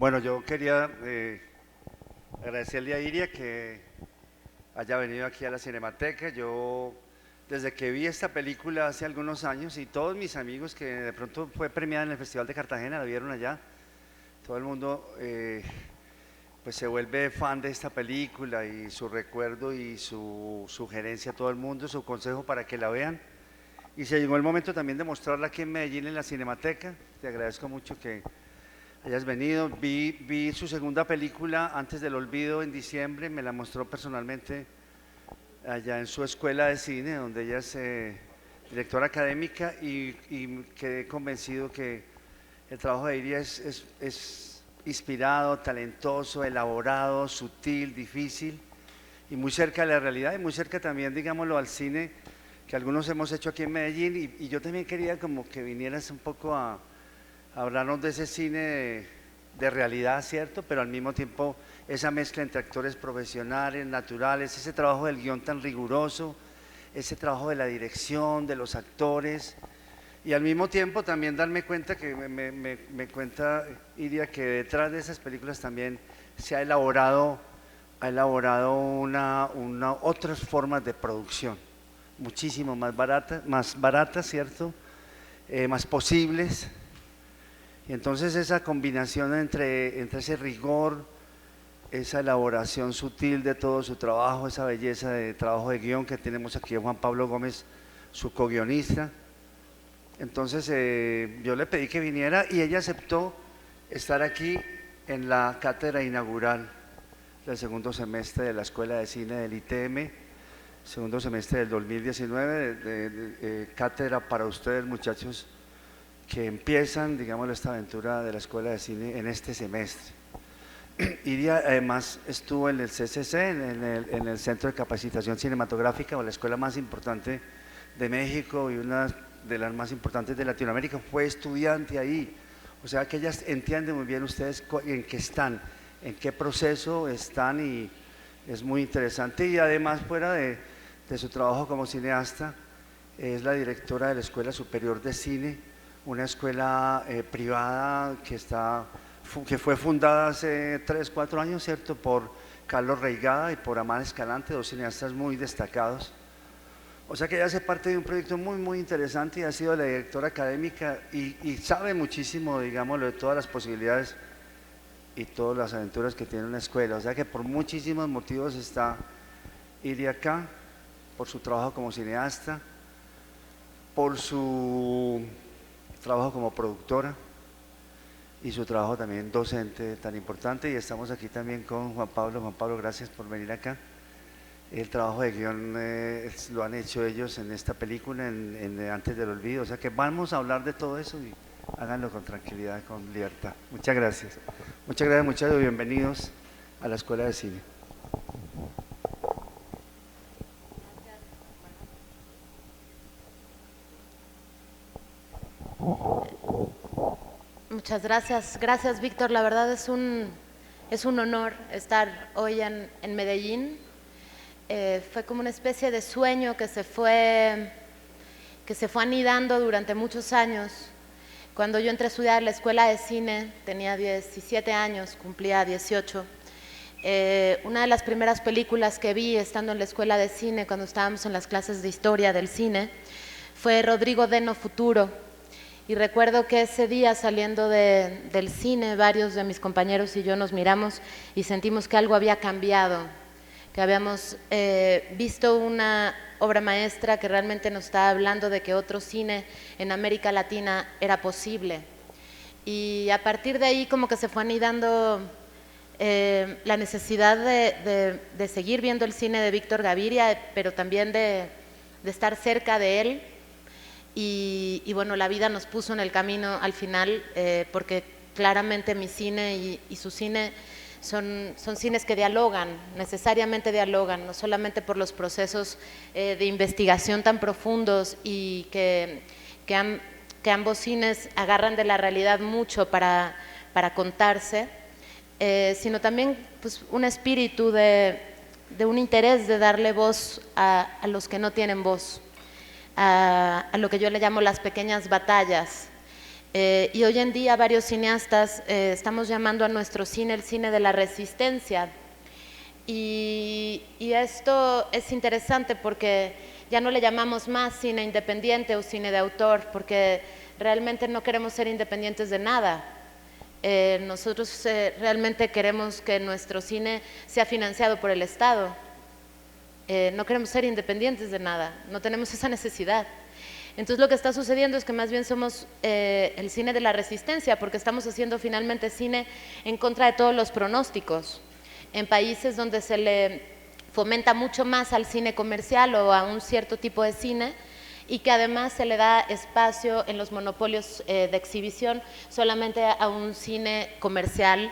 Bueno, yo quería agradecerle a Iria que haya venido aquí a la Cinemateca. Yo, desde que vi esta película hace algunos años, y todos mis amigos que de pronto fue premiada en el Festival de Cartagena, la vieron allá, todo el mundo pues se vuelve fan de esta película y su recuerdo y su sugerencia a todo el mundo, su consejo para que la vean. Y se llegó el momento también de mostrarla aquí en Medellín en la Cinemateca. Te agradezco mucho que hayas venido. Vi su segunda película, Antes del Olvido, en diciembre. Me la mostró personalmente allá en su escuela de cine, donde ella es directora académica, y quedé convencido que el trabajo de Iria es inspirado, talentoso, elaborado, sutil, difícil y muy cerca de la realidad, y muy cerca también, digámoslo, al cine que algunos hemos hecho aquí en Medellín. Y yo también quería como que vinieras un poco a hablarnos de ese cine de realidad, ¿cierto? Pero al mismo tiempo esa mezcla entre actores profesionales, naturales, ese trabajo del guión tan riguroso, ese trabajo de la dirección, de los actores, y al mismo tiempo también darme cuenta que me cuenta Iria que detrás de esas películas también se ha elaborado otras formas de producción, muchísimo más baratas, ¿cierto? Más posibles. Y entonces esa combinación entre ese rigor, esa elaboración sutil de todo su trabajo, esa belleza de trabajo de guión que tenemos aquí a Juan Pablo Gómez, su co-guionista. Entonces yo le pedí que viniera y ella aceptó estar aquí en la cátedra inaugural del segundo semestre de la Escuela de Cine del ITM, segundo semestre del 2019, cátedra para ustedes, muchachos, que empiezan, digamos, esta aventura de la Escuela de Cine en este semestre. Iria además estuvo en el CCC, en el Centro de Capacitación Cinematográfica, o la escuela más importante de México y una de las más importantes de Latinoamérica. Fue estudiante ahí, o sea que ellas entienden muy bien ustedes en qué están, en qué proceso están, y es muy interesante. Y además, fuera de su trabajo como cineasta, es la directora de la Escuela Superior de Cine, una escuela privada que fue fundada hace 3, 4 años, ¿cierto?, por Carlos Reigada y por Amán Escalante, dos cineastas muy destacados. O sea que ella hace parte de un proyecto muy, muy interesante, y ha sido la directora académica y sabe muchísimo, digámoslo, de todas las posibilidades y todas las aventuras que tiene una escuela. O sea que por muchísimos motivos está Iria acá, por su trabajo como cineasta, por su trabajo como productora y su trabajo también docente tan importante. Y estamos aquí también con Juan Pablo. Juan Pablo, gracias por venir acá. El trabajo de guión lo han hecho ellos en esta película, en Antes del Olvido. O sea que vamos a hablar de todo eso, y háganlo con tranquilidad, con libertad. Muchas gracias. Muchas gracias, muchachos, y bienvenidos a la Escuela de Cine. Muchas gracias. Gracias, Víctor. La verdad es un honor estar hoy en Medellín. Fue como una especie de sueño que se fue anidando durante muchos años. Cuando yo entré a estudiar la escuela de cine, tenía 17 años, cumplía 18. Una de las primeras películas que vi estando en la escuela de cine, cuando estábamos en las clases de historia del cine, fue Rodrigo Deno Futuro. Y recuerdo que ese día, saliendo del cine, varios de mis compañeros y yo nos miramos y sentimos que algo había cambiado, que habíamos visto una obra maestra que realmente nos estaba hablando de que otro cine en América Latina era posible. Y a partir de ahí como que se fue anidando la necesidad de seguir viendo el cine de Víctor Gaviria, pero también de estar cerca de él. Y bueno, la vida nos puso en el camino al final, porque claramente mi cine y su cine son cines que dialogan, necesariamente dialogan, no solamente por los procesos de investigación tan profundos, y que ambos cines agarran de la realidad mucho para contarse, sino también pues, un espíritu de un interés de darle voz a los que no tienen voz. A lo que yo le llamo las pequeñas batallas. Y hoy en día varios cineastas estamos llamando a nuestro cine el cine de la resistencia. Y esto es interesante porque ya no le llamamos más cine independiente o cine de autor, porque realmente no queremos ser independientes de nada. Nosotros realmente queremos que nuestro cine sea financiado por el Estado. No queremos ser independientes de nada, no tenemos esa necesidad. Entonces lo que está sucediendo es que más bien somos el cine de la resistencia, porque estamos haciendo finalmente cine en contra de todos los pronósticos. En países donde se le fomenta mucho más al cine comercial o a un cierto tipo de cine, y que además se le da espacio en los monopolios de exhibición solamente a un cine comercial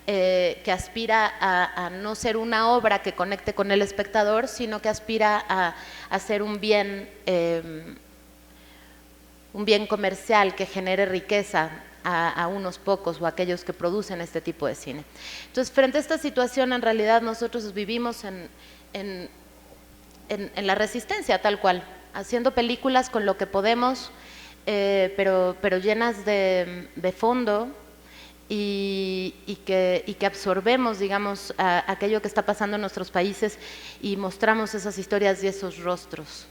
que aspira a no ser una obra que conecte con el espectador, sino que aspira a ser un bien comercial que genere riqueza a unos pocos o a aquellos que producen este tipo de cine. Entonces, frente a esta situación, en realidad nosotros vivimos en la resistencia tal cual, haciendo películas con lo que podemos, pero llenas de fondo y que absorbemos, digamos, aquello que está pasando en nuestros países y mostramos esas historias y esos rostros.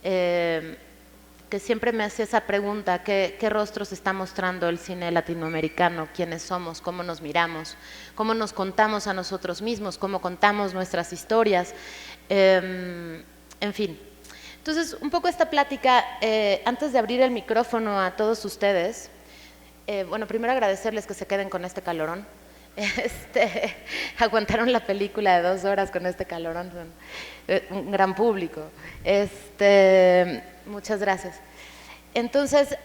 Que siempre me hacía esa pregunta, ¿qué rostros está mostrando el cine latinoamericano? ¿Quiénes somos? ¿Cómo nos miramos? ¿Cómo nos contamos a nosotros mismos? ¿Cómo contamos nuestras historias? En fin. Entonces, un poco esta plática, antes de abrir el micrófono a todos ustedes, bueno, primero agradecerles que se queden con este calorón. Aguantaron la película de 2 horas con este calorón, son un gran público. Muchas gracias. Entonces,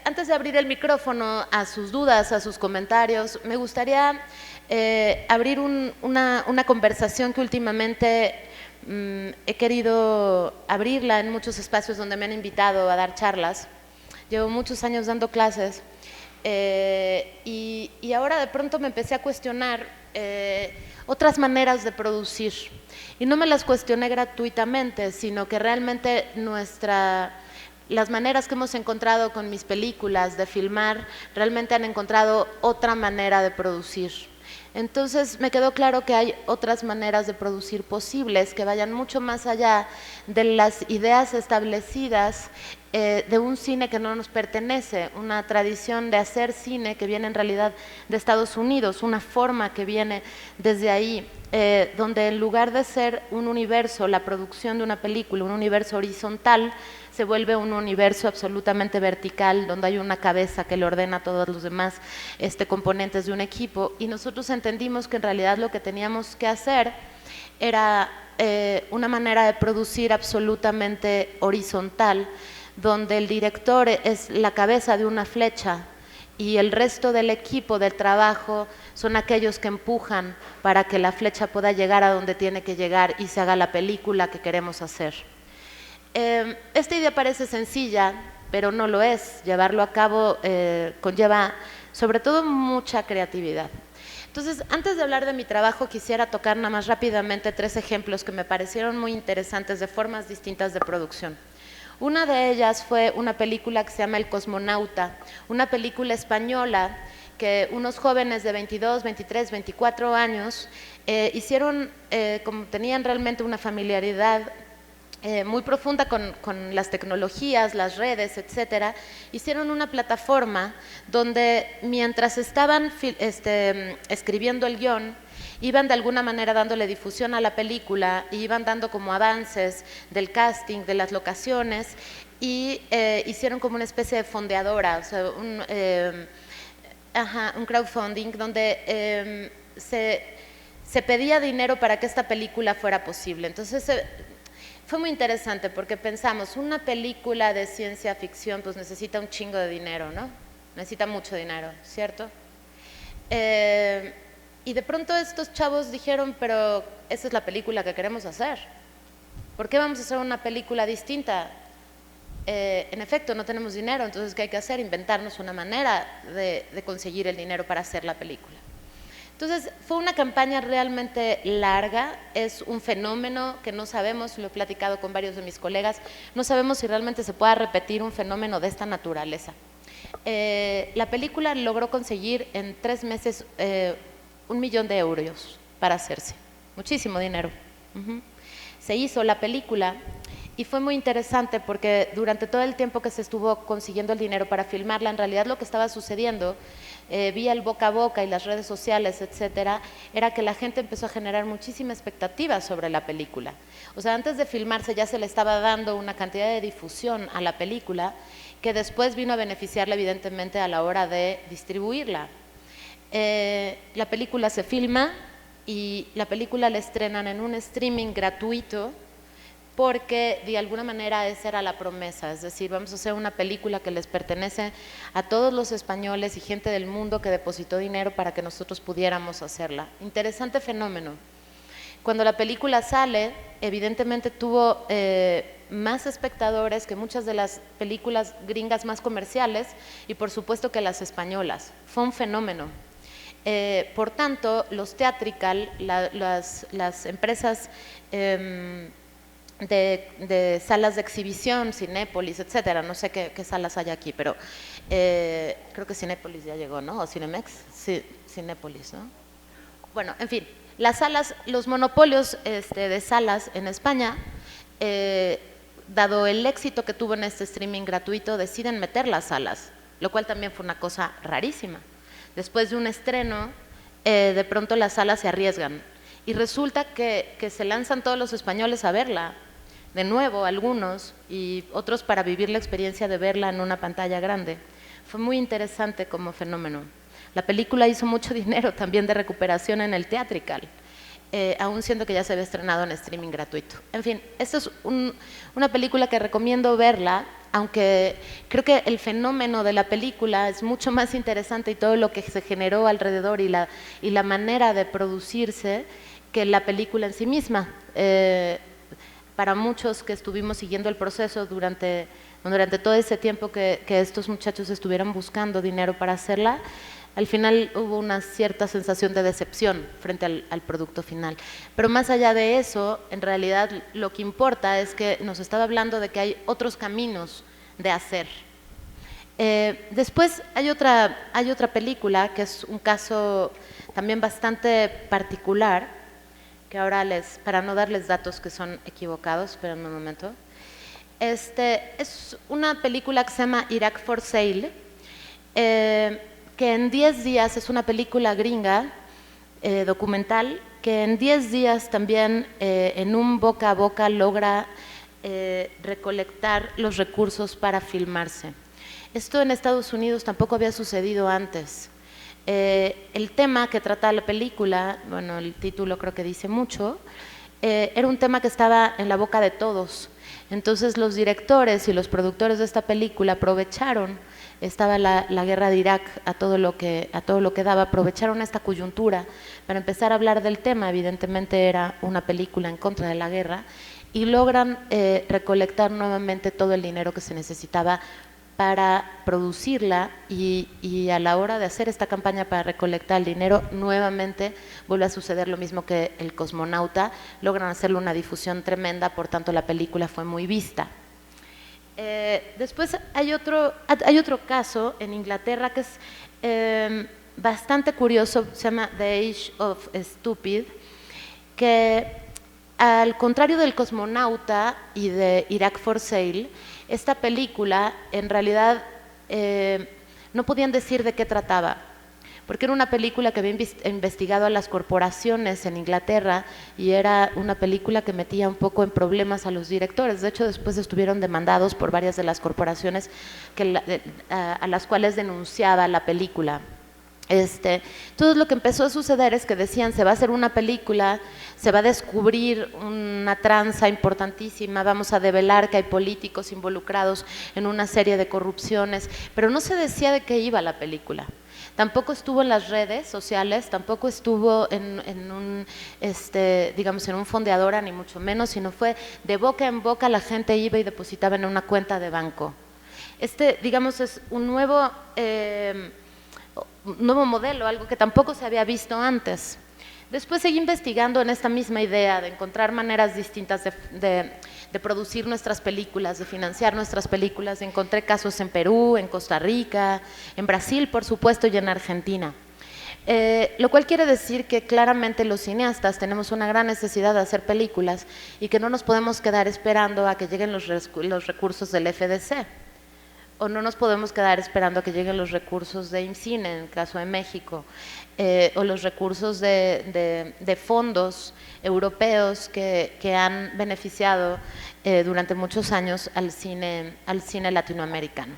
antes de abrir el micrófono a sus dudas, a sus comentarios, me gustaría abrir una conversación que últimamente he querido abrirla en muchos espacios donde me han invitado a dar charlas. Llevo muchos años dando clases y ahora de pronto me empecé a cuestionar otras maneras de producir. Y no me las cuestioné gratuitamente, sino que realmente las maneras que hemos encontrado con mis películas de filmar realmente han encontrado otra manera de producir. Entonces me quedó claro que hay otras maneras de producir posibles que vayan mucho más allá de las ideas establecidas de un cine que no nos pertenece, una tradición de hacer cine que viene en realidad de Estados Unidos, una forma que viene desde ahí, donde en lugar de ser un universo, la producción de una película, un universo horizontal, se vuelve un universo absolutamente vertical, donde hay una cabeza que le ordena a todos los demás componentes de un equipo, y nosotros entendimos que en realidad lo que teníamos que hacer era una manera de producir absolutamente horizontal, donde el director es la cabeza de una flecha y el resto del equipo del trabajo son aquellos que empujan para que la flecha pueda llegar a donde tiene que llegar y se haga la película que queremos hacer. Esta idea parece sencilla, pero no lo es. Llevarlo a cabo conlleva sobre todo mucha creatividad. Entonces, antes de hablar de mi trabajo, quisiera tocar nada más rápidamente 3 ejemplos que me parecieron muy interesantes de formas distintas de producción. Una de ellas fue una película que se llama El Cosmonauta, una película española que unos jóvenes de 22, 23, 24 años hicieron, como tenían realmente una familiaridad muy profunda con las tecnologías, las redes, etcétera, hicieron una plataforma donde mientras estaban escribiendo el guión, iban de alguna manera dándole difusión a la película y iban dando como avances del casting, de las locaciones, y hicieron como una especie de fondeadora, o sea, un crowdfunding donde se pedía dinero para que esta película fuera posible. Entonces fue muy interesante porque pensamos, una película de ciencia ficción pues necesita un chingo de dinero, ¿no? Necesita mucho dinero, ¿cierto? Y de pronto estos chavos dijeron, pero esa es la película que queremos hacer. ¿Por qué vamos a hacer una película distinta? En efecto, no tenemos dinero, entonces ¿qué hay que hacer? Inventarnos una manera de conseguir el dinero para hacer la película. Entonces, fue una campaña realmente larga, es un fenómeno que no sabemos, lo he platicado con varios de mis colegas, no sabemos si realmente se pueda repetir un fenómeno de esta naturaleza. La película logró conseguir en 3 meses 1 millón de euros para hacerse. Muchísimo dinero. Se hizo la película y fue muy interesante porque durante todo el tiempo que se estuvo consiguiendo el dinero para filmarla, en realidad lo que estaba sucediendo, vía el boca a boca y las redes sociales, etcétera, era que la gente empezó a generar muchísima expectativa sobre la película. O sea, antes de filmarse ya se le estaba dando una cantidad de difusión a la película que después vino a beneficiarla evidentemente a la hora de distribuirla. La película se filma y la película la estrenan en un streaming gratuito porque de alguna manera esa era la promesa, es decir, vamos a hacer una película que les pertenece a todos los españoles y gente del mundo que depositó dinero para que nosotros pudiéramos hacerla. Interesante fenómeno. Cuando la película sale, evidentemente tuvo más espectadores que muchas de las películas gringas más comerciales y por supuesto que las españolas. Fue un fenómeno. Por tanto, los theatrical, las empresas de salas de exhibición, Cinépolis, etcétera, no sé qué salas hay aquí, pero creo que Cinépolis ya llegó, ¿no? O Cinemex, sí, Cinépolis, ¿no? Bueno, en fin, las salas, los monopolios de salas en España, dado el éxito que tuvo en este streaming gratuito, deciden meter las salas, lo cual también fue una cosa rarísima. Después de un estreno, de pronto las salas se arriesgan y resulta que se lanzan todos los españoles a verla, de nuevo algunos y otros para vivir la experiencia de verla en una pantalla grande. Fue muy interesante como fenómeno. La película hizo mucho dinero también de recuperación en el theatrical, aún siendo que ya se había estrenado en streaming gratuito. En fin, esta es una película que recomiendo verla, aunque creo que el fenómeno de la película es mucho más interesante y todo lo que se generó alrededor y la manera de producirse que la película en sí misma. Para muchos que estuvimos siguiendo el proceso durante todo ese tiempo que estos muchachos estuvieron buscando dinero para hacerla, al final hubo una cierta sensación de decepción frente al producto final. Pero más allá de eso, en realidad lo que importa es que nos estaba hablando de que hay otros caminos de hacer. Después hay otra película que es un caso también bastante particular, que ahora para no darles datos que son equivocados, esperen un momento. Es una película que se llama Iraq for Sale, que en 10 días, es una película gringa, documental, que en 10 días también en un boca a boca logra recolectar los recursos para filmarse. Esto en Estados Unidos tampoco había sucedido antes. El tema que trata la película, bueno, el título creo que dice mucho, era un tema que estaba en la boca de todos. Entonces los directores y los productores de esta película aprovecharon, estaba la guerra de Irak a todo lo que daba, aprovecharon esta coyuntura para empezar a hablar del tema. Evidentemente era una película en contra de la guerra y logran recolectar nuevamente todo el dinero que se necesitaba para producirla y a la hora de hacer esta campaña para recolectar el dinero, nuevamente vuelve a suceder lo mismo que El Cosmonauta, logran hacerle una difusión tremenda, por tanto la película fue muy vista. Después hay otro caso en Inglaterra que es bastante curioso, se llama The Age of Stupid, que al contrario del Cosmonauta y de Iraq for Sale, esta película en realidad no podían decir de qué trataba, porque era una película que había investigado a las corporaciones en Inglaterra y era una película que metía un poco en problemas a los directores. De hecho, después estuvieron demandados por varias de las corporaciones a las cuales denunciaba la película. Entonces lo que empezó a suceder es que decían, se va a hacer una película, se va a descubrir una tranza importantísima, vamos a develar que hay políticos involucrados en una serie de corrupciones, pero no se decía de qué iba la película. Tampoco estuvo en las redes sociales, tampoco estuvo en un fondeadora, ni mucho menos, sino fue de boca en boca, la gente iba y depositaba en una cuenta de banco. Digamos, es un nuevo modelo, algo que tampoco se había visto antes. Después seguí investigando en esta misma idea de encontrar maneras distintas de de producir nuestras películas, de financiar nuestras películas. Encontré casos en Perú, en Costa Rica, en Brasil, por supuesto, y en Argentina. Lo cual quiere decir que claramente los cineastas tenemos una gran necesidad de hacer películas y que no nos podemos quedar esperando a que lleguen los recursos del FDC, o no nos podemos quedar esperando a que lleguen los recursos de IMCINE, en el caso de México, o los recursos de fondos europeos que han beneficiado durante muchos años al cine latinoamericano.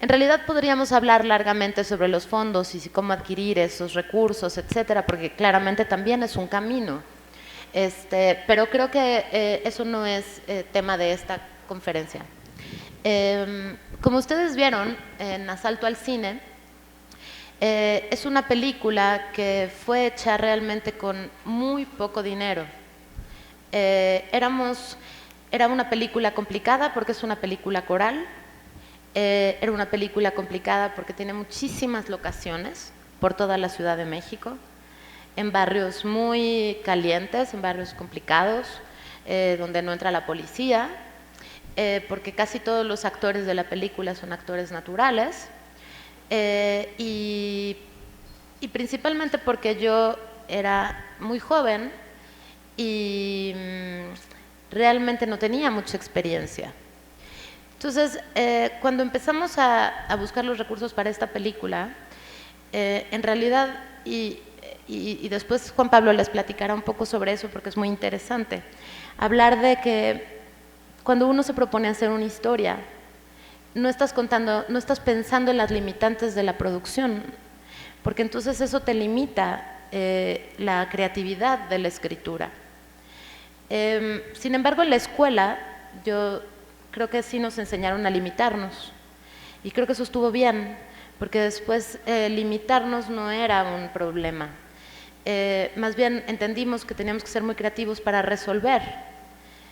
En realidad podríamos hablar largamente sobre los fondos y cómo adquirir esos recursos, etcétera, porque claramente también es un camino. Pero creo que eso no es tema de esta conferencia. Como ustedes vieron en Asalto al Cine, es una película que fue hecha realmente con muy poco dinero. Era una película complicada porque es una película coral. Era una película complicada porque tiene muchísimas locaciones por toda la Ciudad de México, en barrios muy calientes, en barrios complicados, donde no entra la policía, porque casi todos los actores de la película son actores naturales, y principalmente porque yo era muy joven y realmente no tenía mucha experiencia. Entonces, cuando empezamos a buscar los recursos para esta película, en realidad, y después Juan Pablo les platicará un poco sobre eso porque es muy interesante, hablar de que cuando uno se propone hacer una historia, no estás pensando en las limitantes de la producción, porque entonces eso te limita la creatividad de la escritura. Sin embargo, en la escuela, yo creo que sí nos enseñaron a limitarnos, y creo que eso estuvo bien, porque después limitarnos no era un problema. Más bien entendimos que teníamos que ser muy creativos para resolver.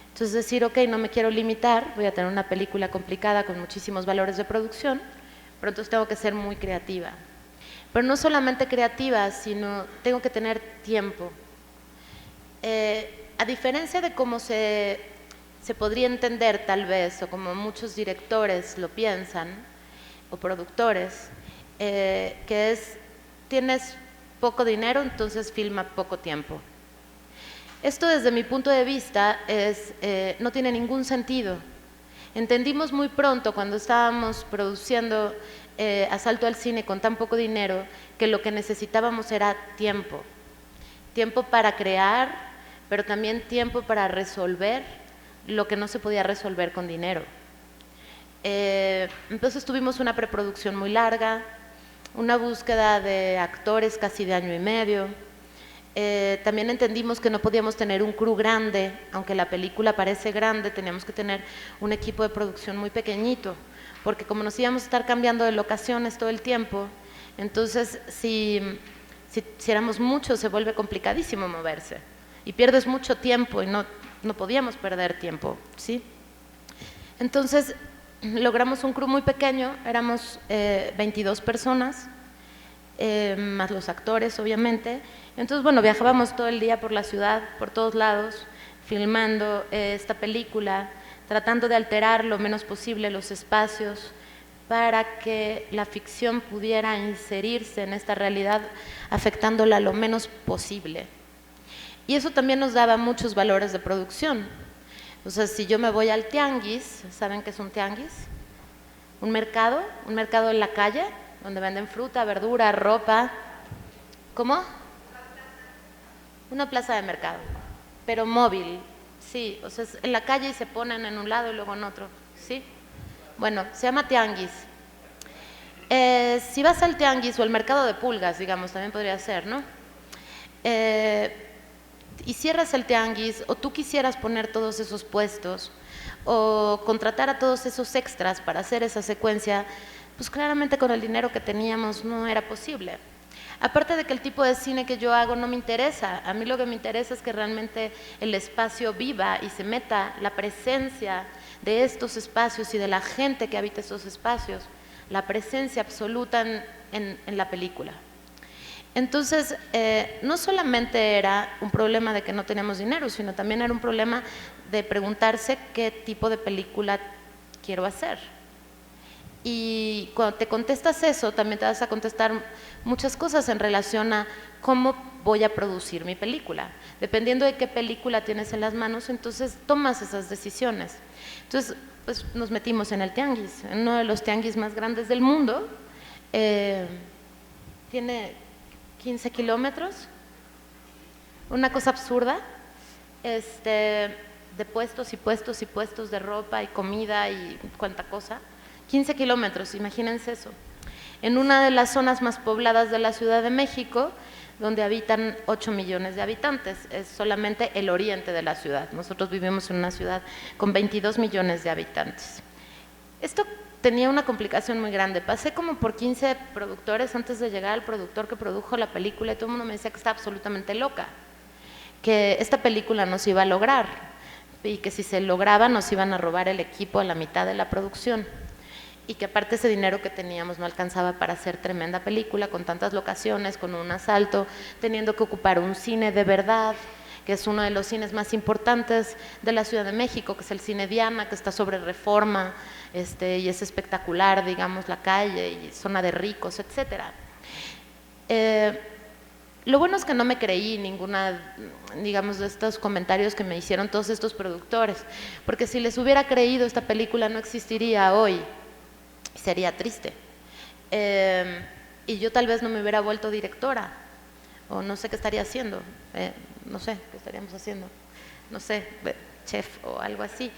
Entonces decir, ok, no me quiero limitar, voy a tener una película complicada con muchísimos valores de producción, pero entonces tengo que ser muy creativa. Pero no solamente creativa, sino tengo que tener tiempo. A diferencia de cómo se podría entender tal vez, o como muchos directores lo piensan, o productores, que es, tienes poco dinero, entonces filma poco tiempo. Esto desde mi punto de vista no tiene ningún sentido. Entendimos muy pronto cuando estábamos produciendo Asalto al Cine con tan poco dinero que lo que necesitábamos era tiempo. Tiempo para crear, pero también tiempo para resolver lo que no se podía resolver con dinero. Entonces tuvimos una preproducción muy larga, una búsqueda de actores casi de año y medio. También entendimos que no podíamos tener un crew grande, aunque la película parece grande, teníamos que tener un equipo de producción muy pequeñito, porque como nos íbamos a estar cambiando de locaciones todo el tiempo, entonces si éramos muchos se vuelve complicadísimo moverse y pierdes mucho tiempo y no podíamos perder tiempo, ¿sí? Entonces logramos un crew muy pequeño, éramos 22 personas, más los actores obviamente. Entonces, bueno, viajábamos todo el día por la ciudad, por todos lados, filmando esta película, tratando de alterar lo menos posible los espacios para que la ficción pudiera inserirse en esta realidad, afectándola lo menos posible. Y eso también nos daba muchos valores de producción. O sea, si yo me voy al tianguis, ¿saben qué es un tianguis? Un mercado en la calle, donde venden fruta, verdura, ropa. ¿Cómo? Una plaza de mercado, pero móvil, sí, o sea, en la calle y se ponen en un lado y luego en otro, ¿sí? Bueno, se llama tianguis. Si vas al tianguis o al mercado de pulgas, digamos, también podría ser, ¿no? Y cierras el tianguis, o tú quisieras poner todos esos puestos, o contratar a todos esos extras para hacer esa secuencia, pues claramente con el dinero que teníamos no era posible. Aparte de que el tipo de cine que yo hago no me interesa, a mí lo que me interesa es que realmente el espacio viva y se meta la presencia de estos espacios y de la gente que habita esos espacios, la presencia absoluta en la película. Entonces, no solamente era un problema de que no teníamos dinero, sino también era un problema de preguntarse qué tipo de película quiero hacer. Y cuando te contestas eso, también te vas a contestar muchas cosas en relación a cómo voy a producir mi película. Dependiendo de qué película tienes en las manos, entonces tomas esas decisiones. Entonces, pues nos metimos en el tianguis, en uno de los tianguis más grandes del mundo. Tiene 15 kilómetros, una cosa absurda, de puestos y puestos y puestos de ropa y comida y cuánta cosa. 15 kilómetros, imagínense eso. En una de las zonas más pobladas de la Ciudad de México, donde habitan 8 millones de habitantes, es solamente el oriente de la ciudad. Nosotros vivimos en una ciudad con 22 millones de habitantes. Esto tenía una complicación muy grande. Pasé como por 15 productores antes de llegar al productor que produjo la película y todo el mundo me decía que estaba absolutamente loca, que esta película no se iba a lograr y que si se lograba nos iban a robar el equipo a la mitad de la producción y que aparte ese dinero que teníamos no alcanzaba para hacer tremenda película con tantas locaciones, con un asalto, teniendo que ocupar un cine de verdad, que es uno de los cines más importantes de la Ciudad de México, que es el Cine Diana, que está sobre Reforma, y es espectacular, digamos, la calle y zona de ricos, etcétera. Lo bueno es que no me creí ninguna, digamos, de estos comentarios que me hicieron todos estos productores, porque si les hubiera creído, esta película no existiría hoy, sería triste. Y yo tal vez no me hubiera vuelto directora, o no sé qué estaría haciendo, no sé qué estaríamos haciendo, no sé, chef o algo así.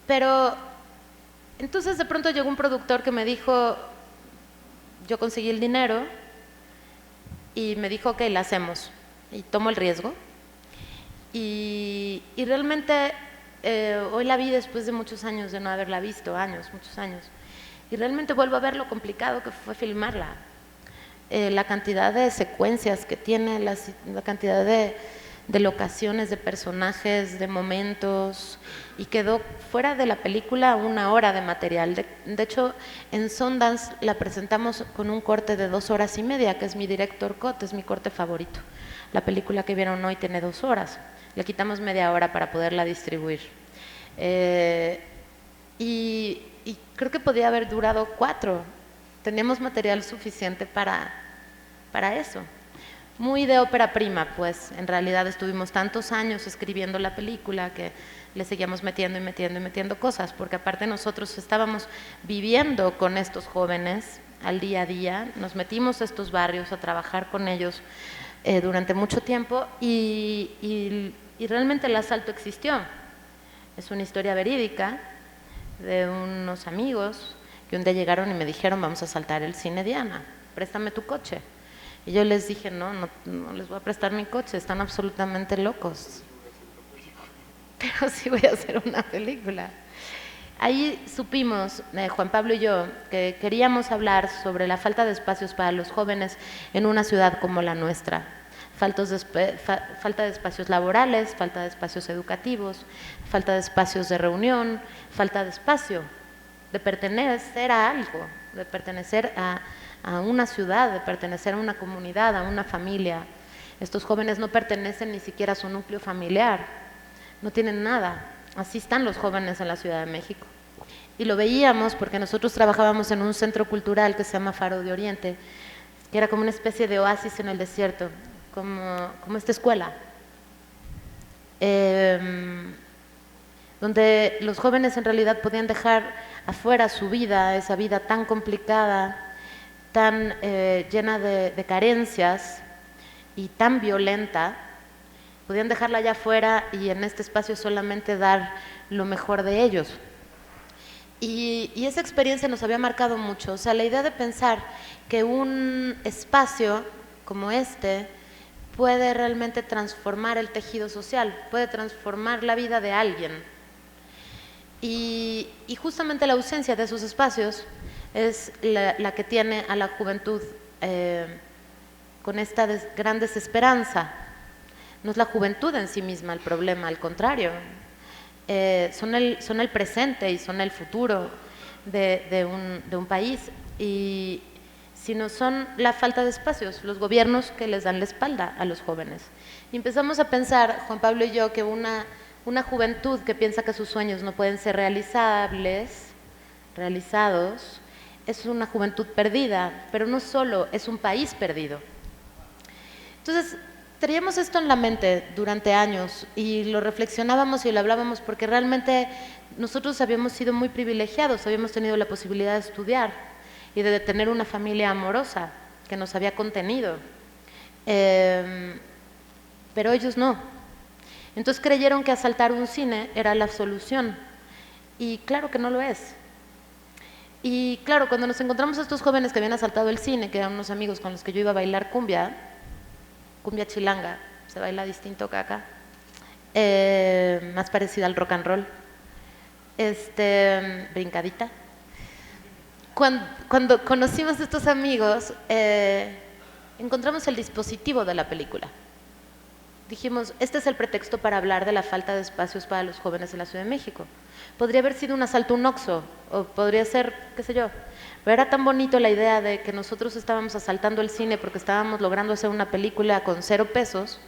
Pero entonces de pronto llegó un productor que me dijo, yo conseguí el dinero y me dijo, ok, la hacemos y tomo el riesgo y realmente hoy la vi después de muchos años de no haberla visto, muchos años, y realmente vuelvo a ver lo complicado que fue filmarla, la cantidad de secuencias que tiene, la cantidad de locaciones, de personajes, de momentos, y quedó fuera de la película 1 hora de material. De hecho, en Sundance la presentamos con un corte de 2 horas y media, que es mi director cut, es mi corte favorito. La película que vieron hoy tiene 2 horas, le quitamos media hora para poderla distribuir. Y creo que podía haber durado 4, teníamos material suficiente para eso. Muy de ópera prima, pues en realidad estuvimos tantos años escribiendo la película que le seguíamos metiendo y metiendo y metiendo cosas, porque aparte nosotros estábamos viviendo con estos jóvenes al día a día, nos metimos a estos barrios a trabajar con ellos durante mucho tiempo y realmente el asalto existió. Es una historia verídica de unos amigos que un día llegaron y me dijeron, vamos a asaltar el Cine Diana, préstame tu coche. Y yo les dije, no les voy a prestar mi coche, están absolutamente locos. Pero sí voy a hacer una película. Ahí supimos, Juan Pablo y yo, que queríamos hablar sobre la falta de espacios para los jóvenes en una ciudad como la nuestra. Falta de espacios laborales, falta de espacios educativos, falta de espacios de reunión, falta de espacio, de pertenecer a algo, de pertenecer a una ciudad, de pertenecer a una comunidad, a una familia. Estos jóvenes no pertenecen ni siquiera a su núcleo familiar, no tienen nada. Así están los jóvenes en la Ciudad de México. Y lo veíamos porque nosotros trabajábamos en un centro cultural que se llama Faro de Oriente, que era como una especie de oasis en el desierto, como esta escuela, donde los jóvenes en realidad podían dejar afuera su vida, esa vida tan complicada, tan llena de carencias y tan violenta, podían dejarla allá afuera y en este espacio solamente dar lo mejor de ellos. Y esa experiencia nos había marcado mucho, o sea, la idea de pensar que un espacio como este puede realmente transformar el tejido social, puede transformar la vida de alguien. Y justamente la ausencia de esos espacios es la que tiene a la juventud con esta gran desesperanza. No es la juventud en sí misma el problema, al contrario, son el presente y son el futuro de un país. Y sino son la falta de espacios, los gobiernos que les dan la espalda a los jóvenes. Y empezamos a pensar, Juan Pablo y yo, que una juventud que piensa que sus sueños no pueden ser realizados, es una juventud perdida, pero no solo, es un país perdido. Entonces, teníamos esto en la mente durante años y lo reflexionábamos y lo hablábamos porque realmente nosotros habíamos sido muy privilegiados, habíamos tenido la posibilidad de estudiar y de tener una familia amorosa que nos había contenido, pero ellos no. Entonces creyeron que asaltar un cine era la solución y claro que no lo es. Y claro, cuando nos encontramos a estos jóvenes que habían asaltado el cine, que eran unos amigos con los que yo iba a bailar cumbia chilanga, se baila distinto que acá, más parecida al rock and roll, brincadita. Cuando conocimos a estos amigos, encontramos el dispositivo de la película. Dijimos, este es el pretexto para hablar de la falta de espacios para los jóvenes en la Ciudad de México. Podría haber sido un asalto a un Oxxo, o podría ser, qué sé yo, pero era tan bonito la idea de que nosotros estábamos asaltando el cine porque estábamos logrando hacer una película con 0 pesos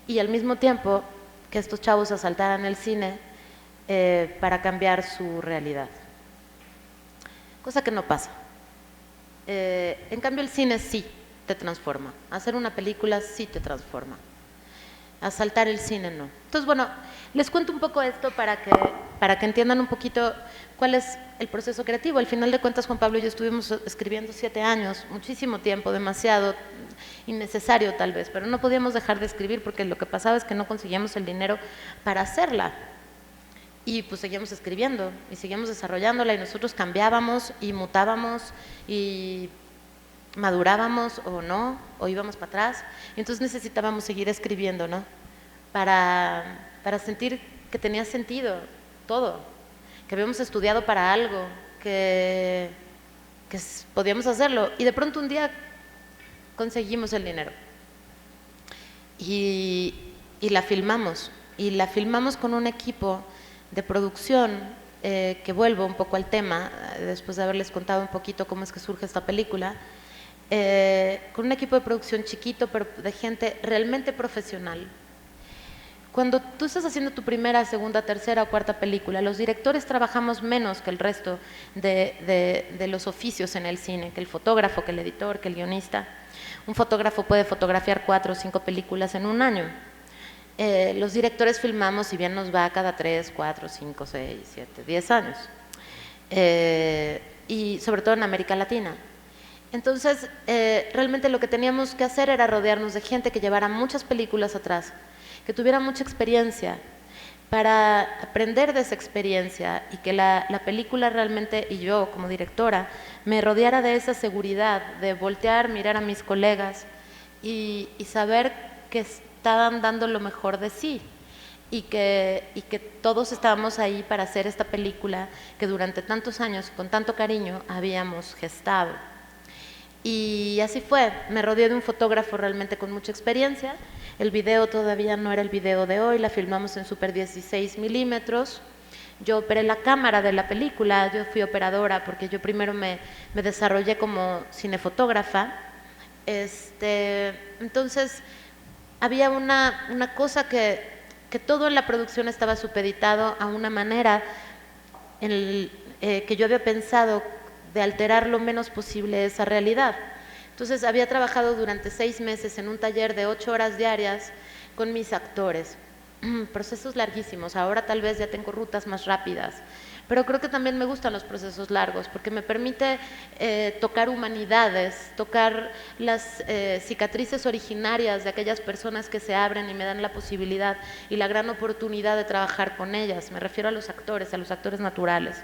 y al mismo tiempo que estos chavos asaltaran el cine para cambiar su realidad. Cosa que no pasa. En cambio el cine sí te transforma, hacer una película sí te transforma. Asaltar el cine no. Entonces, bueno, les cuento un poco esto para que entiendan un poquito cuál es el proceso creativo. Al final de cuentas, Juan Pablo y yo estuvimos escribiendo 7 años, muchísimo tiempo, demasiado, innecesario tal vez, pero no podíamos dejar de escribir porque lo que pasaba es que no conseguíamos el dinero para hacerla. Y pues seguíamos escribiendo y seguíamos desarrollándola y nosotros cambiábamos y mutábamos y madurábamos o no, o íbamos para atrás, y entonces necesitábamos seguir escribiendo, ¿no? Para sentir que tenía sentido todo, que habíamos estudiado para algo, que podíamos hacerlo, y de pronto un día conseguimos el dinero y la filmamos con un equipo de producción que vuelvo un poco al tema, después de haberles contado un poquito cómo es que surge esta película, con un equipo de producción chiquito, pero de gente realmente profesional. Cuando tú estás haciendo tu primera, segunda, tercera o cuarta película, los directores trabajamos menos que el resto de los oficios en el cine, que el fotógrafo, que el editor, que el guionista. Un fotógrafo puede fotografiar 4 o 5 películas en un año. Los directores filmamos, si bien nos va, cada 3, 4, 5, 6, 7, 10 años. Y sobre todo en América Latina. Entonces, realmente lo que teníamos que hacer era rodearnos de gente que llevara muchas películas atrás, que tuviera mucha experiencia, para aprender de esa experiencia y que la película realmente, y yo como directora, me rodeara de esa seguridad, de voltear, mirar a mis colegas y saber que estaban dando lo mejor de sí y que todos estábamos ahí para hacer esta película que durante tantos años, con tanto cariño, habíamos gestado. Y así fue, me rodeé de un fotógrafo realmente con mucha experiencia. El video todavía no era el video de hoy, la filmamos en Super 16 milímetros. Yo operé la cámara de la película, yo fui operadora porque yo primero me desarrollé como cinefotógrafa. Entonces, había una cosa que todo en la producción estaba supeditado a una manera que yo había pensado de alterar lo menos posible esa realidad. Entonces había trabajado durante 6 meses en un taller de 8 horas diarias con mis actores, procesos larguísimos. Ahora tal vez ya tengo rutas más rápidas, pero creo que también me gustan los procesos largos porque me permite tocar humanidades, tocar las cicatrices originarias de aquellas personas que se abren y me dan la posibilidad y la gran oportunidad de trabajar con ellas. Me refiero a los actores naturales.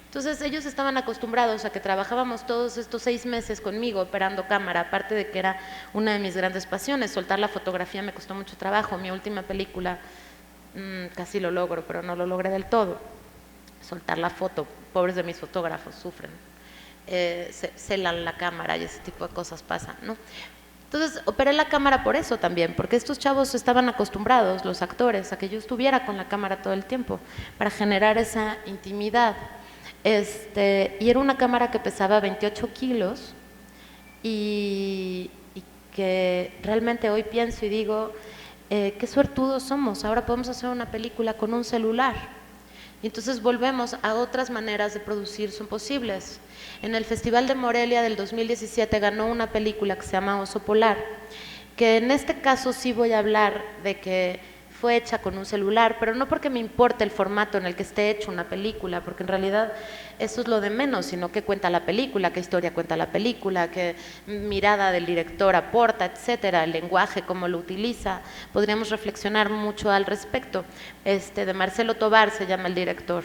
Entonces ellos estaban acostumbrados a que trabajábamos todos estos 6 meses conmigo operando cámara, aparte de que era una de mis grandes pasiones. Soltar la fotografía me costó mucho trabajo. Mi última película casi lo logro, pero no lo logré del todo. Soltar la foto, pobres de mis fotógrafos, sufren. Celan la cámara y ese tipo de cosas pasan, ¿no? Entonces operé la cámara por eso también, porque estos chavos estaban acostumbrados, los actores, a que yo estuviera con la cámara todo el tiempo, para generar esa intimidad. Y era una cámara que pesaba 28 kilos y que realmente hoy pienso y digo, qué suertudos somos, ahora podemos hacer una película con un celular. Y entonces volvemos a otras maneras de producir, son posibles. En el Festival de Morelia del 2017 ganó una película que se llama Oso Polar, que en este caso sí voy a hablar de que fue hecha con un celular, pero no porque me importe el formato en el que esté hecha una película, porque en realidad eso es lo de menos, sino qué cuenta la película, qué historia cuenta la película, qué mirada del director aporta, etcétera, el lenguaje, cómo lo utiliza. Podríamos reflexionar mucho al respecto. De Marcelo Tovar se llama el director.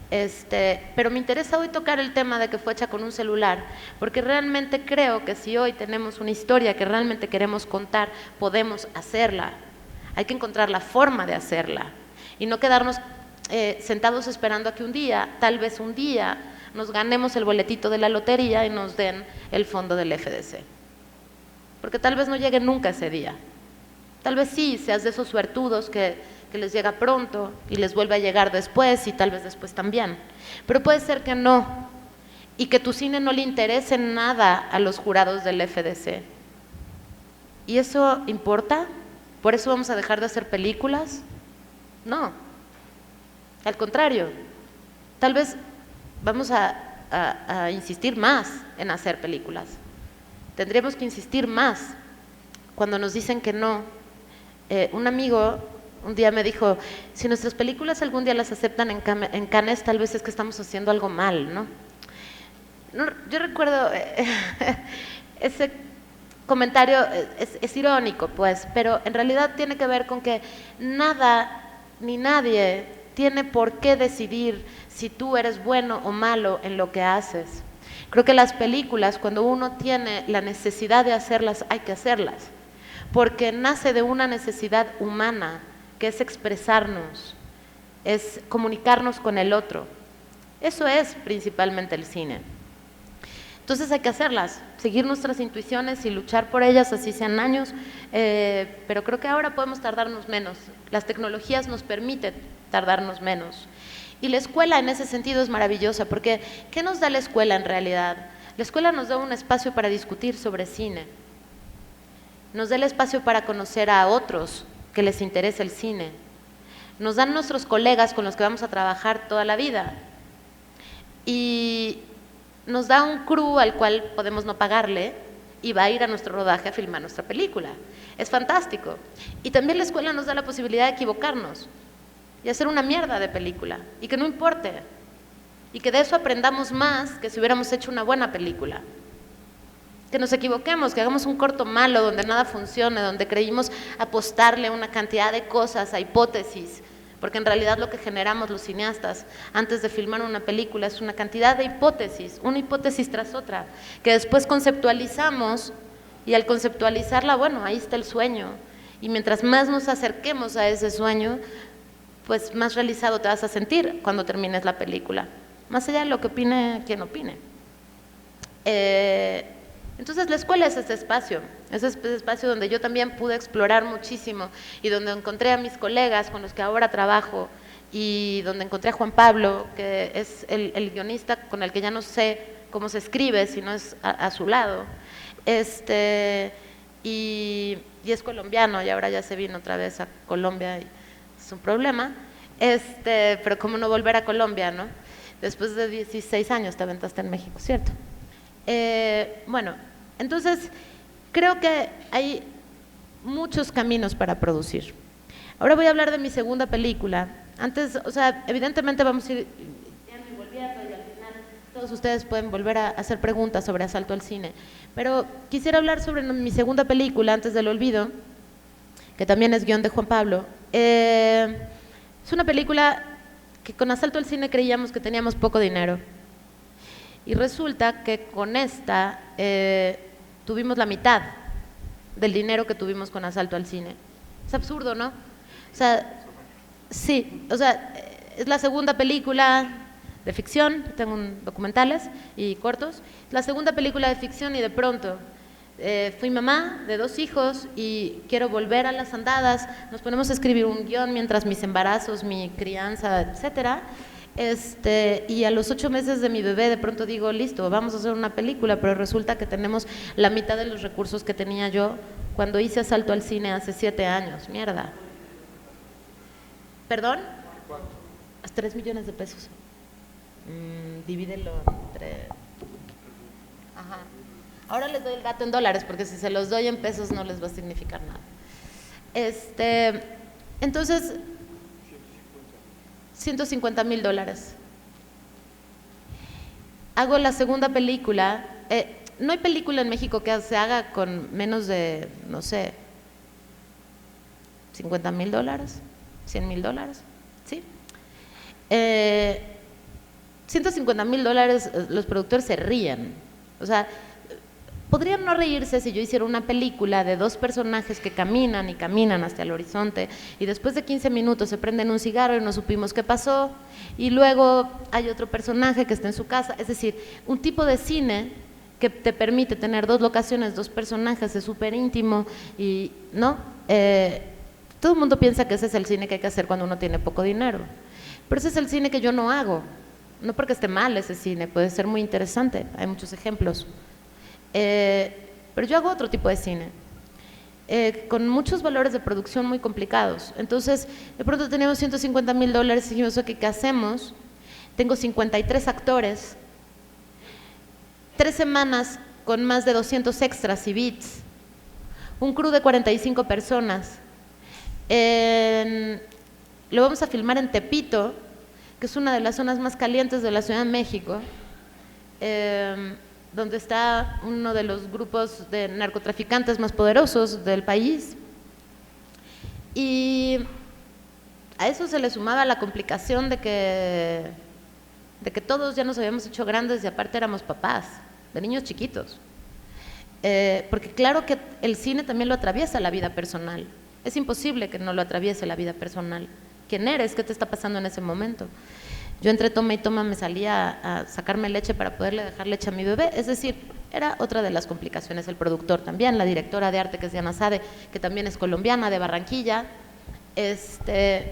Pero me interesa hoy tocar el tema de que fue hecha con un celular, porque realmente creo que si hoy tenemos una historia que realmente queremos contar, podemos hacerla. Hay que encontrar la forma de hacerla y no quedarnos sentados esperando a que un día, tal vez un día, nos ganemos el boletito de la lotería y nos den el fondo del FDC. Porque tal vez no llegue nunca ese día. Tal vez sí, seas de esos suertudos que les llega pronto y les vuelve a llegar después y tal vez después también. Pero puede ser que no, y que tu cine no le interese nada a los jurados del FDC. ¿Y eso importa? ¿Por eso vamos a dejar de hacer películas? No, al contrario, tal vez vamos a insistir más en hacer películas. Tendríamos que insistir más cuando nos dicen que no. Un amigo un día me dijo, si nuestras películas algún día las aceptan en Cannes, tal vez es que estamos haciendo algo mal, ¿no? Yo recuerdo ese comentario es irónico, pues, pero en realidad tiene que ver con que nada ni nadie tiene por qué decidir si tú eres bueno o malo en lo que haces. Creo que las películas, cuando uno tiene la necesidad de hacerlas, hay que hacerlas, porque nace de una necesidad humana, que es expresarnos, es comunicarnos con el otro. Eso es principalmente el cine. Entonces hay que hacerlas, seguir nuestras intuiciones y luchar por ellas, así sean años, pero creo que ahora podemos tardarnos menos. Las tecnologías nos permiten tardarnos menos. Y la escuela en ese sentido es maravillosa, porque ¿qué nos da la escuela en realidad? La escuela nos da un espacio para discutir sobre cine, nos da el espacio para conocer a otros que les interesa el cine, nos dan nuestros colegas con los que vamos a trabajar toda la vida, y nos da un crew al cual podemos no pagarle y va a ir a nuestro rodaje a filmar nuestra película. Es fantástico. Y también la escuela nos da la posibilidad de equivocarnos y hacer una mierda de película, y que no importe, y que de eso aprendamos más que si hubiéramos hecho una buena película. Que nos equivoquemos, que hagamos un corto malo donde nada funcione, donde creímos apostarle una cantidad de cosas a hipótesis, porque en realidad lo que generamos los cineastas antes de filmar una película es una cantidad de hipótesis, una hipótesis tras otra, que después conceptualizamos, y al conceptualizarla, bueno, ahí está el sueño, y mientras más nos acerquemos a ese sueño, pues más realizado te vas a sentir cuando termines la película, más allá de lo que opine quien opine. Entonces la escuela es ese espacio donde yo también pude explorar muchísimo, y donde encontré a mis colegas con los que ahora trabajo, y donde encontré a Juan Pablo, que es el guionista con el que ya no sé cómo se escribe, si no es a su lado, y es colombiano, y ahora ya se vino otra vez a Colombia, y es un problema, pero cómo no volver a Colombia, ¿no? Después de 16 años te aventaste en México, ¿cierto? Bueno, entonces creo que hay muchos caminos para producir. Ahora voy a hablar de mi segunda película. Antes, o sea, evidentemente vamos a ir volviendo, y al final todos ustedes pueden volver a hacer preguntas sobre Asalto al Cine, pero quisiera hablar sobre mi segunda película, Antes del Olvido, que también es guión de Juan Pablo. Es una película que con Asalto al Cine creíamos que teníamos poco dinero, y resulta que con esta tuvimos la mitad del dinero que tuvimos con Asalto al Cine. Es absurdo, ¿no? O sea, sí, o sea, es la segunda película de ficción, tengo documentales y cortos, es la segunda película de ficción, y de pronto fui mamá de 2 hijos y quiero volver a las andadas, nos ponemos a escribir un guión mientras mis embarazos, mi crianza, etcétera, Y a los 8 meses de mi bebé de pronto digo, listo, vamos a hacer una película, pero resulta que tenemos la mitad de los recursos que tenía yo cuando hice Asalto al Cine hace 7 años. Mierda. ¿Perdón? 3 millones de pesos. Divídelo entre... Ajá. Ahora les doy el dato en dólares, porque si se los doy en pesos no les va a significar nada. Entonces, $150,000. Hago la segunda película. No hay película en México que se haga con menos de, no sé, $50,000, $100,000, ¿sí? $150,000, los productores se ríen. O sea, podrían no reírse si yo hiciera una película de 2 personajes que caminan y caminan hasta el horizonte y después de 15 minutos se prenden un cigarro y no supimos qué pasó y luego hay otro personaje que está en su casa. Es decir, un tipo de cine que te permite tener 2 locaciones, 2 personajes, es súper íntimo y, ¿no? Todo el mundo piensa que ese es el cine que hay que hacer cuando uno tiene poco dinero, pero ese es el cine que yo no hago, no porque esté mal ese cine, puede ser muy interesante, hay muchos ejemplos. Pero yo hago otro tipo de cine, con muchos valores de producción muy complicados. Entonces, de pronto teníamos $150,000 y dijimos, ok, ¿qué hacemos? Tengo 53 actores, 3 semanas con más de 200 extras y beats, un crew de 45 personas. Lo vamos a filmar en Tepito, que es una de las zonas más calientes de la Ciudad de México, donde está uno de los grupos de narcotraficantes más poderosos del país. Y a eso se le sumaba la complicación de que todos ya nos habíamos hecho grandes y aparte éramos papás, de niños chiquitos. Porque claro que el cine también lo atraviesa la vida personal. Es imposible que no lo atraviese la vida personal. ¿Quién eres? ¿Qué te está pasando en ese momento? Yo entre toma y toma me salía a sacarme leche para poderle dejar leche a mi bebé, es decir, era otra de las complicaciones. El productor también, la directora de arte que es Diana Sade, que también es colombiana, de Barranquilla,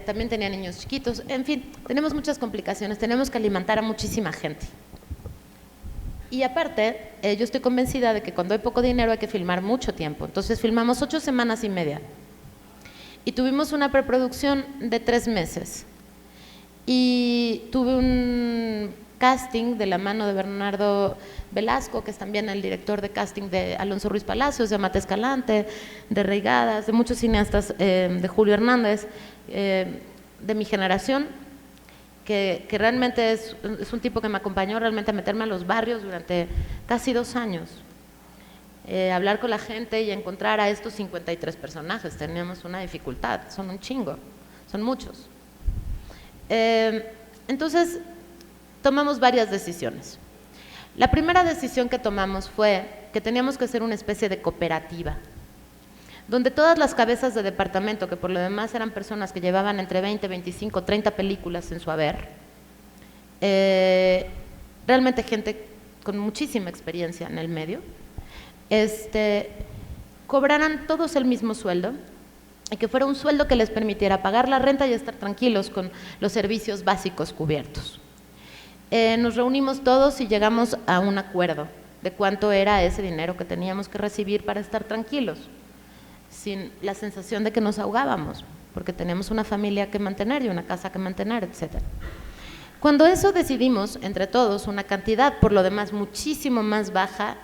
también tenía niños chiquitos, en fin, tenemos muchas complicaciones, tenemos que alimentar a muchísima gente. Y aparte, yo estoy convencida de que cuando hay poco dinero hay que filmar mucho tiempo, entonces filmamos 8 semanas y media y tuvimos una preproducción de 3 meses. Y tuve un casting de la mano de Bernardo Velasco, que es también el director de casting de Alonso Ruiz Palacios, de Amate Escalante, de Reigadas, de muchos cineastas, de Julio Hernández, de mi generación, que realmente es un tipo que me acompañó realmente a meterme a los barrios durante casi 2 años. Hablar con la gente y encontrar a estos 53 personajes, teníamos una dificultad, son un chingo, son muchos. Entonces, tomamos varias decisiones. La primera decisión que tomamos fue que teníamos que hacer una especie de cooperativa, donde todas las cabezas de departamento, que por lo demás eran personas que llevaban entre 20, 25, 30 películas en su haber, realmente gente con muchísima experiencia en el medio, cobraran todos el mismo sueldo, y que fuera un sueldo que les permitiera pagar la renta y estar tranquilos con los servicios básicos cubiertos. Nos reunimos todos y llegamos a un acuerdo de cuánto era ese dinero que teníamos que recibir para estar tranquilos, sin la sensación de que nos ahogábamos, porque tenemos una familia que mantener y una casa que mantener, etc. Cuando eso decidimos entre todos una cantidad, por lo demás muchísimo más baja,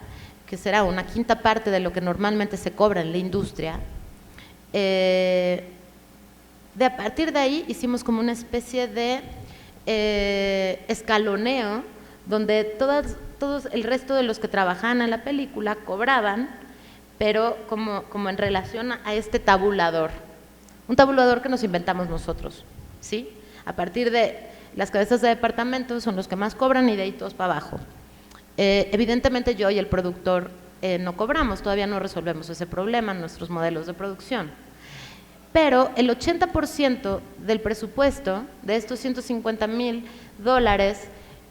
que será una quinta parte de lo que normalmente se cobra en la industria, a partir de ahí hicimos como una especie de escaloneo donde todos el resto de los que trabajaban en la película cobraban, pero como en relación a este tabulador, un tabulador que nos inventamos nosotros, ¿sí? A partir de las cabezas de departamento son los que más cobran y de ahí todos para abajo. Evidentemente yo y el productor no cobramos, todavía no resolvemos ese problema en nuestros modelos de producción. Pero el 80% del presupuesto de estos $150,000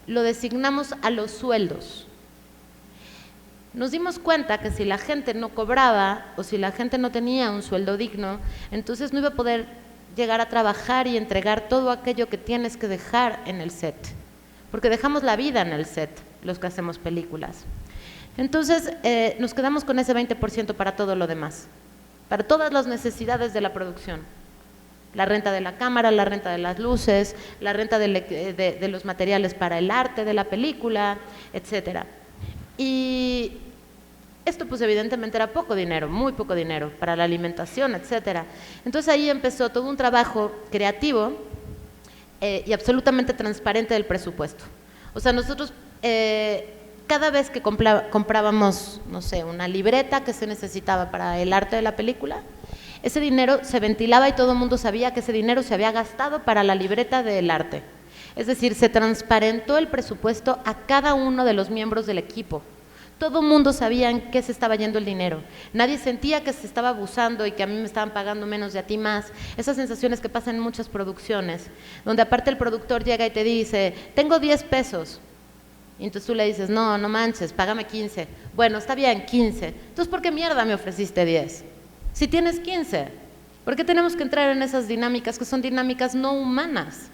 lo designamos a los sueldos. Nos dimos cuenta que si la gente no cobraba o si la gente no tenía un sueldo digno, entonces no iba a poder llegar a trabajar y entregar todo aquello que tienes que dejar en el set, porque dejamos la vida en el set, los que hacemos películas. Entonces, nos quedamos con ese 20% para todo lo demás, para todas las necesidades de la producción. La renta de la cámara, la renta de las luces, la renta de los materiales para el arte de la película, etcétera. Y esto pues evidentemente era poco dinero, muy poco dinero para la alimentación, etcétera. Entonces ahí empezó todo un trabajo creativo y absolutamente transparente del presupuesto. O sea, nosotros cada vez que comprábamos, no sé, una libreta que se necesitaba para el arte de la película, ese dinero se ventilaba y todo el mundo sabía que ese dinero se había gastado para la libreta del arte. Es decir, se transparentó el presupuesto a cada uno de los miembros del equipo. Todo el mundo sabía en qué se estaba yendo el dinero. Nadie sentía que se estaba abusando y que a mí me estaban pagando menos y a ti más. Esas sensaciones que pasan en muchas producciones, donde aparte el productor llega y te dice, tengo 10 pesos. Y entonces tú le dices, no, no manches, págame 15. Bueno, está bien, 15. Entonces, ¿por qué mierda me ofreciste 10? Si tienes 15, ¿por qué tenemos que entrar en esas dinámicas que son dinámicas no humanas?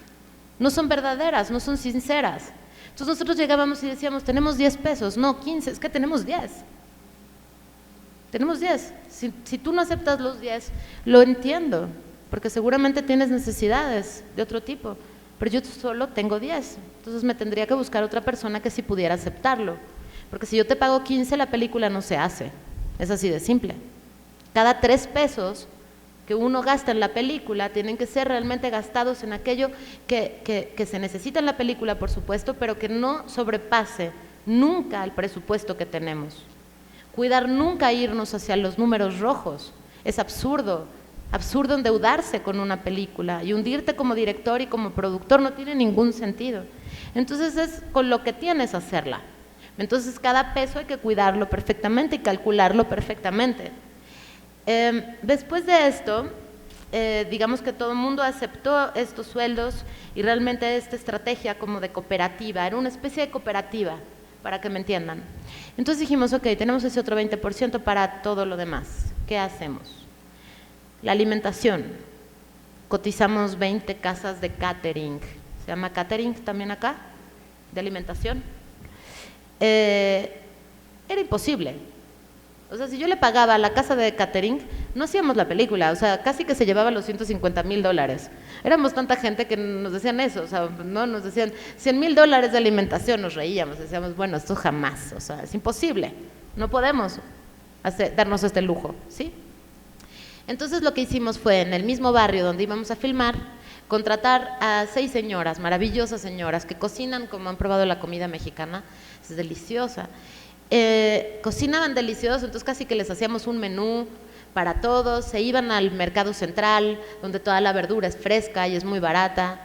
No son verdaderas, no son sinceras. Entonces nosotros llegábamos y decíamos, tenemos 10 pesos, no, 15, es que tenemos 10. Tenemos 10. Si tú no aceptas los 10, lo entiendo, porque seguramente tienes necesidades de otro tipo, pero yo solo tengo 10. Entonces me tendría que buscar otra persona que sí pudiera aceptarlo, porque si yo te pago 15, la película no se hace. Es así de simple. Cada 3 pesos que uno gasta en la película tienen que ser realmente gastados en aquello que se necesita en la película, por supuesto, pero que no sobrepase nunca el presupuesto que tenemos. Cuidar nunca irnos hacia los números rojos. Es absurdo, absurdo endeudarse con una película y hundirte como director y como productor no tiene ningún sentido. Entonces es con lo que tienes hacerla. Entonces cada peso hay que cuidarlo perfectamente y calcularlo perfectamente. Después de esto, digamos que todo el mundo aceptó estos sueldos y realmente esta estrategia como de cooperativa, era una especie de cooperativa, para que me entiendan. Entonces dijimos, ok, tenemos ese otro 20% para todo lo demás, ¿qué hacemos? La alimentación, cotizamos 20 casas de catering, ¿se llama catering también acá? De alimentación. Era imposible. O sea, si yo le pagaba a la casa de catering, no hacíamos la película, o sea, casi que se llevaba los $150,000. Éramos tanta gente que nos decían eso, o sea, no nos decían $100,000 de alimentación, nos reíamos, decíamos, bueno, esto jamás, o sea, es imposible, no podemos darnos este lujo, ¿sí? Entonces lo que hicimos fue, en el mismo barrio donde íbamos a filmar, contratar a 6 señoras, maravillosas señoras, que cocinan como han probado la comida mexicana, es deliciosa. Cocinaban delicioso, entonces casi que les hacíamos un menú para todos, se iban al mercado central, donde toda la verdura es fresca y es muy barata,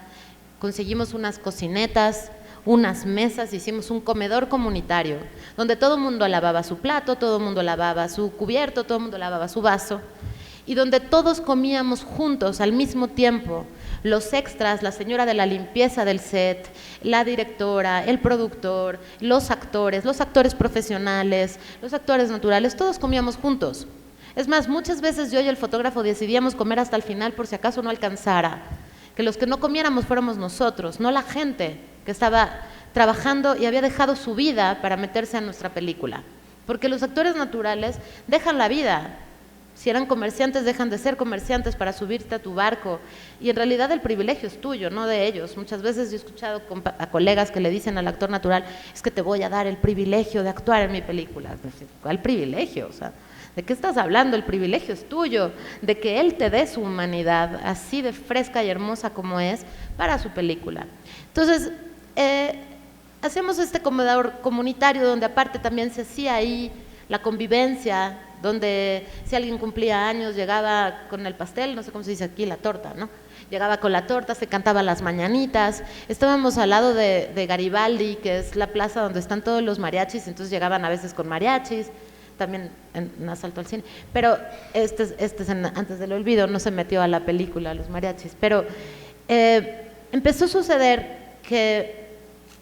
conseguimos unas cocinetas, unas mesas, hicimos un comedor comunitario, donde todo el mundo lavaba su plato, todo el mundo lavaba su cubierto, todo el mundo lavaba su vaso, y donde todos comíamos juntos al mismo tiempo. Los extras, la señora de la limpieza del set, la directora, el productor, los actores profesionales, los actores naturales, todos comíamos juntos. Es más, muchas veces yo y el fotógrafo decidíamos comer hasta el final por si acaso no alcanzara, que los que no comiéramos fuéramos nosotros, no la gente que estaba trabajando y había dejado su vida para meterse a nuestra película, porque los actores naturales dejan la vida. Si eran comerciantes, dejan de ser comerciantes para subirte a tu barco. Y en realidad el privilegio es tuyo, no de ellos. Muchas veces yo he escuchado a colegas que le dicen al actor natural, es que te voy a dar el privilegio de actuar en mi película. ¿Cuál privilegio? O sea, ¿de qué estás hablando? El privilegio es tuyo, de que él te dé su humanidad, así de fresca y hermosa como es, para su película. Entonces, hacemos este comedor comunitario, donde aparte también se hacía ahí la convivencia, donde si alguien cumplía años llegaba con el pastel, no sé cómo se dice aquí, la torta, ¿no? Llegaba con la torta, se cantaba las mañanitas, estábamos al lado de Garibaldi, que es la plaza donde están todos los mariachis, entonces llegaban a veces con mariachis, también en Asalto al Cine, pero antes del olvido, no se metió a la película los mariachis, pero empezó a suceder que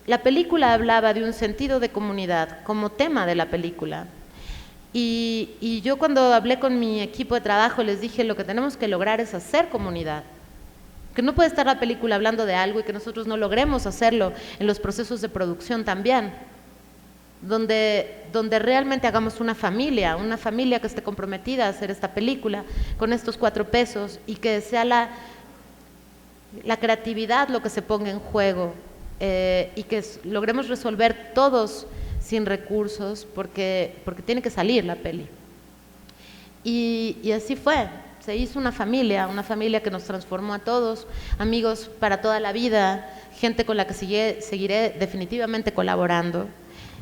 la película hablaba de un sentido de comunidad como tema de la película. Y yo cuando hablé con mi equipo de trabajo les dije, lo que tenemos que lograr es hacer comunidad, porque no puede estar la película hablando de algo y que nosotros no logremos hacerlo en los procesos de producción también, donde realmente hagamos una familia que esté comprometida a hacer esta película con estos 4 pesos y que sea la creatividad lo que se ponga en juego, y que logremos resolver todos sin recursos, porque tiene que salir la peli. Y así fue, se hizo una familia que nos transformó a todos, amigos para toda la vida, gente con la que seguiré definitivamente colaborando.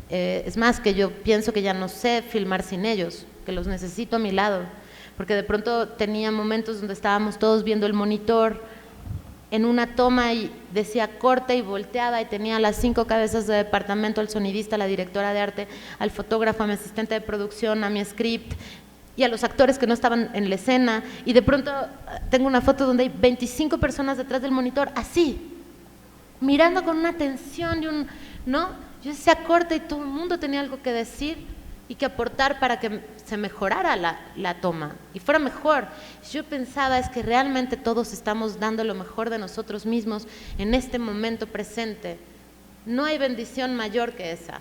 Es más, que yo pienso que ya no sé filmar sin ellos, que los necesito a mi lado, porque de pronto tenía momentos donde estábamos todos viendo el monitor en una toma y decía corte y volteaba y tenía a las 5 cabezas de departamento, al sonidista, a la directora de arte, al fotógrafo, a mi asistente de producción, a mi script y a los actores que no estaban en la escena, y de pronto tengo una foto donde hay 25 personas detrás del monitor, así, mirando con una tensión y ¿no? Yo decía corte y todo el mundo tenía algo que decir y que aportar para que se mejorara la toma y fuera mejor. Yo pensaba, es que realmente todos estamos dando lo mejor de nosotros mismos en este momento presente. No hay bendición mayor que esa.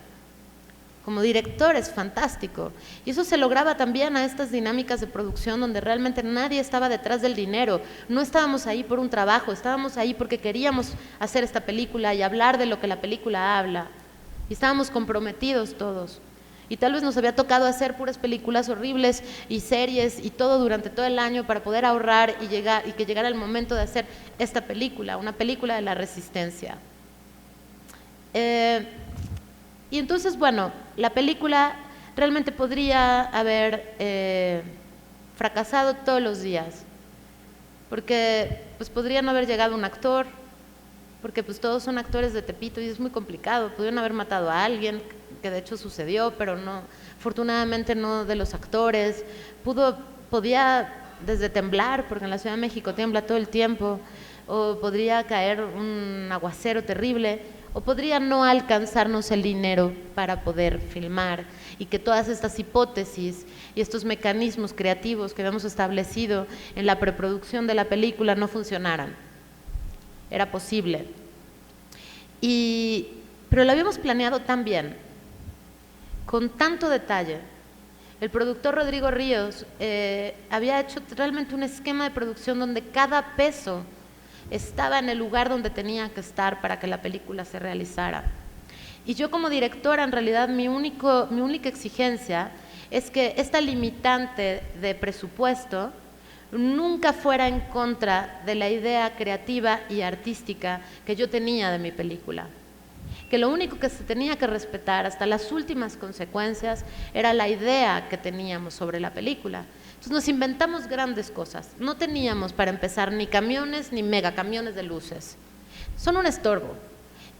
Como director es fantástico. Y eso se lograba también a estas dinámicas de producción donde realmente nadie estaba detrás del dinero. No estábamos ahí por un trabajo, estábamos ahí porque queríamos hacer esta película y hablar de lo que la película habla. Y estábamos comprometidos todos. Y tal vez nos había tocado hacer puras películas horribles y series y todo durante todo el año para poder ahorrar y que llegara el momento de hacer esta película, una película de la resistencia. Y entonces, bueno, la película realmente podría haber fracasado todos los días, porque pues podría no haber llegado un actor, porque pues todos son actores de Tepito y es muy complicado, pudieron haber matado a alguien, que de hecho sucedió, pero no, afortunadamente no de los actores, podía desde temblar, porque en la Ciudad de México tiembla todo el tiempo, o podría caer un aguacero terrible, o podría no alcanzarnos el dinero para poder filmar, y que todas estas hipótesis y estos mecanismos creativos que habíamos establecido en la preproducción de la película no funcionaran. Era posible. Pero lo habíamos planeado tan bien, con tanto detalle. El productor Rodrigo Ríos había hecho realmente un esquema de producción donde cada peso estaba en el lugar donde tenía que estar para que la película se realizara. Y yo como directora, en realidad, mi única exigencia es que esta limitante de presupuesto nunca fuera en contra de la idea creativa y artística que yo tenía de mi película. Que lo único que se tenía que respetar hasta las últimas consecuencias era la idea que teníamos sobre la película. Entonces nos inventamos grandes cosas. No teníamos, para empezar, ni camiones ni megacamiones de luces. Son un estorbo.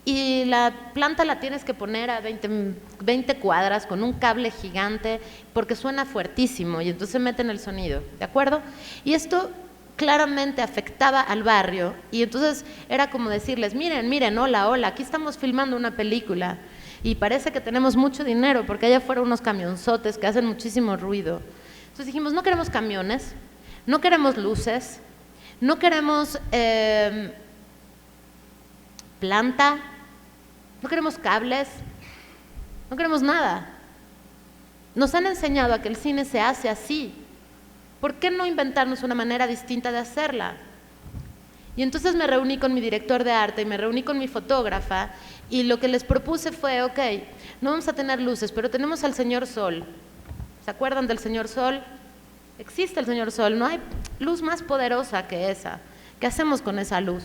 Y la planta la tienes que poner a 20 cuadras con un cable gigante porque suena fuertísimo y entonces meten el sonido, ¿de acuerdo? Y esto claramente afectaba al barrio y entonces era como decirles, miren, hola, aquí estamos filmando una película y parece que tenemos mucho dinero porque allá afuera unos camionzotes que hacen muchísimo ruido. Entonces dijimos, no queremos camiones, no queremos luces, no queremos planta, no queremos cables, no queremos nada. Nos han enseñado a que el cine se hace así. ¿Por qué no inventarnos una manera distinta de hacerla? Y entonces me reuní con mi director de arte y me reuní con mi fotógrafa y lo que les propuse fue, ok, no vamos a tener luces, pero tenemos al Señor Sol. ¿Se acuerdan del Señor Sol? Existe el Señor Sol, no hay luz más poderosa que esa. ¿Qué hacemos con esa luz?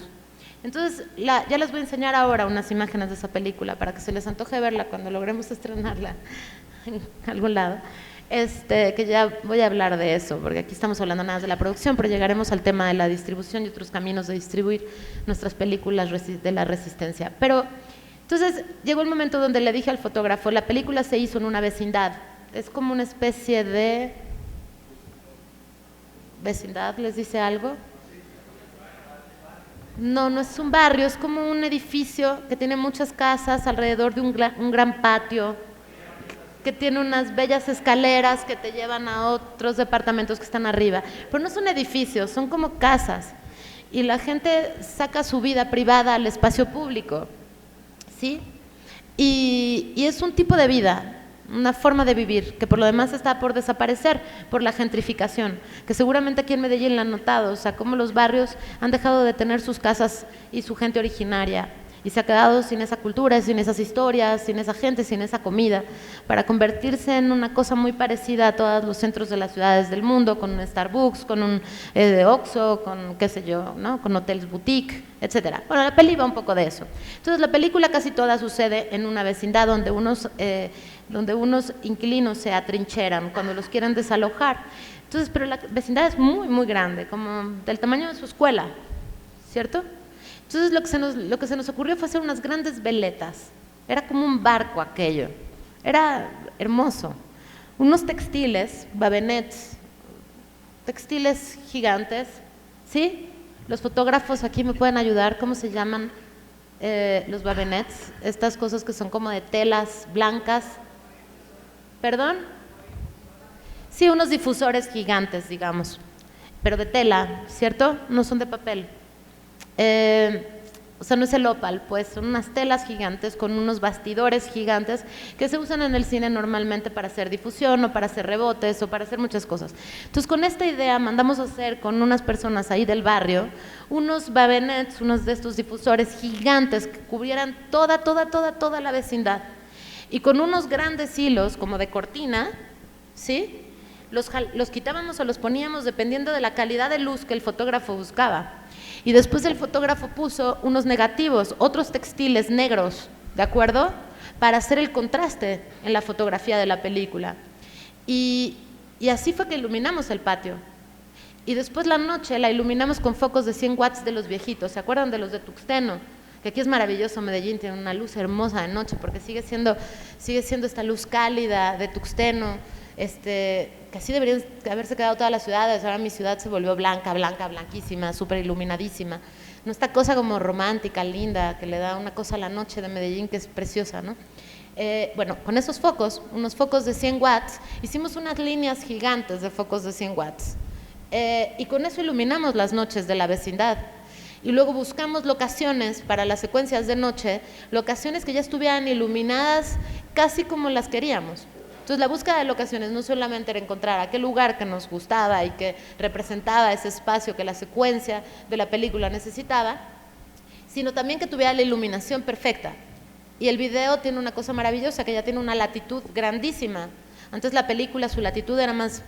Entonces, ya les voy a enseñar ahora unas imágenes de esa película para que se les antoje verla cuando logremos estrenarla en algún lado. Que ya voy a hablar de eso, porque aquí estamos hablando nada más de la producción, pero llegaremos al tema de la distribución y otros caminos de distribuir nuestras películas de la resistencia. Pero, entonces, llegó el momento donde le dije al fotógrafo, la película se hizo en una vecindad, es como una especie de vecindad, ¿les dice algo? No, no es un barrio, es como un edificio que tiene muchas casas alrededor de un gran patio, que tiene unas bellas escaleras que te llevan a otros departamentos que están arriba, pero no son edificios, son como casas. y la gente saca su vida privada al espacio público, ¿sí? Y es un tipo de vida, una forma de vivir, que por lo demás está por desaparecer por la gentrificación, que seguramente aquí en Medellín la han notado, o sea, cómo los barrios han dejado de tener sus casas y su gente originaria, y se ha quedado sin esa cultura, sin esas historias, sin esa gente, sin esa comida, para convertirse en una cosa muy parecida a todos los centros de las ciudades del mundo, con un Starbucks, con un Oxxo, con qué sé yo, ¿no? Con hoteles boutique, etcétera. Bueno, la peli va un poco de eso. Entonces, la película casi toda sucede en una vecindad donde unos inquilinos se atrincheran cuando los quieren desalojar. Entonces, pero la vecindad es muy, muy grande, como del tamaño de su escuela, ¿cierto? Entonces lo que se nos ocurrió fue hacer unas grandes veletas, era como un barco aquello, era hermoso, unos textiles, babenets, textiles gigantes, ¿sí? Los fotógrafos aquí me pueden ayudar, ¿cómo se llaman los babenets? Estas cosas que son como de telas blancas, ¿perdón? Sí, unos difusores gigantes, digamos, pero de tela, ¿cierto? No son de papel. O sea, no es el opal, pues son unas telas gigantes con unos bastidores gigantes que se usan en el cine normalmente para hacer difusión o para hacer rebotes o para hacer muchas cosas. Entonces, con esta idea mandamos a hacer con unas personas ahí del barrio unos babenets, unos de estos difusores gigantes que cubrieran toda la vecindad, y con unos grandes hilos como de cortina, ¿sí? Los quitábamos o los poníamos dependiendo de la calidad de luz que el fotógrafo buscaba. Y después el fotógrafo puso unos negativos, otros textiles negros, ¿de acuerdo? Para hacer el contraste en la fotografía de la película. Y así fue que iluminamos el patio. Y después la noche la iluminamos con focos de 100 watts de los viejitos, ¿se acuerdan de los de Tuxteno? Que aquí es maravilloso, Medellín tiene una luz hermosa de noche, porque sigue siendo esta luz cálida de Tuxteno, que así deberían haberse quedado todas las ciudades. Ahora mi ciudad se volvió blanca, blanquísima, súper iluminadísima, ¿no? Esta cosa como romántica, linda, que le da una cosa a la noche de Medellín que es preciosa, ¿no? Bueno, con esos focos, unos focos de 100 watts, hicimos unas líneas gigantes de focos de 100 watts, y con eso iluminamos las noches de la vecindad. Y luego buscamos locaciones para las secuencias de noche, locaciones que ya estuvieran iluminadas casi como las queríamos. Entonces, la búsqueda de locaciones no solamente era encontrar aquel lugar que nos gustaba y que representaba ese espacio que la secuencia de la película necesitaba, sino también que tuviera la iluminación perfecta. Y el video tiene una cosa maravillosa, que ya tiene una latitud grandísima. Antes la película, su latitud era más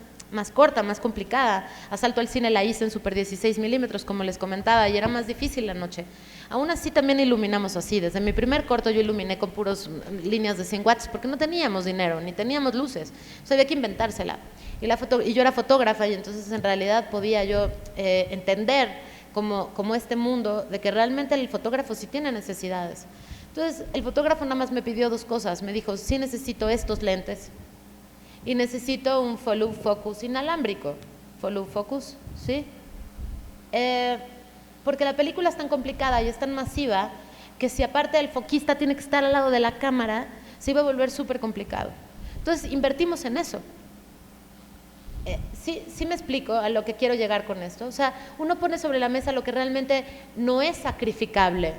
corta, más complicada. Asalto al cine la hice en super 16 milímetros, como les comentaba, y era más difícil la noche. Aún así también iluminamos así. Desde mi primer corto yo iluminé con puros líneas de 100 watts, porque no teníamos dinero, ni teníamos luces. Entonces había que inventársela. Y yo era fotógrafa, y entonces en realidad podía yo entender como este mundo de que realmente el fotógrafo sí tiene necesidades. Entonces el fotógrafo nada más me pidió dos cosas. Me dijo, sí necesito estos lentes, y necesito un follow focus inalámbrico. Follow focus, ¿sí? Porque la película es tan complicada y es tan masiva que si aparte el foquista tiene que estar al lado de la cámara, se iba a volver súper complicado. Entonces invertimos en eso. Sí me explico a lo que quiero llegar con esto. O sea, uno pone sobre la mesa lo que realmente no es sacrificable.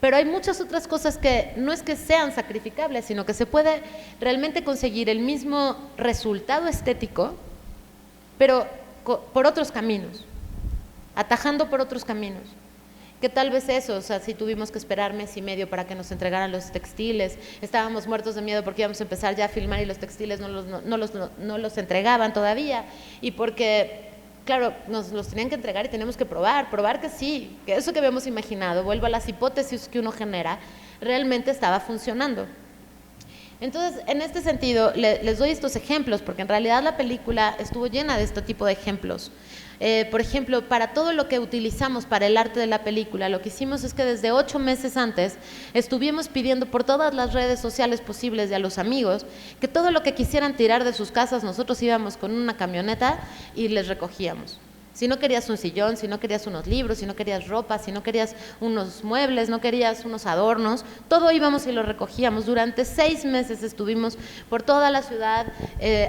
Pero hay muchas otras cosas que no es que sean sacrificables, sino que se puede realmente conseguir el mismo resultado estético, pero por otros caminos, atajando por otros caminos. Que tal vez eso, o sea, si tuvimos que esperar mes y medio para que nos entregaran los textiles, estábamos muertos de miedo porque íbamos a empezar ya a filmar y los textiles no los entregaban todavía, y porque claro, nos los tenían que entregar y teníamos que probar que sí, que eso que habíamos imaginado, vuelvo a las hipótesis que uno genera, realmente estaba funcionando. Entonces, en este sentido, les doy estos ejemplos, porque en realidad la película estuvo llena de este tipo de ejemplos. Por ejemplo, para todo lo que utilizamos para el arte de la película, lo que hicimos es que desde 8 meses antes estuvimos pidiendo por todas las redes sociales posibles y a los amigos que todo lo que quisieran tirar de sus casas, nosotros íbamos con una camioneta y les recogíamos. Si no querías un sillón, si no querías unos libros, si no querías ropa, si no querías unos muebles, no querías unos adornos, todo íbamos y lo recogíamos. Durante 6 meses estuvimos por toda la ciudad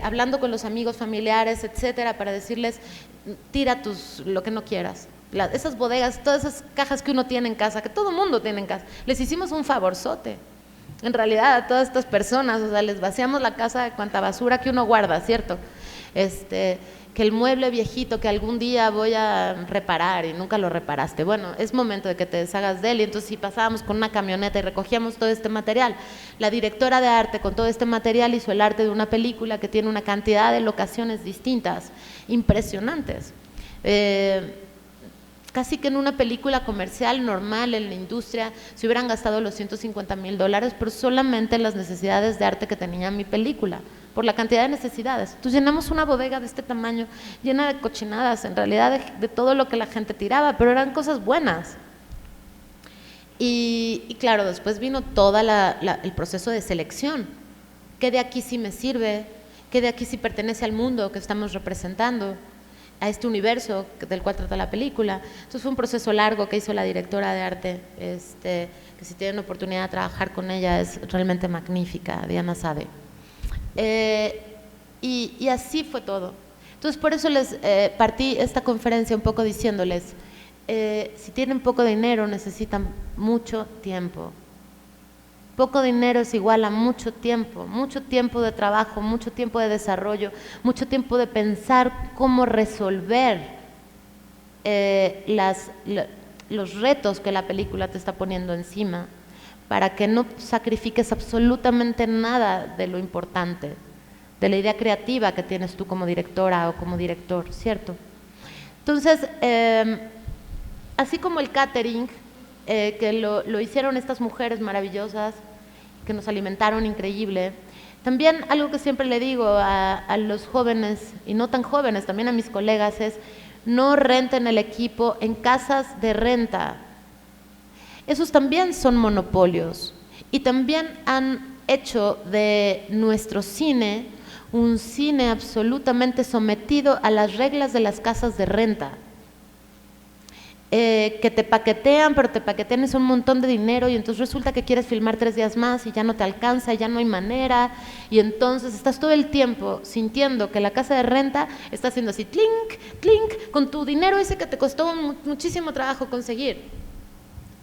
hablando con los amigos, familiares, etcétera, para decirles, tira lo que no quieras. esas bodegas, todas esas cajas que uno tiene en casa, que todo mundo tiene en casa, les hicimos un favorzote. En realidad a todas estas personas, o sea, les vaciamos la casa de cuanta basura que uno guarda, ¿cierto? Que el mueble viejito que algún día voy a reparar y nunca lo reparaste, bueno, es momento de que te deshagas de él. Y entonces si pasábamos con una camioneta y recogíamos todo este material, la directora de arte con todo este material hizo el arte de una película que tiene una cantidad de locaciones distintas, impresionantes. Casi que en una película comercial normal en la industria se hubieran gastado los $150,000, pero solamente en las necesidades de arte que tenía mi película, por la cantidad de necesidades. Entonces llenamos una bodega de este tamaño, llena de cochinadas, en realidad de todo lo que la gente tiraba, pero eran cosas buenas. Y claro, después vino todo el proceso de selección. ¿Qué de aquí sí me sirve? ¿Qué de aquí sí pertenece al mundo que estamos representando? A este universo del cual trata la película. Entonces fue un proceso largo que hizo la directora de arte, que si tienen oportunidad de trabajar con ella es realmente magnífica, Diana Sade. Y así fue todo. Entonces por eso les partí esta conferencia un poco diciéndoles, si tienen poco dinero necesitan mucho tiempo. Poco dinero es igual a mucho tiempo de trabajo, mucho tiempo de desarrollo, mucho tiempo de pensar cómo resolver los retos que la película te está poniendo encima, para que no sacrifiques absolutamente nada de lo importante, de la idea creativa que tienes tú como directora o como director, ¿cierto? Entonces, así como el catering, que lo hicieron estas mujeres maravillosas, que nos alimentaron increíble. También algo que siempre le digo a los jóvenes, y no tan jóvenes, también a mis colegas, es no renten el equipo en casas de renta. Esos también son monopolios y también han hecho de nuestro cine un cine absolutamente sometido a las reglas de las casas de renta. Que te paquetean, pero te paquetean es un montón de dinero y entonces resulta que quieres filmar 3 días más y ya no te alcanza, ya no hay manera, y entonces estás todo el tiempo sintiendo que la casa de renta está haciendo así, clink, clink, con tu dinero ese que te costó muchísimo trabajo conseguir.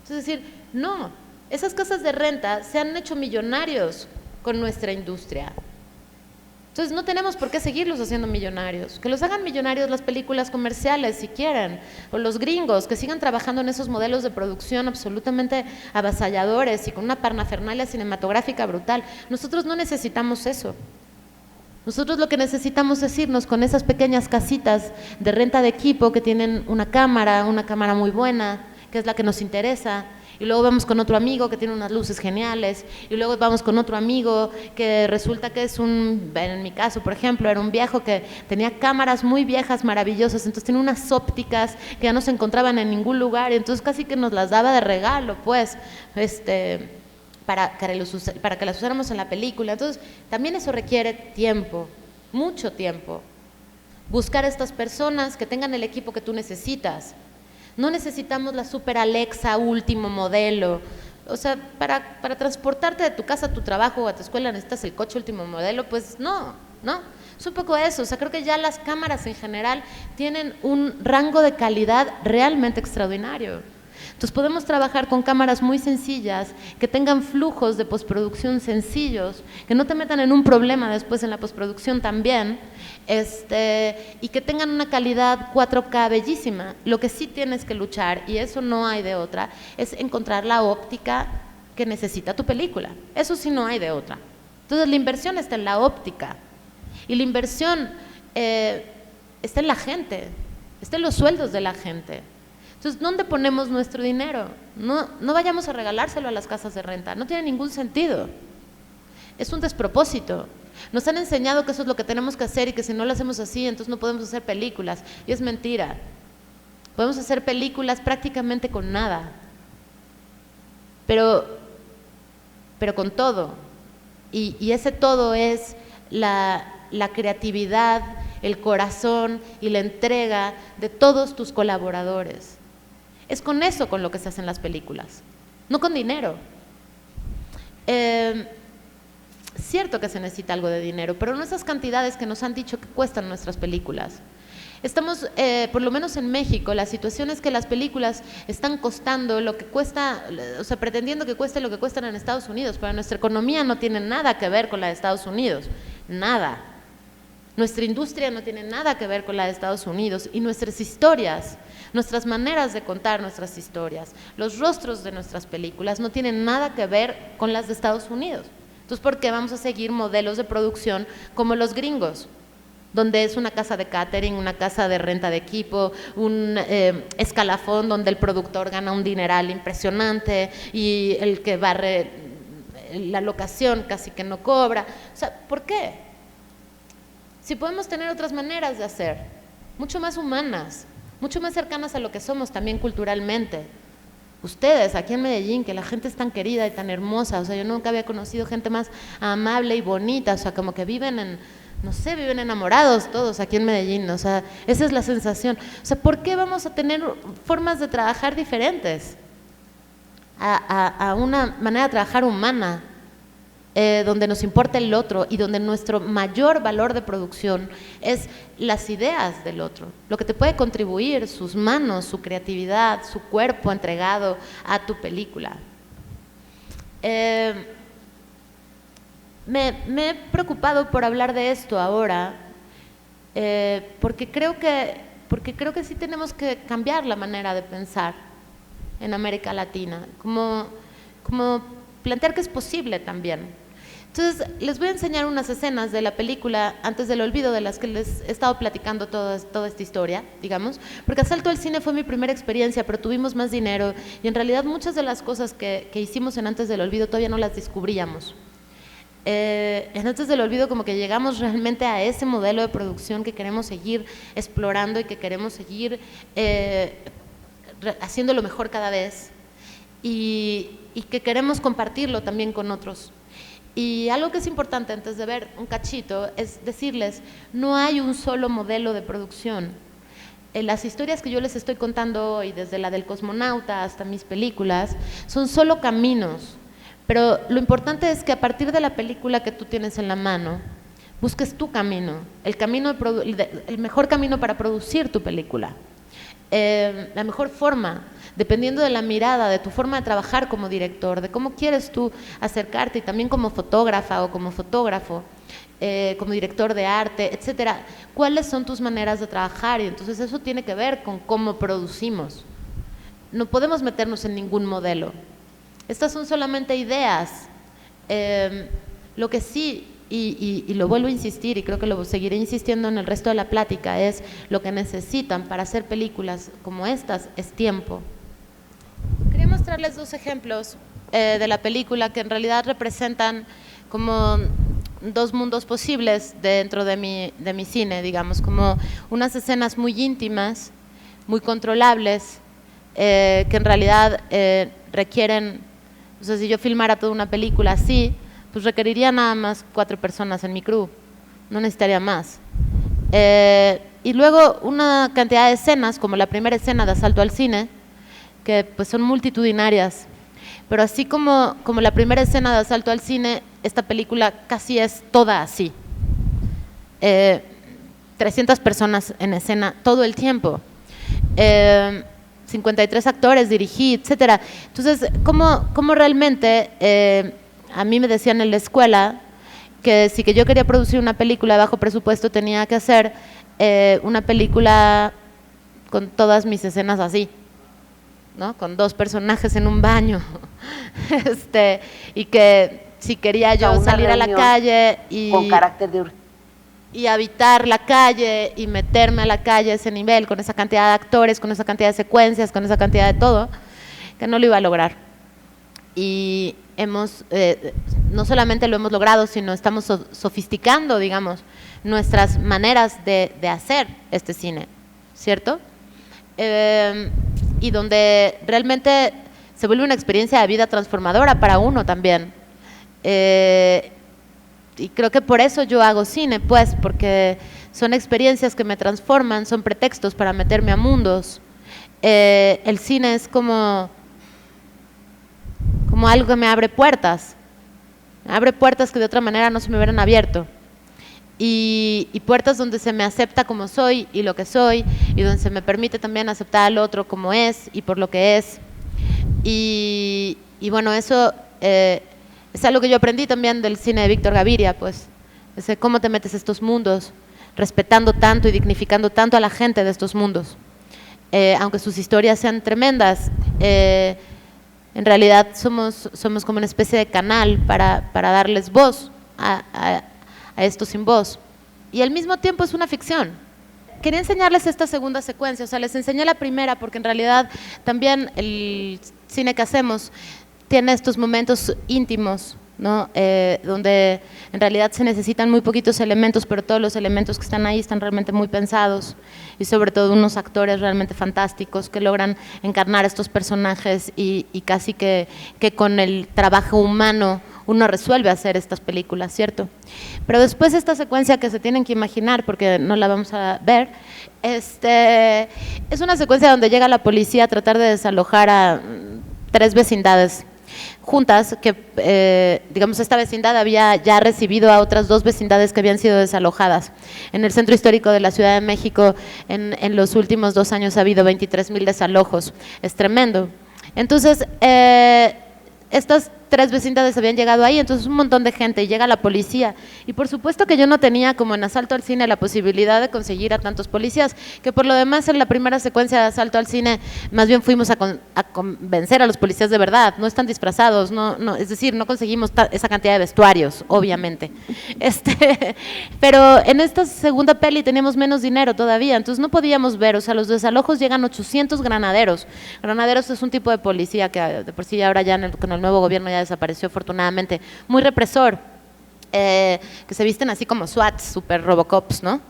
Entonces decir, no, esas casas de renta se han hecho millonarios con nuestra industria. Entonces no tenemos por qué seguirlos haciendo millonarios, que los hagan millonarios las películas comerciales si quieren, o los gringos, que sigan trabajando en esos modelos de producción absolutamente avasalladores y con una parafernalia cinematográfica brutal. Nosotros no necesitamos eso. Nosotros lo que necesitamos es irnos con esas pequeñas casitas de renta de equipo que tienen una cámara muy buena, que es la que nos interesa, y luego vamos con otro amigo que tiene unas luces geniales, y luego vamos con otro amigo que resulta que es en mi caso, por ejemplo, era un viejo que tenía cámaras muy viejas, maravillosas, entonces tenía unas ópticas que ya no se encontraban en ningún lugar, y entonces casi que nos las daba de regalo, pues, para que las usáramos en la película. Entonces, también eso requiere tiempo, mucho tiempo. Buscar a estas personas que tengan el equipo que tú necesitas. No necesitamos la super Alexa último modelo. O sea, para transportarte de tu casa a tu trabajo o a tu escuela necesitas el coche último modelo. Pues no. Es un poco eso. O sea, creo que ya las cámaras en general tienen un rango de calidad realmente extraordinario. Entonces podemos trabajar con cámaras muy sencillas, que tengan flujos de postproducción sencillos, que no te metan en un problema después en la postproducción también, y que tengan una calidad 4K bellísima. Lo que sí tienes que luchar, y eso no hay de otra, es encontrar la óptica que necesita tu película. Eso sí no hay de otra. Entonces la inversión está en la óptica, y la inversión está en la gente, está en los sueldos de la gente. Entonces, ¿dónde ponemos nuestro dinero? No vayamos a regalárselo a las casas de renta, no tiene ningún sentido. Es un despropósito. Nos han enseñado que eso es lo que tenemos que hacer y que si no lo hacemos así, entonces no podemos hacer películas. Y es mentira. Podemos hacer películas prácticamente con nada. Pero con todo. Y ese todo es la creatividad, el corazón y la entrega de todos tus colaboradores. Es con eso con lo que se hacen las películas, no con dinero. Cierto que se necesita algo de dinero, pero no esas cantidades que nos han dicho que cuestan nuestras películas. Estamos, por lo menos en México, la situación es que las películas están costando lo que cuesta, o sea, pretendiendo que cueste lo que cuestan en Estados Unidos, pero nuestra economía no tiene nada que ver con la de Estados Unidos, nada. Nuestra industria no tiene nada que ver con la de Estados Unidos y nuestras historias, nuestras maneras de contar nuestras historias, los rostros de nuestras películas no tienen nada que ver con las de Estados Unidos. Entonces, ¿por qué vamos a seguir modelos de producción como los gringos? Donde es una casa de catering, una casa de renta de equipo, un escalafón donde el productor gana un dineral impresionante y el que barre la locación casi que no cobra. O sea, ¿por qué? Si podemos tener otras maneras de hacer, mucho más humanas, mucho más cercanas a lo que somos también culturalmente. Ustedes aquí en Medellín, que la gente es tan querida y tan hermosa, o sea, yo nunca había conocido gente más amable y bonita, o sea, como que viven en, no sé, viven enamorados todos aquí en Medellín, o sea, esa es la sensación. O sea, ¿por qué vamos a tener formas de trabajar diferentes? A una manera de trabajar humana, donde nos importa el otro y donde nuestro mayor valor de producción es las ideas del otro, lo que te puede contribuir, sus manos, su creatividad, su cuerpo entregado a tu película. Me he preocupado por hablar de esto ahora, porque creo que sí tenemos que cambiar la manera de pensar en América Latina, como plantear que es posible también. Entonces, les voy a enseñar unas escenas de la película Antes del Olvido, de las que les he estado platicando toda esta historia, digamos, porque Asalto al Cine fue mi primera experiencia, pero tuvimos más dinero y en realidad muchas de las cosas que hicimos en Antes del Olvido todavía no las descubríamos. En Antes del Olvido como que llegamos realmente a ese modelo de producción que queremos seguir explorando y que queremos seguir haciéndolo mejor cada vez y que queremos compartirlo también con otros. Y algo que es importante antes de ver un cachito es decirles, no hay un solo modelo de producción. Las historias que yo les estoy contando hoy, desde la del cosmonauta hasta mis películas, son solo caminos, pero lo importante es que a partir de la película que tú tienes en la mano, busques tu camino, el mejor camino para producir tu película, la mejor forma, dependiendo de la mirada, de tu forma de trabajar como director, de cómo quieres tú acercarte y también como fotógrafa o como fotógrafo, como director de arte, etcétera. ¿Cuáles son tus maneras de trabajar? Y entonces eso tiene que ver con cómo producimos. No podemos meternos en ningún modelo. Estas son solamente ideas. Lo que sí, y lo vuelvo a insistir, y creo que lo seguiré insistiendo en el resto de la plática, es lo que necesitan para hacer películas como estas es tiempo. Quería mostrarles dos ejemplos de la película que en realidad representan como dos mundos posibles dentro de mi cine, digamos, como unas escenas muy íntimas, muy controlables, que en realidad requieren, o sea, si yo filmara toda una película así, pues requeriría nada más 4 personas en mi crew, no necesitaría más. Y luego una cantidad de escenas, como la primera escena de Asalto al Cine, que pues son multitudinarias, pero así como la primera escena de Asalto al Cine, esta película casi es toda así. 300 personas en escena todo el tiempo, 53 actores, dirigí, etcétera. Entonces, ¿cómo realmente, a mí me decían en la escuela que si que yo quería producir una película de bajo presupuesto tenía que hacer una película con todas mis escenas así, ¿no? Con 2 personajes en un baño, y que si quería yo salir a la calle con carácter de y habitar la calle y meterme a la calle a ese nivel, con esa cantidad de actores, con esa cantidad de secuencias, con esa cantidad de todo, que no lo iba a lograr. Y hemos, no solamente lo hemos logrado, sino estamos sofisticando, digamos, nuestras maneras de hacer este cine, ¿cierto? Y donde realmente se vuelve una experiencia de vida transformadora para uno también. Y creo que por eso yo hago cine, pues, porque son experiencias que me transforman, son pretextos para meterme a mundos. El cine es como algo que me abre puertas que de otra manera no se me hubieran abierto. y puertas donde se me acepta como soy y lo que soy, y donde se me permite también aceptar al otro como es y por lo que es. Y bueno, eso es algo que yo aprendí también del cine de Víctor Gaviria, pues, ese cómo te metes a estos mundos, respetando tanto y dignificando tanto a la gente de estos mundos. Aunque sus historias sean tremendas, en realidad somos como una especie de canal para darles voz a esto sin voz. Y al mismo tiempo es una ficción. Quería enseñarles esta segunda secuencia, o sea, les enseñé la primera porque en realidad también el cine que hacemos tiene estos momentos íntimos, ¿no? Donde en realidad se necesitan muy poquitos elementos, pero todos los elementos que están ahí están realmente muy pensados, y sobre todo unos actores realmente fantásticos que logran encarnar estos personajes y casi que con el trabajo humano uno resuelve hacer estas películas, ¿cierto? Pero después esta secuencia que se tienen que imaginar, porque no la vamos a ver, es una secuencia donde llega la policía a tratar de desalojar a 3 vecindades juntas, que digamos esta vecindad había ya recibido a otras 2 vecindades que habían sido desalojadas. En el centro histórico de la Ciudad de México en los últimos 2 años ha habido 23,000 desalojos, es tremendo. Entonces, estas 3 vecindades habían llegado ahí, entonces un montón de gente, y llega la policía, y por supuesto que yo no tenía, como en Asalto al Cine, la posibilidad de conseguir a tantos policías, que por lo demás en la primera secuencia de Asalto al Cine, más bien fuimos a convencer a los policías de verdad, no están disfrazados, es decir, no conseguimos esa cantidad de vestuarios, obviamente. Pero en esta segunda peli teníamos menos dinero todavía, entonces no podíamos ver, o sea, los desalojos llegan 800 granaderos. Granaderos es un tipo de policía que de por sí ahora ya con el nuevo gobierno ya desapareció afortunadamente, muy represor, que se visten así como SWATs, super Robocops, ¿no?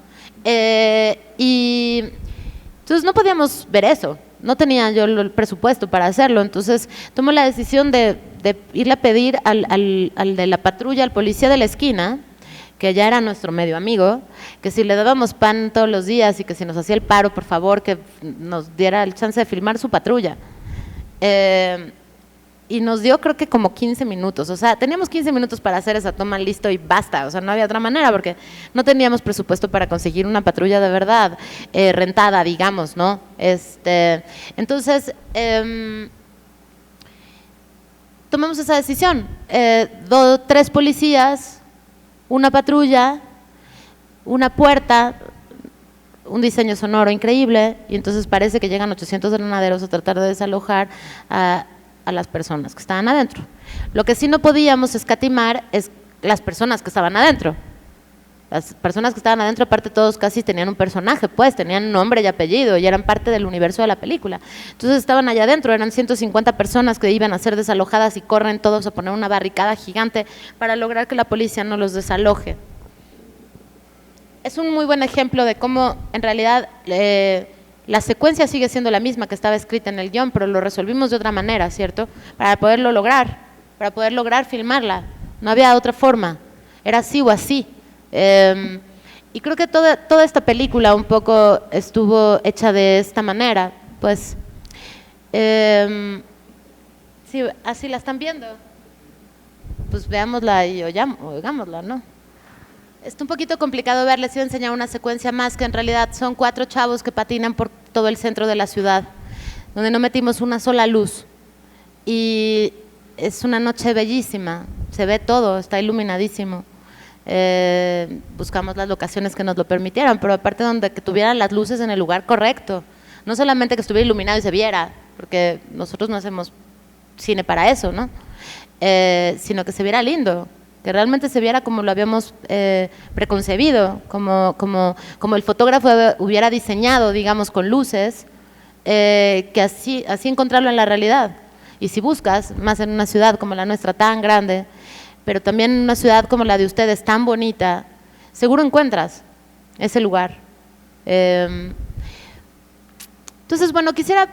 Y entonces no podíamos ver eso, no tenía yo el presupuesto para hacerlo, entonces tomé la decisión de irle a pedir al de la patrulla, al policía de la esquina, que ya era nuestro medio amigo, que si le dábamos pan todos los días y que si nos hacía el paro, por favor, que nos diera el chance de filmar su patrulla. Y nos dio creo que como 15 minutos, o sea, teníamos 15 minutos para hacer esa toma, listo y basta, o sea, no había otra manera porque no teníamos presupuesto para conseguir una patrulla de verdad, rentada, digamos, ¿no? Entonces, tomamos esa decisión, 3 policías, una patrulla, una puerta, un diseño sonoro increíble, y entonces parece que llegan 800 granaderos a tratar de desalojar a las personas que estaban adentro. Lo que sí no podíamos escatimar es las personas que estaban adentro. Las personas que estaban adentro, aparte todos casi tenían un personaje, pues tenían nombre y apellido y eran parte del universo de la película. Entonces estaban allá adentro, eran 150 personas que iban a ser desalojadas y corren todos a poner una barricada gigante para lograr que la policía no los desaloje. Es un muy buen ejemplo de cómo en realidad la secuencia sigue siendo la misma que estaba escrita en el guión, pero lo resolvimos de otra manera, ¿cierto? Para poderlo lograr, para poder lograr filmarla. No había otra forma, era así o así. Y creo que toda esta película un poco estuvo hecha de esta manera, pues. Sí, así la están viendo. Pues veámosla y oigámosla, ¿no? Es un poquito complicado ver, les iba a enseñar una secuencia más que en realidad son 4 chavos que patinan por todo el centro de la ciudad, donde no metimos una sola luz. Y es una noche bellísima, se ve todo, está iluminadísimo. Buscamos las locaciones que nos lo permitieran, pero aparte que tuvieran las luces en el lugar correcto. No solamente que estuviera iluminado y se viera, porque nosotros no hacemos cine para eso, ¿no? Sino que se viera lindo, que realmente se viera como lo habíamos preconcebido, como el fotógrafo hubiera diseñado, digamos, con luces, que así encontrarlo en la realidad. Y si buscas, más en una ciudad como la nuestra tan grande, pero también en una ciudad como la de ustedes tan bonita, seguro encuentras ese lugar. Entonces, bueno, quisiera,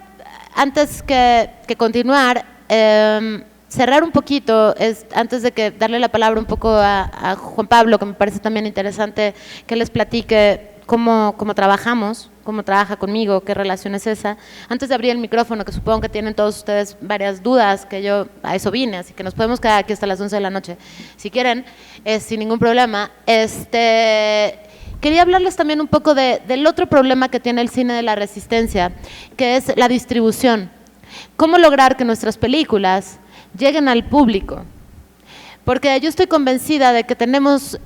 antes que continuar, cerrar un poquito, antes de darle la palabra un poco a Juan Pablo, que me parece también interesante que les platique cómo trabajamos, cómo trabaja conmigo, qué relación es esa. Antes de abrir el micrófono, que supongo que tienen todos ustedes varias dudas, que yo a eso vine, así que nos podemos quedar aquí hasta las 11 de la noche, si quieren, sin ningún problema. Quería hablarles también un poco del otro problema que tiene el cine de la resistencia, que es la distribución. ¿Cómo lograr que nuestras películas lleguen al público? Porque yo estoy convencida de que tenemos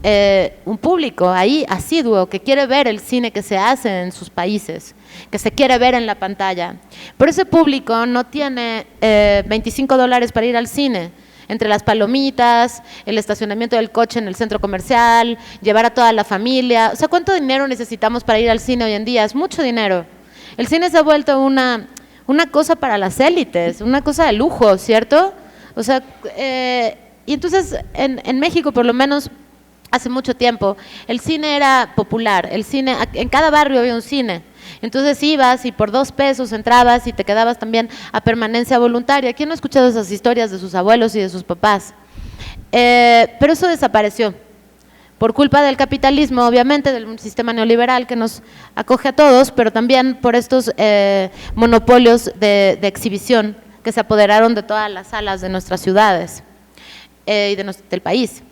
un público ahí asiduo que quiere ver el cine que se hace en sus países, que se quiere ver en la pantalla. Pero ese público no tiene $25 para ir al cine, entre las palomitas, el estacionamiento del coche en el centro comercial, llevar a toda la familia. O sea, ¿cuánto dinero necesitamos para ir al cine hoy en día? Es mucho dinero. El cine se ha vuelto una cosa para las élites, una cosa de lujo, ¿cierto? O sea, y entonces en México, por lo menos hace mucho tiempo, el cine era popular, el cine, en cada barrio había un cine. Entonces ibas y por $2 entrabas y te quedabas también a permanencia voluntaria. ¿Quién no ha escuchado esas historias de sus abuelos y de sus papás? Pero eso desapareció por culpa del capitalismo, obviamente, del sistema neoliberal que nos acoge a todos, pero también por estos monopolios de exhibición que se apoderaron de todas las salas de nuestras ciudades y del país.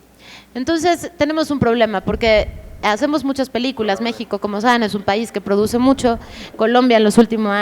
Entonces tenemos un problema porque hacemos muchas películas. México, como saben, es un país que produce mucho. Colombia en los últimos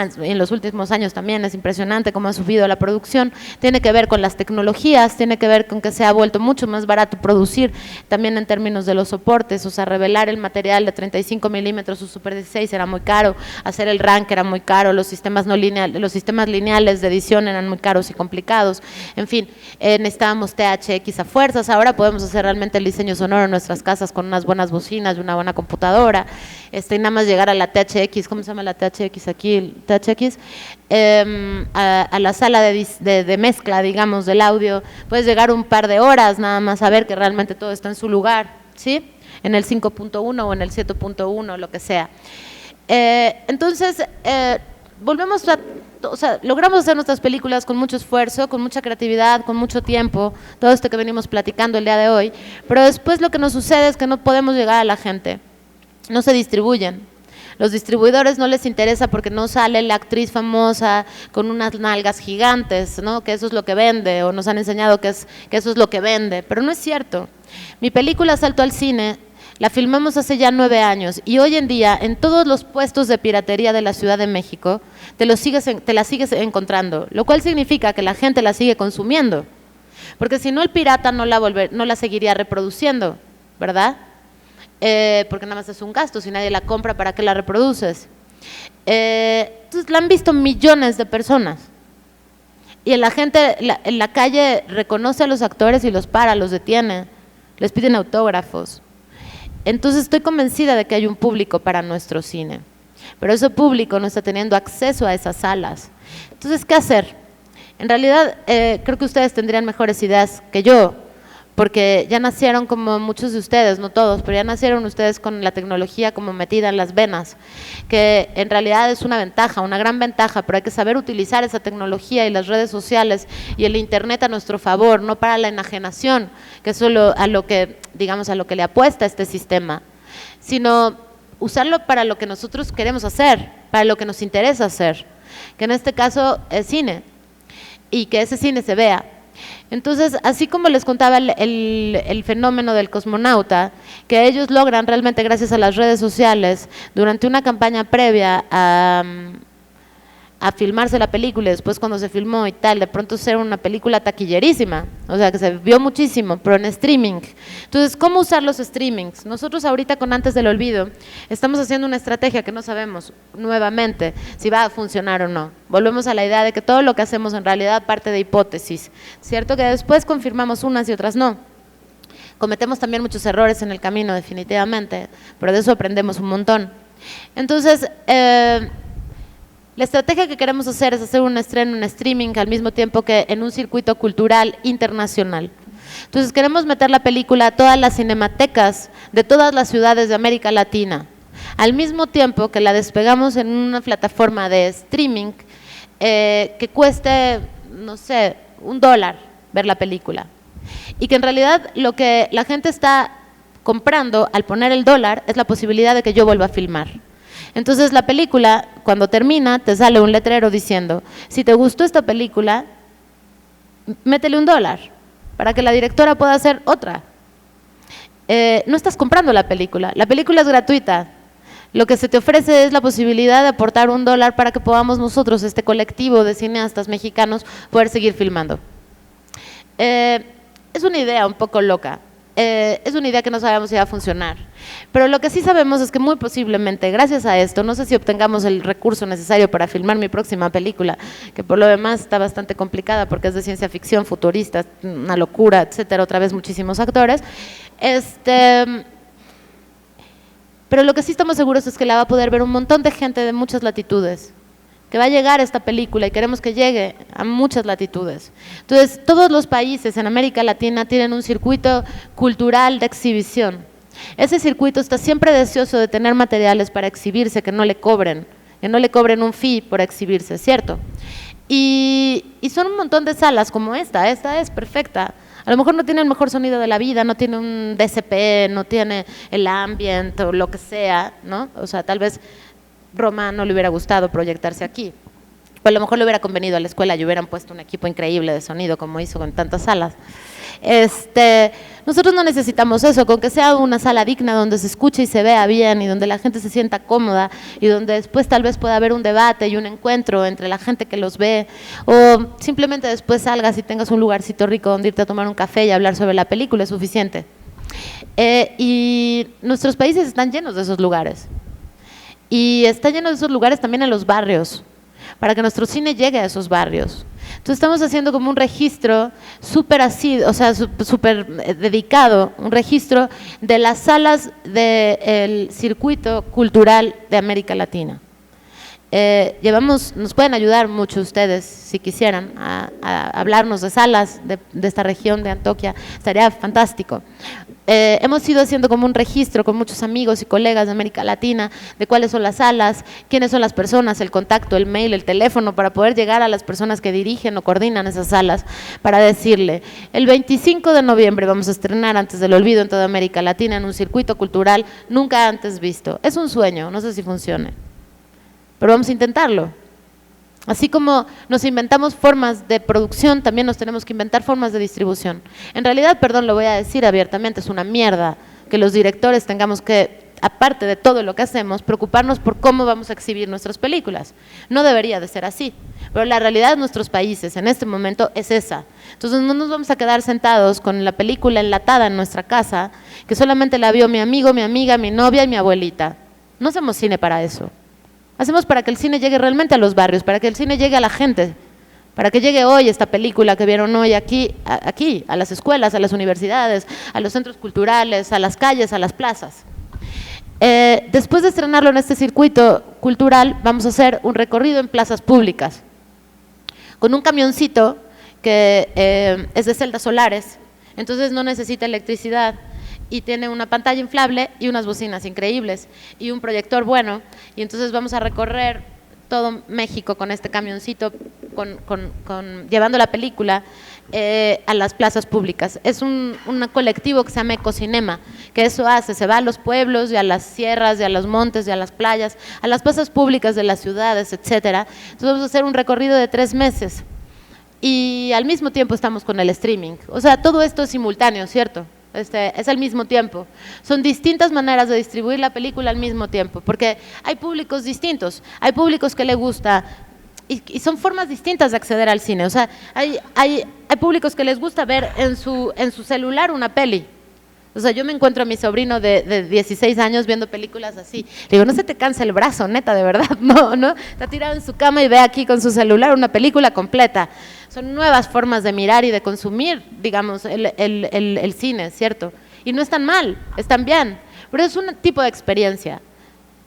años también es impresionante cómo ha subido la producción. Tiene que ver con las tecnologías, tiene que ver con que se ha vuelto mucho más barato producir, también en términos de los soportes. O sea, revelar el material de 35 milímetros o Super 16 era muy caro, hacer el rank era muy caro, los sistemas lineales de edición eran muy caros y complicados. En fin, necesitábamos THX a fuerzas. Ahora podemos hacer realmente el diseño sonoro en nuestras casas con unas buenas bocinas de una buena computadora, y nada más llegar a la THX, ¿cómo se llama la THX aquí? El THX, a la sala de mezcla, digamos, del audio, puedes llegar un par de horas nada más a ver que realmente todo está en su lugar, ¿sí? En el 5.1 o en el 7.1, lo que sea. Entonces, logramos hacer nuestras películas con mucho esfuerzo, con mucha creatividad, con mucho tiempo, todo esto que venimos platicando el día de hoy, pero después lo que nos sucede es que no podemos llegar a la gente, no se distribuyen. Los distribuidores no les interesa porque no sale la actriz famosa con unas nalgas gigantes, ¿no? Que eso es lo que vende, o nos han enseñado que eso es lo que vende, pero no es cierto. Mi película Salto al Cine la filmamos hace ya 9 años y hoy en día en todos los puestos de piratería de la Ciudad de México te la sigues encontrando, lo cual significa que la gente la sigue consumiendo, porque si no el pirata no la seguiría reproduciendo, ¿verdad? Porque nada más es un gasto, si nadie la compra, ¿para qué la reproduces? Entonces la han visto millones de personas y la gente en la calle reconoce a los actores y los para, los detiene, les piden autógrafos. Entonces estoy convencida de que hay un público para nuestro cine, pero ese público no está teniendo acceso a esas salas. Entonces, ¿qué hacer? En realidad, creo que ustedes tendrían mejores ideas que yo, porque ya nacieron como muchos de ustedes, no todos, pero ya nacieron ustedes con la tecnología como metida en las venas, que en realidad es una ventaja, una gran ventaja, pero hay que saber utilizar esa tecnología y las redes sociales y el internet a nuestro favor, no para la enajenación, que es solo a lo que le apuesta este sistema, sino usarlo para lo que nosotros queremos hacer, para lo que nos interesa hacer, que en este caso es cine, y que ese cine se vea. Entonces, así como les contaba el fenómeno del cosmonauta, que ellos logran realmente gracias a las redes sociales, durante una campaña previa a filmarse la película y después cuando se filmó y tal, de pronto ser una película taquillerísima, o sea que se vio muchísimo, pero en streaming. Entonces, ¿cómo usar los streamings? Nosotros ahorita con Antes del Olvido estamos haciendo una estrategia que no sabemos nuevamente si va a funcionar o no. Volvemos a la idea de que todo lo que hacemos en realidad parte de hipótesis, ¿cierto? Que después confirmamos unas y otras no. Cometemos también muchos errores en el camino, definitivamente, pero de eso aprendemos un montón. Entonces, la estrategia que queremos hacer es hacer un estreno en streaming al mismo tiempo que en un circuito cultural internacional. Entonces queremos meter la película a todas las cinematecas de todas las ciudades de América Latina, al mismo tiempo que la despegamos en una plataforma de streaming que cueste, no sé, $1 ver la película. Y que en realidad lo que la gente está comprando al poner el dólar es la posibilidad de que yo vuelva a filmar. Entonces la película, cuando termina, te sale un letrero diciendo, si te gustó esta película, métele $1 para que la directora pueda hacer otra. No estás comprando la película es gratuita. Lo que se te ofrece es la posibilidad de aportar $1 para que podamos nosotros, este colectivo de cineastas mexicanos, poder seguir filmando. Es una idea un poco loca, es una idea que no sabemos si va a funcionar, pero lo que sí sabemos es que muy posiblemente, gracias a esto, no sé si obtengamos el recurso necesario para filmar mi próxima película, que por lo demás está bastante complicada porque es de ciencia ficción, futurista, una locura, etcétera, otra vez muchísimos actores, pero lo que sí estamos seguros es que la va a poder ver un montón de gente de muchas latitudes, que va a llegar esta película y queremos que llegue a muchas latitudes. Entonces, todos los países en América Latina tienen un circuito cultural de exhibición. Ese circuito está siempre deseoso de tener materiales para exhibirse, que no le cobren un fee por exhibirse, ¿cierto? Y son un montón de salas como esta es perfecta. A lo mejor no tiene el mejor sonido de la vida, no tiene un DCP, no tiene el ambient o lo que sea, ¿no? O sea, tal vez Roma no le hubiera gustado proyectarse aquí. O a lo mejor le hubiera convenido a la escuela y hubieran puesto un equipo increíble de sonido como hizo con tantas salas. Nosotros no necesitamos eso, con que sea una sala digna donde se escuche y se vea bien y donde la gente se sienta cómoda y donde después tal vez pueda haber un debate y un encuentro entre la gente que los ve, o simplemente después salgas y tengas un lugarcito rico donde irte a tomar un café y hablar sobre la película, es suficiente. Y nuestros países están llenos de esos lugares. Y está lleno de esos lugares también en los barrios, para que nuestro cine llegue a esos barrios. Entonces estamos haciendo como un registro súper así, o sea, súper dedicado, un registro de las salas del circuito cultural de América Latina. Nos pueden ayudar mucho ustedes, si quisieran, a hablarnos de salas de esta región de Antioquia, estaría fantástico. Hemos ido haciendo como un registro con muchos amigos y colegas de América Latina de cuáles son las salas, quiénes son las personas, el contacto, el mail, el teléfono, para poder llegar a las personas que dirigen o coordinan esas salas, para decirle, el 25 de noviembre vamos a estrenar Antes del Olvido en toda América Latina en un circuito cultural nunca antes visto. Es un sueño, no sé si funcione, pero vamos a intentarlo. Así como nos inventamos formas de producción, también nos tenemos que inventar formas de distribución. En realidad, perdón, lo voy a decir abiertamente, es una mierda que los directores tengamos que, aparte de todo lo que hacemos, preocuparnos por cómo vamos a exhibir nuestras películas. No debería de ser así, pero la realidad de nuestros países en este momento es esa. Entonces no nos vamos a quedar sentados con la película enlatada en nuestra casa, que solamente la vio mi amigo, mi amiga, mi novia y mi abuelita. No hacemos cine para eso. Hacemos para que el cine llegue realmente a los barrios, para que el cine llegue a la gente, para que llegue hoy esta película que vieron hoy aquí, a las escuelas, a las universidades, a los centros culturales, a las calles, a las plazas. Después de estrenarlo en este circuito cultural, vamos a hacer un recorrido en plazas públicas, con un camioncito que es de celdas solares, entonces no necesita electricidad, y tiene una pantalla inflable y unas bocinas increíbles y un proyector bueno, y entonces vamos a recorrer todo México con este camioncito, llevando la película a las plazas públicas. Es un colectivo que se llama Ecocinema, que eso hace, se va a los pueblos y a las sierras y a los montes y a las playas, a las plazas públicas de las ciudades, etcétera. Entonces vamos a hacer un recorrido de 3 meses y al mismo tiempo estamos con el streaming. O sea, todo esto es simultáneo, ¿cierto? Es al mismo tiempo. Son distintas maneras de distribuir la película al mismo tiempo, porque hay públicos distintos, hay públicos que le gusta y son formas distintas de acceder al cine. O sea, hay públicos que les gusta ver en su celular una peli. O sea, yo me encuentro a mi sobrino de 16 años viendo películas así. Le digo, no se te cansa el brazo, neta, de verdad, no. Está tirado en su cama y ve aquí con su celular una película completa. Son nuevas formas de mirar y de consumir, digamos, el cine, ¿cierto? Y no están mal, están bien, pero es un tipo de experiencia.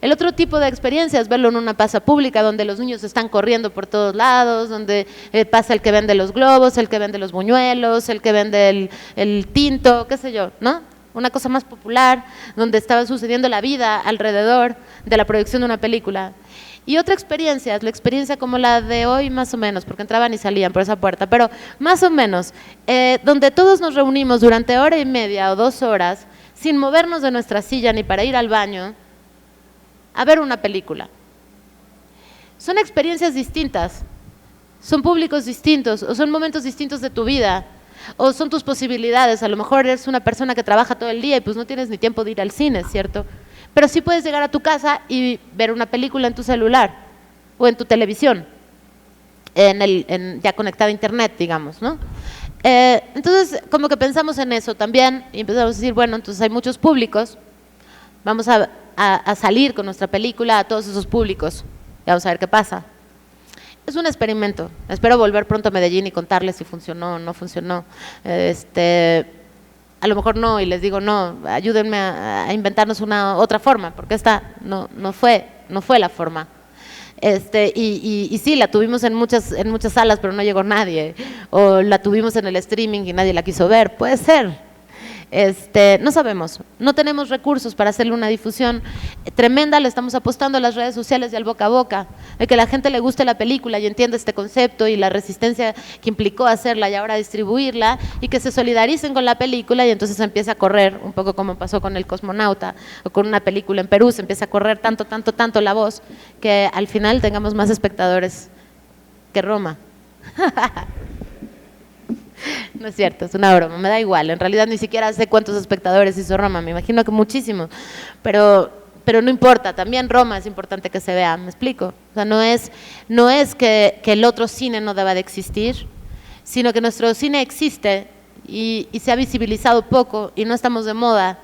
El otro tipo de experiencia es verlo en una plaza pública donde los niños están corriendo por todos lados, donde pasa el que vende los globos, el que vende los buñuelos, el que vende el tinto, qué sé yo, ¿no? Una cosa más popular, donde estaba sucediendo la vida alrededor de la proyección de una película. Y otra experiencia, es la experiencia como la de hoy más o menos, porque entraban y salían por esa puerta, pero más o menos, donde todos nos reunimos durante 1 hora y media o 2 horas, sin movernos de nuestra silla ni para ir al baño, a ver una película. Son experiencias distintas, son públicos distintos, o son momentos distintos de tu vida, o son tus posibilidades. A lo mejor eres una persona que trabaja todo el día y pues no tienes ni tiempo de ir al cine, ¿cierto? Pero sí puedes llegar a tu casa y ver una película en tu celular o en tu televisión, ya conectada a internet, digamos, ¿no? Entonces, como que pensamos en eso también y empezamos a decir, bueno, entonces hay muchos públicos, vamos a salir con nuestra película a todos esos públicos y vamos a ver qué pasa. Es un experimento, espero volver pronto a Medellín y contarles si funcionó o no funcionó. A lo mejor no, y les digo, no, ayúdenme a inventarnos una otra forma, porque esta no fue la forma. Y sí, la tuvimos en muchas salas, pero no llegó nadie. O la tuvimos en el streaming y nadie la quiso ver. Puede ser. No sabemos, no tenemos recursos para hacerle una difusión tremenda, le estamos apostando a las redes sociales y al boca a boca, de que la gente le guste la película y entienda este concepto y la resistencia que implicó hacerla y ahora distribuirla, y que se solidaricen con la película y entonces empieza a correr, un poco como pasó con El Cosmonauta o con una película en Perú, se empieza a correr tanto la voz, que al final tengamos más espectadores que Roma. No es cierto, es una broma, me da igual, en realidad ni siquiera sé cuántos espectadores hizo Roma, me imagino que muchísimos, pero no importa, también Roma es importante que se vea, ¿me explico? O sea, no es que el otro cine no deba de existir, sino que nuestro cine existe y se ha visibilizado poco y no estamos de moda.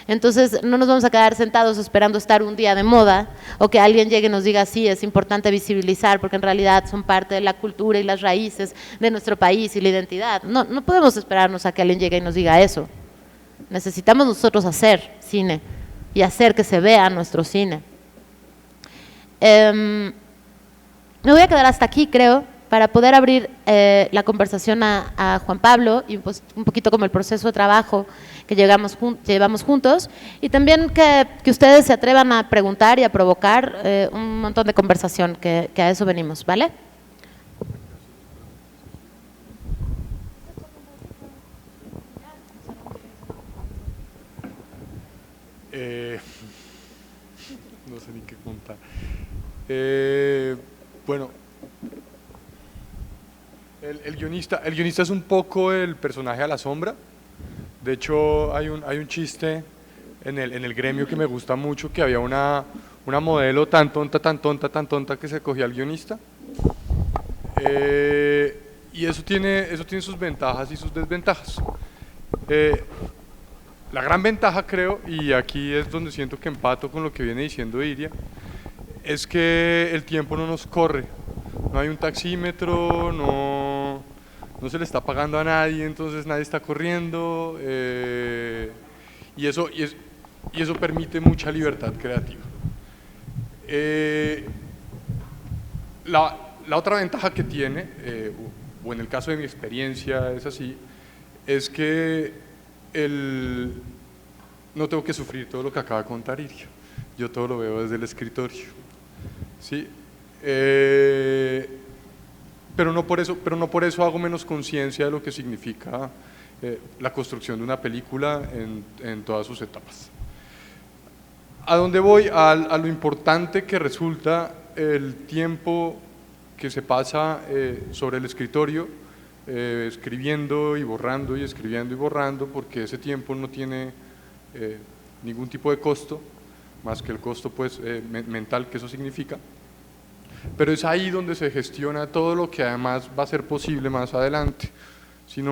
Entonces no nos vamos a quedar sentados esperando estar un día de moda o que alguien llegue y nos diga sí, es importante visibilizar porque en realidad son parte de la cultura y las raíces de nuestro país y la identidad. No podemos esperarnos a que alguien llegue y nos diga eso. Necesitamos nosotros hacer cine y hacer que se vea nuestro cine. Me voy a quedar hasta aquí, creo, para poder abrir la conversación a Juan Pablo y pues, un poquito como el proceso de trabajo que llevamos juntos, y también que ustedes se atrevan a preguntar y a provocar un montón de conversación, que a eso venimos, ¿vale? No sé ni qué contar. Bueno, el guionista es un poco el personaje a la sombra. De hecho, hay un chiste en el gremio que me gusta mucho, que había una modelo tan tonta que se cogía al guionista. Y eso tiene sus ventajas y sus desventajas. La gran ventaja, creo, y aquí es donde siento que empato con lo que viene diciendo Iria, es que el tiempo no nos corre. No hay un taxímetro, no se le está pagando a nadie, entonces nadie está corriendo, y eso permite mucha libertad creativa. La otra ventaja que tiene, o en el caso de mi experiencia es así, es que no tengo que sufrir todo lo que acaba de contar Iria. Yo todo lo veo desde el escritorio, ¿sí? Pero no por eso hago menos conciencia de lo que significa la construcción de una película en todas sus etapas. ¿A dónde voy? A lo importante que resulta el tiempo que se pasa sobre el escritorio, escribiendo y borrando y escribiendo y borrando, porque ese tiempo no tiene ningún tipo de costo, más que el costo pues, mental que eso significa. Pero es ahí donde se gestiona todo lo que además va a ser posible más adelante. Si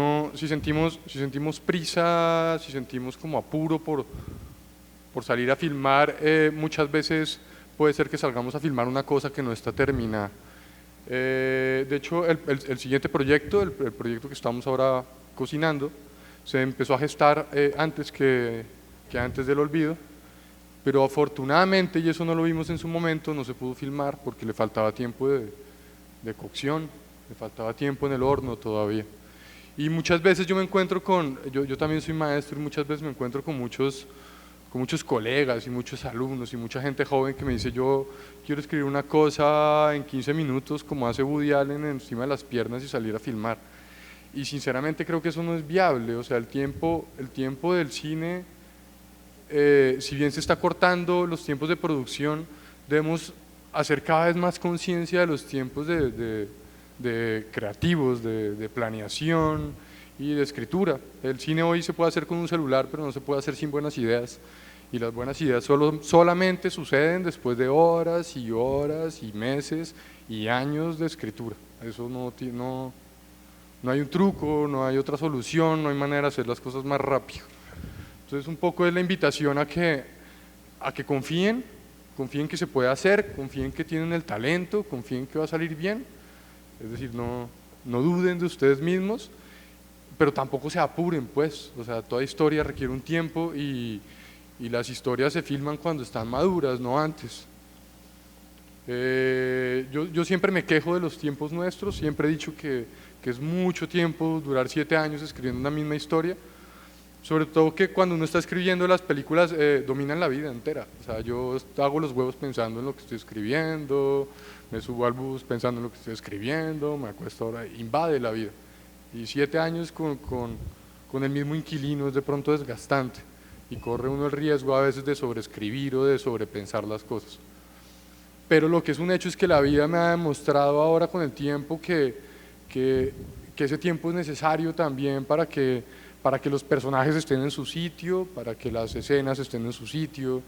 sentimos prisa, si sentimos como apuro por salir a filmar, muchas veces puede ser que salgamos a filmar una cosa que no está terminada. De hecho, el siguiente proyecto, el proyecto que estamos ahora cocinando, se empezó a gestar antes que antes del olvido. Pero afortunadamente, y eso no lo vimos en su momento, no se pudo filmar porque le faltaba tiempo de cocción, le faltaba tiempo en el horno todavía. Y muchas veces yo me encuentro yo también soy maestro, y muchas veces me encuentro con muchos colegas y muchos alumnos y mucha gente joven que me dice: yo quiero escribir una cosa en 15 minutos como hace Woody Allen encima de las piernas y salir a filmar. Y sinceramente creo que eso no es viable. O sea, el tiempo del cine, si bien se está cortando los tiempos de producción, debemos hacer cada vez más conciencia de los tiempos de creativos, de planeación y de escritura. El cine hoy se puede hacer con un celular, pero no se puede hacer sin buenas ideas, y las buenas ideas solamente suceden después de horas y horas y meses y años de escritura. Eso no hay un truco, no hay otra solución, no hay manera de hacer las cosas más rápido. Entonces un poco es la invitación a que confíen que se puede hacer, confíen que tienen el talento, confíen que va a salir bien, es decir, no duden de ustedes mismos, pero tampoco se apuren, pues, o sea, toda historia requiere un tiempo y las historias se filman cuando están maduras, no antes. Yo siempre me quejo de los tiempos nuestros, siempre he dicho que es mucho tiempo durar 7 años escribiendo una misma historia, sobre todo que cuando uno está escribiendo las películas dominan la vida entera. O sea, yo hago los huevos pensando en lo que estoy escribiendo, me subo al bus pensando en lo que estoy escribiendo, me acuesto ahora, invade la vida. Y 7 años con el mismo inquilino es de pronto desgastante y corre uno el riesgo a veces de sobreescribir o de sobrepensar las cosas. Pero lo que es un hecho es que la vida me ha demostrado ahora con el tiempo que ese tiempo es necesario también para que los personajes estén en su sitio, para que las escenas estén en su sitio,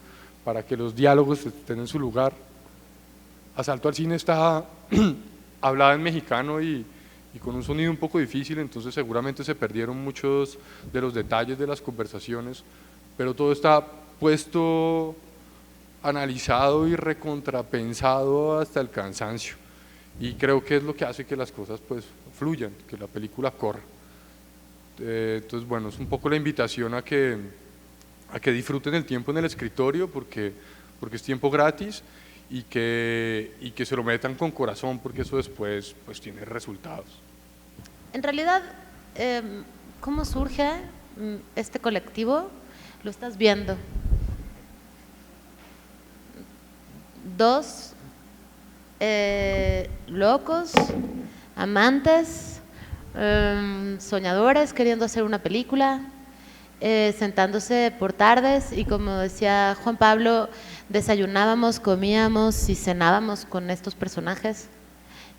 para que los diálogos estén en su lugar. Asalto al cine está hablada en mexicano y con un sonido un poco difícil, entonces seguramente se perdieron muchos de los detalles de las conversaciones, pero todo está puesto, analizado y recontrapensado hasta el cansancio, y creo que es lo que hace que las cosas pues fluyan, que la película corra. Entonces bueno, es un poco la invitación a que disfruten el tiempo en el escritorio porque es tiempo gratis, y que se lo metan con corazón, porque eso después pues tiene resultados. En realidad, ¿cómo surge este colectivo? Lo estás viendo. 2 locos, amantes, soñadores queriendo hacer una película, sentándose por tardes, y como decía Juan Pablo, desayunábamos, comíamos y cenábamos con estos personajes.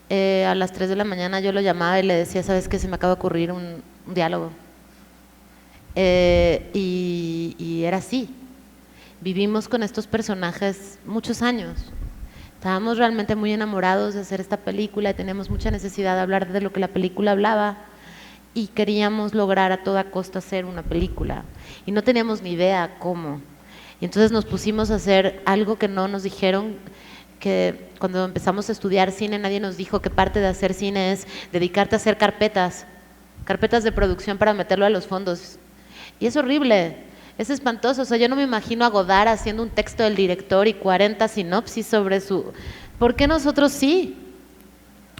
A las 3 de la mañana yo lo llamaba y le decía, ¿sabes qué? Se me acaba de ocurrir un diálogo. Y era así. Vivimos con estos personajes muchos años. Estábamos realmente muy enamorados de hacer esta película y teníamos mucha necesidad de hablar de lo que la película hablaba, y queríamos lograr a toda costa hacer una película y no teníamos ni idea cómo. Y entonces nos pusimos a hacer algo que no nos dijeron, que cuando empezamos a estudiar cine nadie nos dijo que parte de hacer cine es dedicarte a hacer carpetas de producción para meterlo a los fondos. Y es horrible, es espantoso. O sea, yo no me imagino a Godard haciendo un texto del director y 40 sinopsis sobre su… ¿Por qué nosotros sí?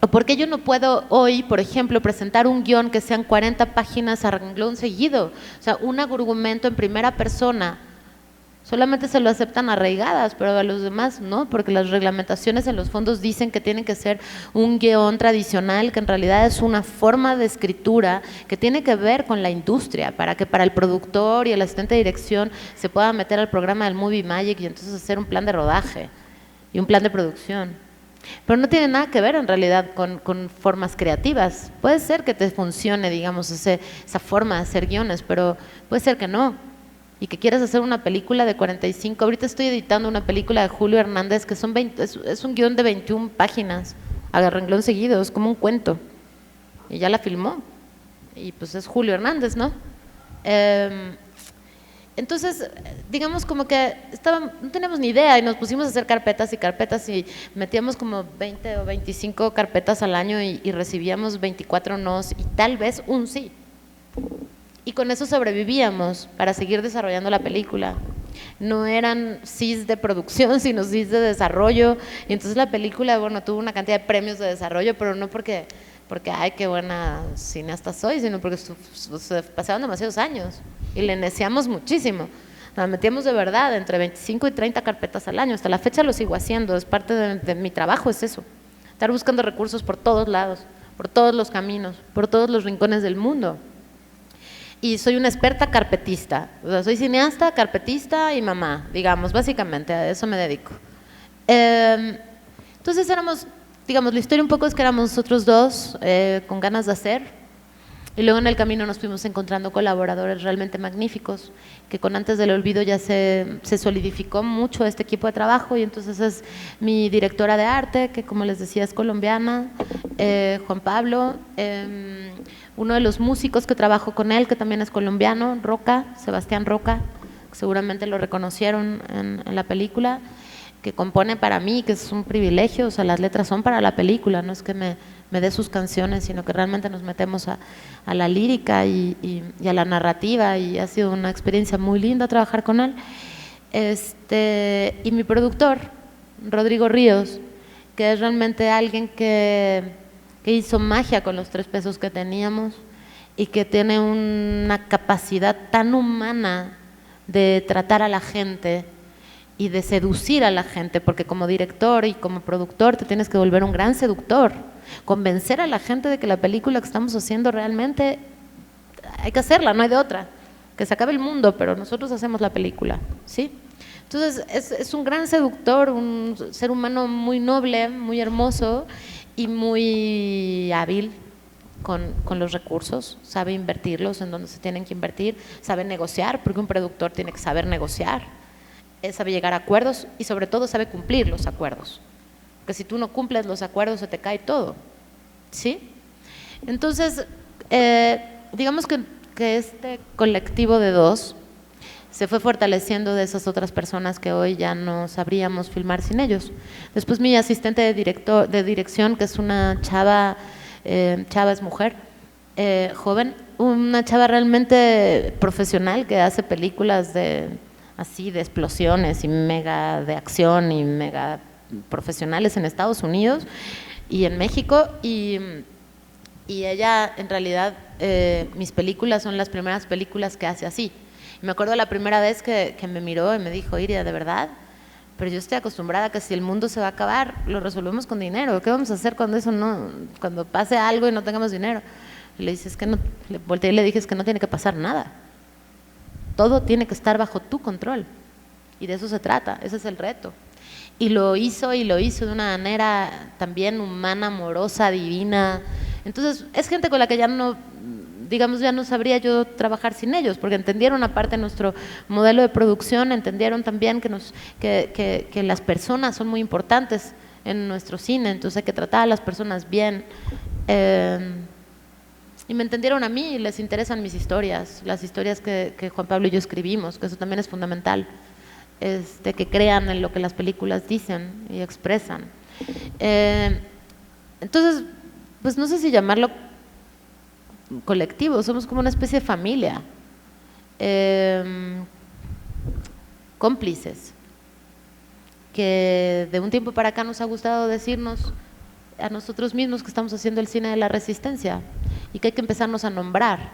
¿O por qué yo no puedo hoy, por ejemplo, presentar un guión que sean 40 páginas a renglón seguido? O sea, un argumento en primera persona. Solamente se lo aceptan arraigadas, pero a los demás no, porque las reglamentaciones en los fondos dicen que tiene que ser un guión tradicional, que en realidad es una forma de escritura que tiene que ver con la industria, para que para el productor y el asistente de dirección se pueda meter al programa del Movie Magic y entonces hacer un plan de rodaje y un plan de producción. Pero no tiene nada que ver en realidad con formas creativas. Puede ser que te funcione, digamos, esa forma de hacer guiones, pero puede ser que no. Y que quieras hacer una película de 45, ahorita estoy editando una película de Julio Hernández que son es un guión de 21 páginas, a renglón seguido, es como un cuento. Y ya la filmó. Y pues es Julio Hernández, ¿no? Entonces, digamos como que no teníamos ni idea y nos pusimos a hacer carpetas y metíamos como 20 o 25 carpetas al año y recibíamos 24 nos y tal vez un sí. Y con eso sobrevivíamos para seguir desarrollando la película. No eran sís de producción, sino sís de desarrollo. Y entonces la película, bueno, tuvo una cantidad de premios de desarrollo, pero no porque ay, qué buena cineasta soy, sino porque se pasaron demasiados años y le neciamos muchísimo. Nos metíamos de verdad entre 25 y 30 carpetas al año. Hasta la fecha lo sigo haciendo, es parte de mi trabajo, es eso. Estar buscando recursos por todos lados, por todos los caminos, por todos los rincones del mundo. Y soy una experta carpetista, o sea, soy cineasta, carpetista y mamá, digamos, básicamente a eso me dedico. Entonces éramos, digamos, la historia un poco es que éramos nosotros dos con ganas de hacer, y luego en el camino nos fuimos encontrando colaboradores realmente magníficos, que con Antes del Olvido ya se solidificó mucho este equipo de trabajo, y entonces es mi directora de arte, que como les decía es colombiana, Juan Pablo, uno de los músicos que trabajo con él, que también es colombiano, Roca, Sebastián Roca, que seguramente lo reconocieron en la película, que compone para mí, que es un privilegio, o sea, las letras son para la película, no es que me dé sus canciones, sino que realmente nos metemos a la lírica y a la narrativa, y ha sido una experiencia muy linda trabajar con él. Y mi productor, Rodrigo Ríos, que es realmente alguien que hizo magia con los 3 pesos que teníamos y que tiene una capacidad tan humana de tratar a la gente y de seducir a la gente, porque como director y como productor te tienes que volver un gran seductor, convencer a la gente de que la película que estamos haciendo realmente hay que hacerla, no hay de otra, que se acabe el mundo, pero nosotros hacemos la película, ¿sí? Entonces es un gran seductor, un ser humano muy noble, muy hermoso y muy hábil con los recursos, sabe invertirlos en donde se tienen que invertir, sabe negociar, porque un productor tiene que saber negociar, sabe llegar a acuerdos y sobre todo sabe cumplir los acuerdos, porque si tú no cumples los acuerdos se te cae todo, ¿sí? Entonces, digamos que este colectivo de 2 se fue fortaleciendo de esas otras personas que hoy ya no sabríamos filmar sin ellos. Después mi asistente de dirección, que es una chava, chava es mujer, joven, una chava realmente profesional que hace películas así de explosiones y mega de acción y mega profesionales en Estados Unidos y en México, y ella en realidad mis películas son las primeras películas que hace así. Me acuerdo la primera vez que me miró y me dijo: Iria, ¿de verdad? Pero yo estoy acostumbrada a que si el mundo se va a acabar lo resolvemos con dinero. ¿Qué vamos a hacer cuando cuando pase algo y no tengamos dinero? Y le dices que no, le volteé y le dije: es que no tiene que pasar nada. Todo tiene que estar bajo tu control, y de eso se trata, ese es el reto. Y lo hizo de una manera también humana, amorosa, divina. Entonces es gente con la que ya no, digamos, ya no sabría yo trabajar sin ellos, porque entendieron aparte nuestro modelo de producción, entendieron también que las personas son muy importantes en nuestro cine, entonces hay que tratar a las personas bien. Y me entendieron a mí, y les interesan mis historias, las historias que Juan Pablo y yo escribimos, que eso también es fundamental, que crean en lo que las películas dicen y expresan. Entonces, pues no sé si llamarlo colectivo, somos como una especie de familia, cómplices, que de un tiempo para acá nos ha gustado decirnos a nosotros mismos que estamos haciendo el cine de la resistencia y que hay que empezarnos a nombrar,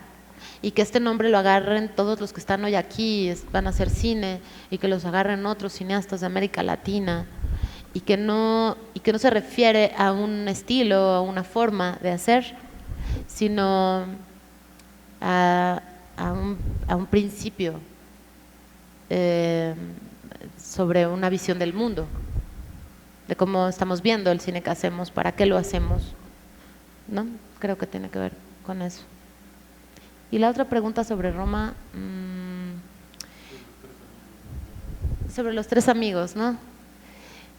y que este nombre lo agarren todos los que están hoy aquí, van a hacer cine, y que los agarren otros cineastas de América Latina, y que no se refiere a un estilo, a una forma de hacer, sino a un principio sobre una visión del mundo, de cómo estamos viendo el cine que hacemos, para qué lo hacemos, ¿no? Creo que tiene que ver con eso. Y la otra pregunta sobre Roma, sobre los 3 amigos, ¿no?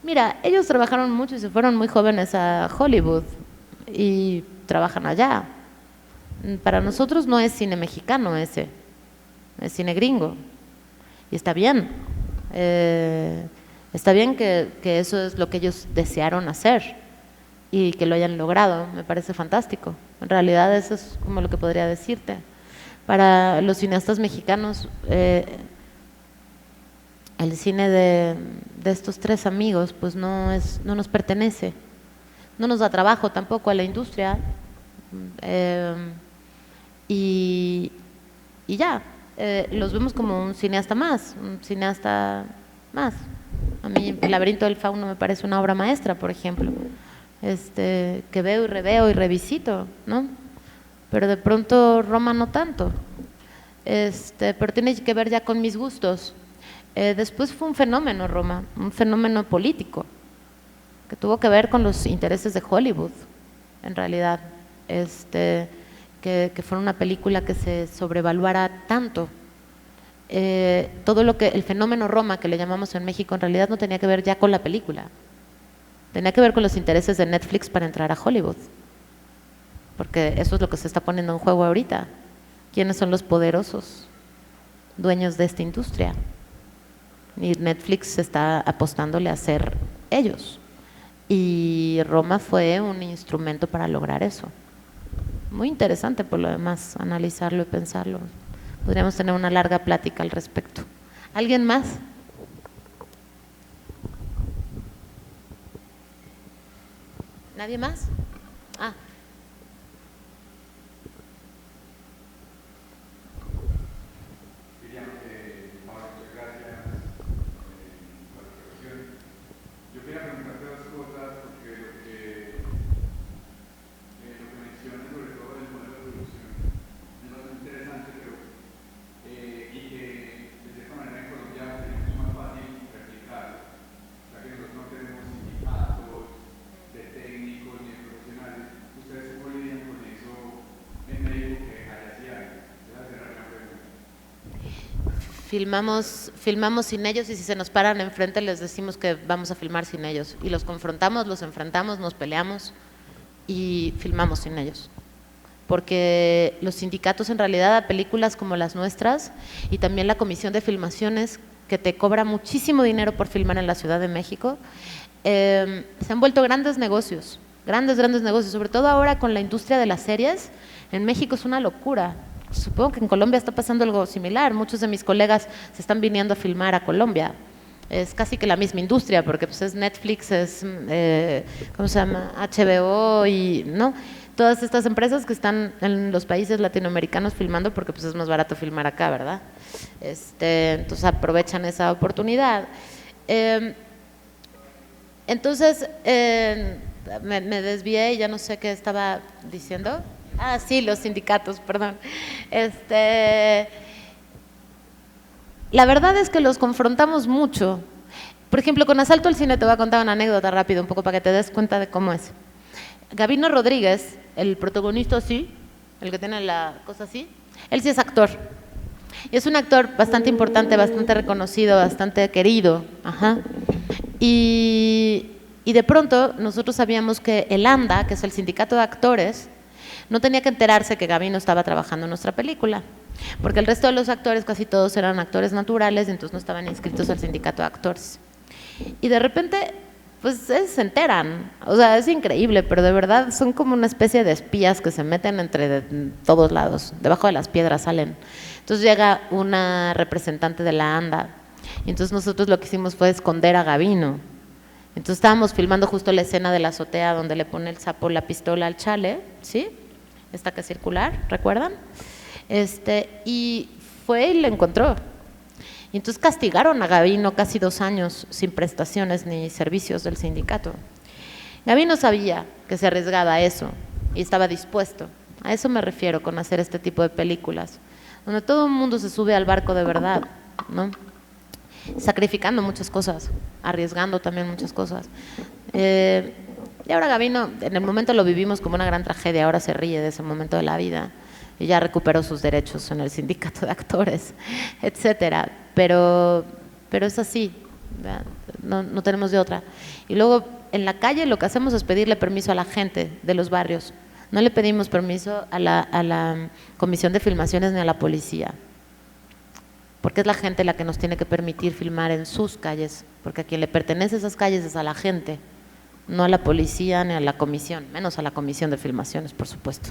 Mira, ellos trabajaron mucho y se fueron muy jóvenes a Hollywood y trabajan allá. Para nosotros no es cine mexicano ese, es cine gringo, y está bien. Está bien que eso es lo que ellos desearon hacer y que lo hayan logrado, me parece fantástico. En realidad eso es como lo que podría decirte. Para los cineastas mexicanos, el cine de estos 3 amigos pues no nos pertenece, no nos da trabajo tampoco a la industria, y ya, los vemos como un cineasta más. A mí El laberinto del fauno me parece una obra maestra, por ejemplo, que veo y reveo y revisito, ¿no? Pero de pronto Roma no tanto, pero tiene que ver ya con mis gustos. Después fue un fenómeno Roma, un fenómeno político, que tuvo que ver con los intereses de Hollywood, en realidad, que fuera una película que se sobrevaluara tanto. Todo lo que, el fenómeno Roma que le llamamos en México, en realidad no tenía que ver ya con la película, tenía que ver con los intereses de Netflix para entrar a Hollywood, porque eso es lo que se está poniendo en juego ahorita. ¿Quiénes son los poderosos dueños de esta industria? Y Netflix está apostándole a ser ellos, y Roma fue un instrumento para lograr eso. Muy interesante por lo demás, analizarlo y pensarlo. Podríamos tener una larga plática al respecto. ¿Alguien más? ¿Nadie más? Ah. Yo quería preguntarte dos cosas, porque lo que mencionas sobre todo del modelo de producción es bastante interesante, pero y que de cierta manera en Colombia tenemos más fácil replicar, o sea que nosotros no tenemos sindicatos de técnicos ni de profesionales. ¿Ustedes cómo lidian con eso en México que allá sí hay? Esa es la gran pregunta. Filmamos sin ellos, y si se nos paran enfrente les decimos que vamos a filmar sin ellos, y los confrontamos, los enfrentamos, nos peleamos y filmamos sin ellos, porque los sindicatos en realidad a películas como las nuestras, y también la Comisión de Filmaciones, que te cobra muchísimo dinero por filmar en la Ciudad de México, se han vuelto grandes negocios, grandes negocios, sobre todo ahora con la industria de las series. En México es una locura. Supongo que en Colombia está pasando algo similar. Muchos de mis colegas se están viniendo a filmar a Colombia. Es casi que la misma industria, porque pues es Netflix, es ¿cómo se llama? HBO, y ¿no? Todas estas empresas que están en los países latinoamericanos filmando, porque pues es más barato filmar acá, ¿verdad? Entonces aprovechan esa oportunidad. Entonces me desvié y ya no sé qué estaba diciendo. Ah, sí, los sindicatos, perdón. La verdad es que los confrontamos mucho. Por ejemplo, con Asalto al Cine te voy a contar una anécdota rápido, un poco para que te des cuenta de cómo es. Gabino Rodríguez, el protagonista así, el que tiene la cosa así, él sí es actor. Y es un actor bastante importante, bastante reconocido, bastante querido. Ajá. Y de pronto nosotros sabíamos que el ANDA, que es el sindicato de actores, no tenía que enterarse que Gabino estaba trabajando en nuestra película, porque el resto de los actores, casi todos eran actores naturales, entonces no estaban inscritos al sindicato de actores. Y de repente, pues se enteran, o sea, es increíble, pero de verdad son como una especie de espías que se meten entre todos lados, debajo de las piedras salen. Entonces llega una representante de la ANDA, y entonces nosotros lo que hicimos fue esconder a Gabino. Entonces estábamos filmando justo la escena de la azotea donde le pone el sapo la pistola al chale, ¿sí? Esta que es circular, ¿recuerdan? Y fue y le encontró. Y entonces castigaron a Gabino casi 2 años sin prestaciones ni servicios del sindicato. Gabino sabía que se arriesgaba a eso y estaba dispuesto. A eso me refiero con hacer este tipo de películas, donde todo el mundo se sube al barco de verdad, ¿no? Sacrificando muchas cosas, arriesgando también muchas cosas. Y ahora Gabino, en el momento lo vivimos como una gran tragedia, ahora se ríe de ese momento de la vida y ya recuperó sus derechos en el sindicato de actores, etcétera. Pero es así, no tenemos de otra. Y luego en la calle lo que hacemos es pedirle permiso a la gente de los barrios. No le pedimos permiso a la Comisión de Filmaciones ni a la policía, porque es la gente la que nos tiene que permitir filmar en sus calles, porque a quien le pertenece esas calles es a la gente, no a la policía ni a la comisión, menos a la Comisión de Filmaciones, por supuesto.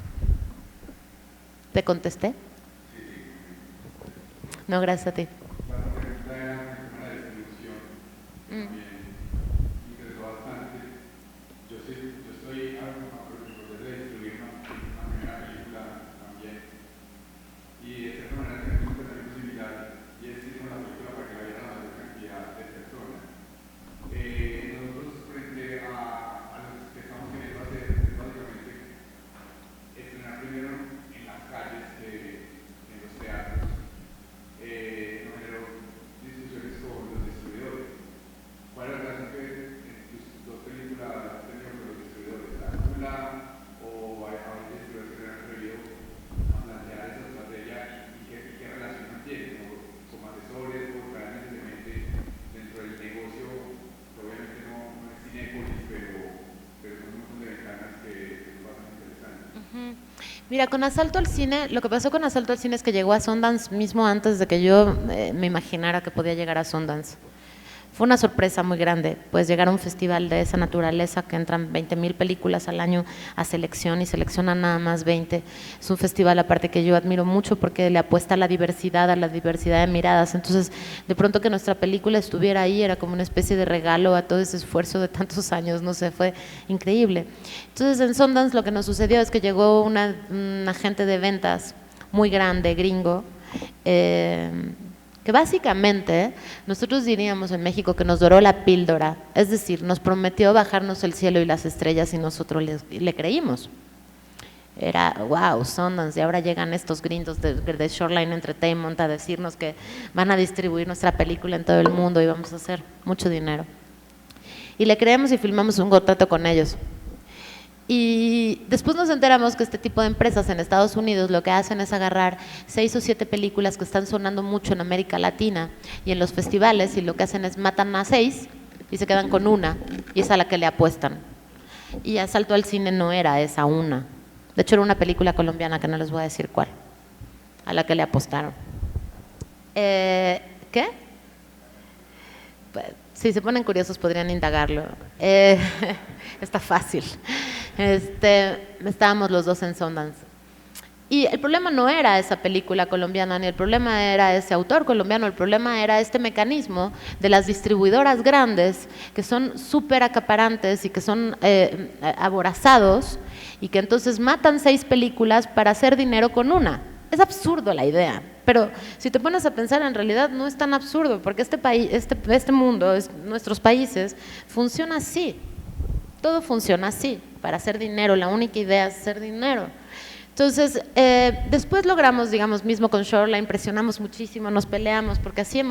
¿Te contesté? No, gracias a ti. La pregunta era el tema de la distribución. También interesó bastante. Yo estoy a proceso de distribuir una primera película también. Y de cierta manera tenemos un pensamiento similar, y es ir con la película para que la vieran a la mayor cantidad de personas. Nosotros, frente a los que estamos queriendo hacer, es básicamente estrenar primero en las calles, en los teatros. Nos generó discusiones con los distribuidores. ¿Cuál Mira, con Asalto al Cine, lo que pasó con Asalto al Cine es que llegó a Sundance mismo antes de que yo me imaginara que podía llegar a Sundance. Fue una sorpresa muy grande, pues llegar a un festival de esa naturaleza que entran 20,000 películas al año a selección y seleccionan nada más 20. Es un festival aparte que yo admiro mucho porque le apuesta a la diversidad de miradas. Entonces, de pronto que nuestra película estuviera ahí era como una especie de regalo a todo ese esfuerzo de tantos años, no sé, fue increíble. Entonces, en Sundance lo que nos sucedió es que llegó un agente de ventas muy grande, gringo, que básicamente nosotros diríamos en México que nos doró la píldora, es decir, nos prometió bajarnos el cielo y las estrellas y nosotros le creímos. Era, wow, Sundance, y ahora llegan estos gringos de Shoreline Entertainment a decirnos que van a distribuir nuestra película en todo el mundo y vamos a hacer mucho dinero. Y le creemos y filmamos un contrato con ellos. Y después nos enteramos que este tipo de empresas en Estados Unidos lo que hacen es agarrar 6 o 7 películas que están sonando mucho en América Latina y en los festivales, y lo que hacen es matan a 6 y se quedan con una, y es a la que le apuestan. Y Asalto al Cine no era esa una. De hecho, era una película colombiana que no les voy a decir cuál, a la que le apostaron. ¿Qué? Pues, si se ponen curiosos podrían indagarlo. Está fácil. Estábamos los dos en Sundance. Y el problema no era esa película colombiana, ni el problema era ese autor colombiano, el problema era este mecanismo de las distribuidoras grandes que son súper acaparantes y que son aborazados y que entonces matan 6 películas para hacer dinero con una. Es absurdo la idea, pero si te pones a pensar, en realidad no es tan absurdo, porque este país, este mundo, nuestros países, funciona así. Todo funciona así, para hacer dinero, la única idea es hacer dinero. Entonces, después logramos, digamos, mismo con Shoreline, presionamos muchísimo, nos peleamos, porque así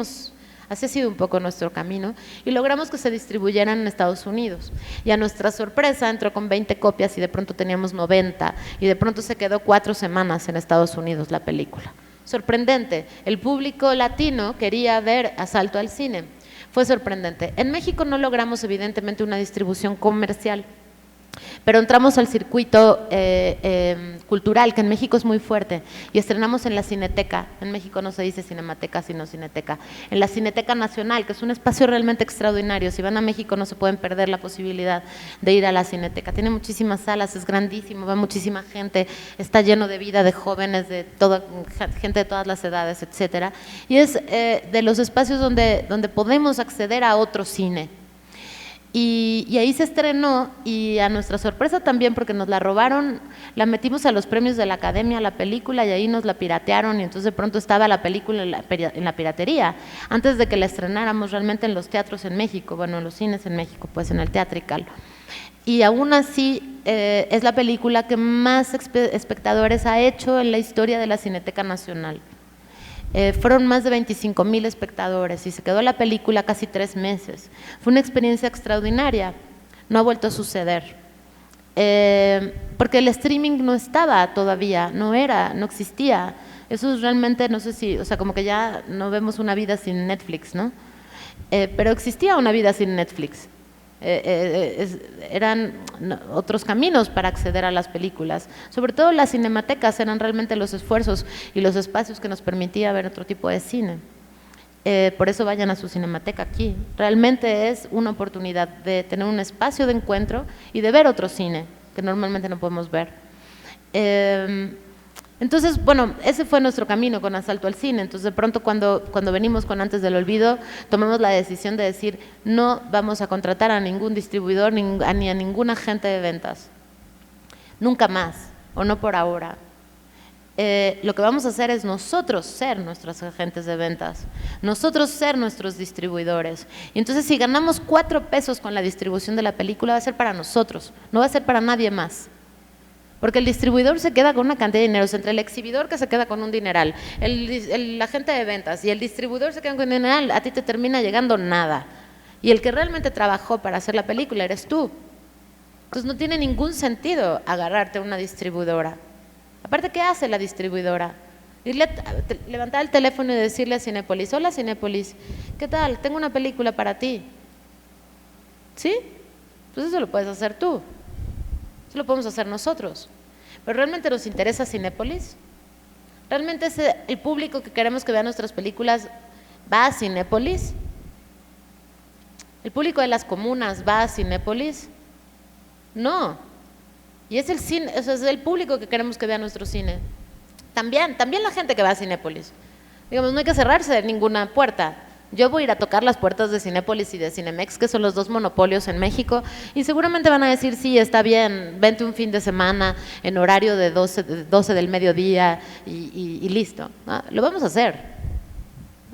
ha sido un poco nuestro camino, y logramos que se distribuyeran en Estados Unidos. Y a nuestra sorpresa entró con 20 copias y de pronto teníamos 90, y de pronto se quedó 4 semanas en Estados Unidos la película. Sorprendente, el público latino quería ver Asalto al Cine. Fue sorprendente. En México no logramos evidentemente una distribución comercial, pero entramos al circuito cultural, que en México es muy fuerte, y estrenamos en la Cineteca. En México no se dice Cinemateca, sino Cineteca. En la Cineteca Nacional, que es un espacio realmente extraordinario. Si van a México no se pueden perder la posibilidad de ir a la Cineteca. Tiene muchísimas salas, es grandísimo, va muchísima gente, está lleno de vida, de jóvenes, gente de todas las edades, etcétera. Y es de los espacios donde podemos acceder a otro cine. Y ahí se estrenó, y a nuestra sorpresa también, porque nos la robaron, la metimos a los premios de la Academia, la película, y ahí nos la piratearon, y entonces de pronto estaba la película en la piratería, antes de que la estrenáramos realmente en los teatros en México, bueno, en los cines en México, pues en el Teatrical. Y aún así es la película que más espectadores ha hecho en la historia de la Cineteca Nacional. Fueron más de 25,000 espectadores y se quedó la película casi 3 meses. Fue una experiencia extraordinaria, no ha vuelto a suceder. Porque el streaming no estaba todavía, no existía. Eso es realmente, no sé si, o sea, como que ya no vemos una vida sin Netflix, ¿no? Pero existía una vida sin Netflix. Eran otros caminos para acceder a las películas, sobre todo las cinematecas eran realmente los esfuerzos y los espacios que nos permitía ver otro tipo de cine. Por eso vayan a su cinemateca aquí, realmente es una oportunidad de tener un espacio de encuentro y de ver otro cine que normalmente no podemos ver. Entonces, bueno, ese fue nuestro camino con Asalto al Cine. Entonces, de pronto cuando venimos con Antes del Olvido, tomamos la decisión de decir, no vamos a contratar a ningún distribuidor ni a ningún agente de ventas, nunca más, o no por ahora. Lo que vamos a hacer es nosotros ser nuestros agentes de ventas, nosotros ser nuestros distribuidores. Y entonces, si ganamos 4 pesos con la distribución de la película, va a ser para nosotros, no va a ser para nadie más. Porque el distribuidor se queda con una cantidad de dinero, entre el exhibidor que se queda con un dineral, el agente de ventas y el distribuidor se queda con un dineral, a ti te termina llegando nada. Y el que realmente trabajó para hacer la película eres tú. Entonces no tiene ningún sentido agarrarte a una distribuidora. Aparte, ¿qué hace la distribuidora? Levantar el teléfono y decirle a Cinépolis, hola Cinépolis, ¿qué tal? Tengo una película para ti. ¿Sí? Pues eso lo puedes hacer tú. Lo podemos hacer nosotros. ¿Pero realmente nos interesa Cinépolis? ¿Realmente el público que queremos que vea nuestras películas va a Cinépolis? ¿El público de las comunas va a Cinépolis? No. Y es el cine, o sea, es el público que queremos que vea nuestro cine. También la gente que va a Cinépolis. Digamos, no hay que cerrarse de ninguna puerta. Yo voy a ir a tocar las puertas de Cinépolis y de Cinemex, que son los dos monopolios en México, y seguramente van a decir, sí, está bien, vente un fin de semana en horario de 12 del mediodía y listo, ¿no? Lo vamos a hacer.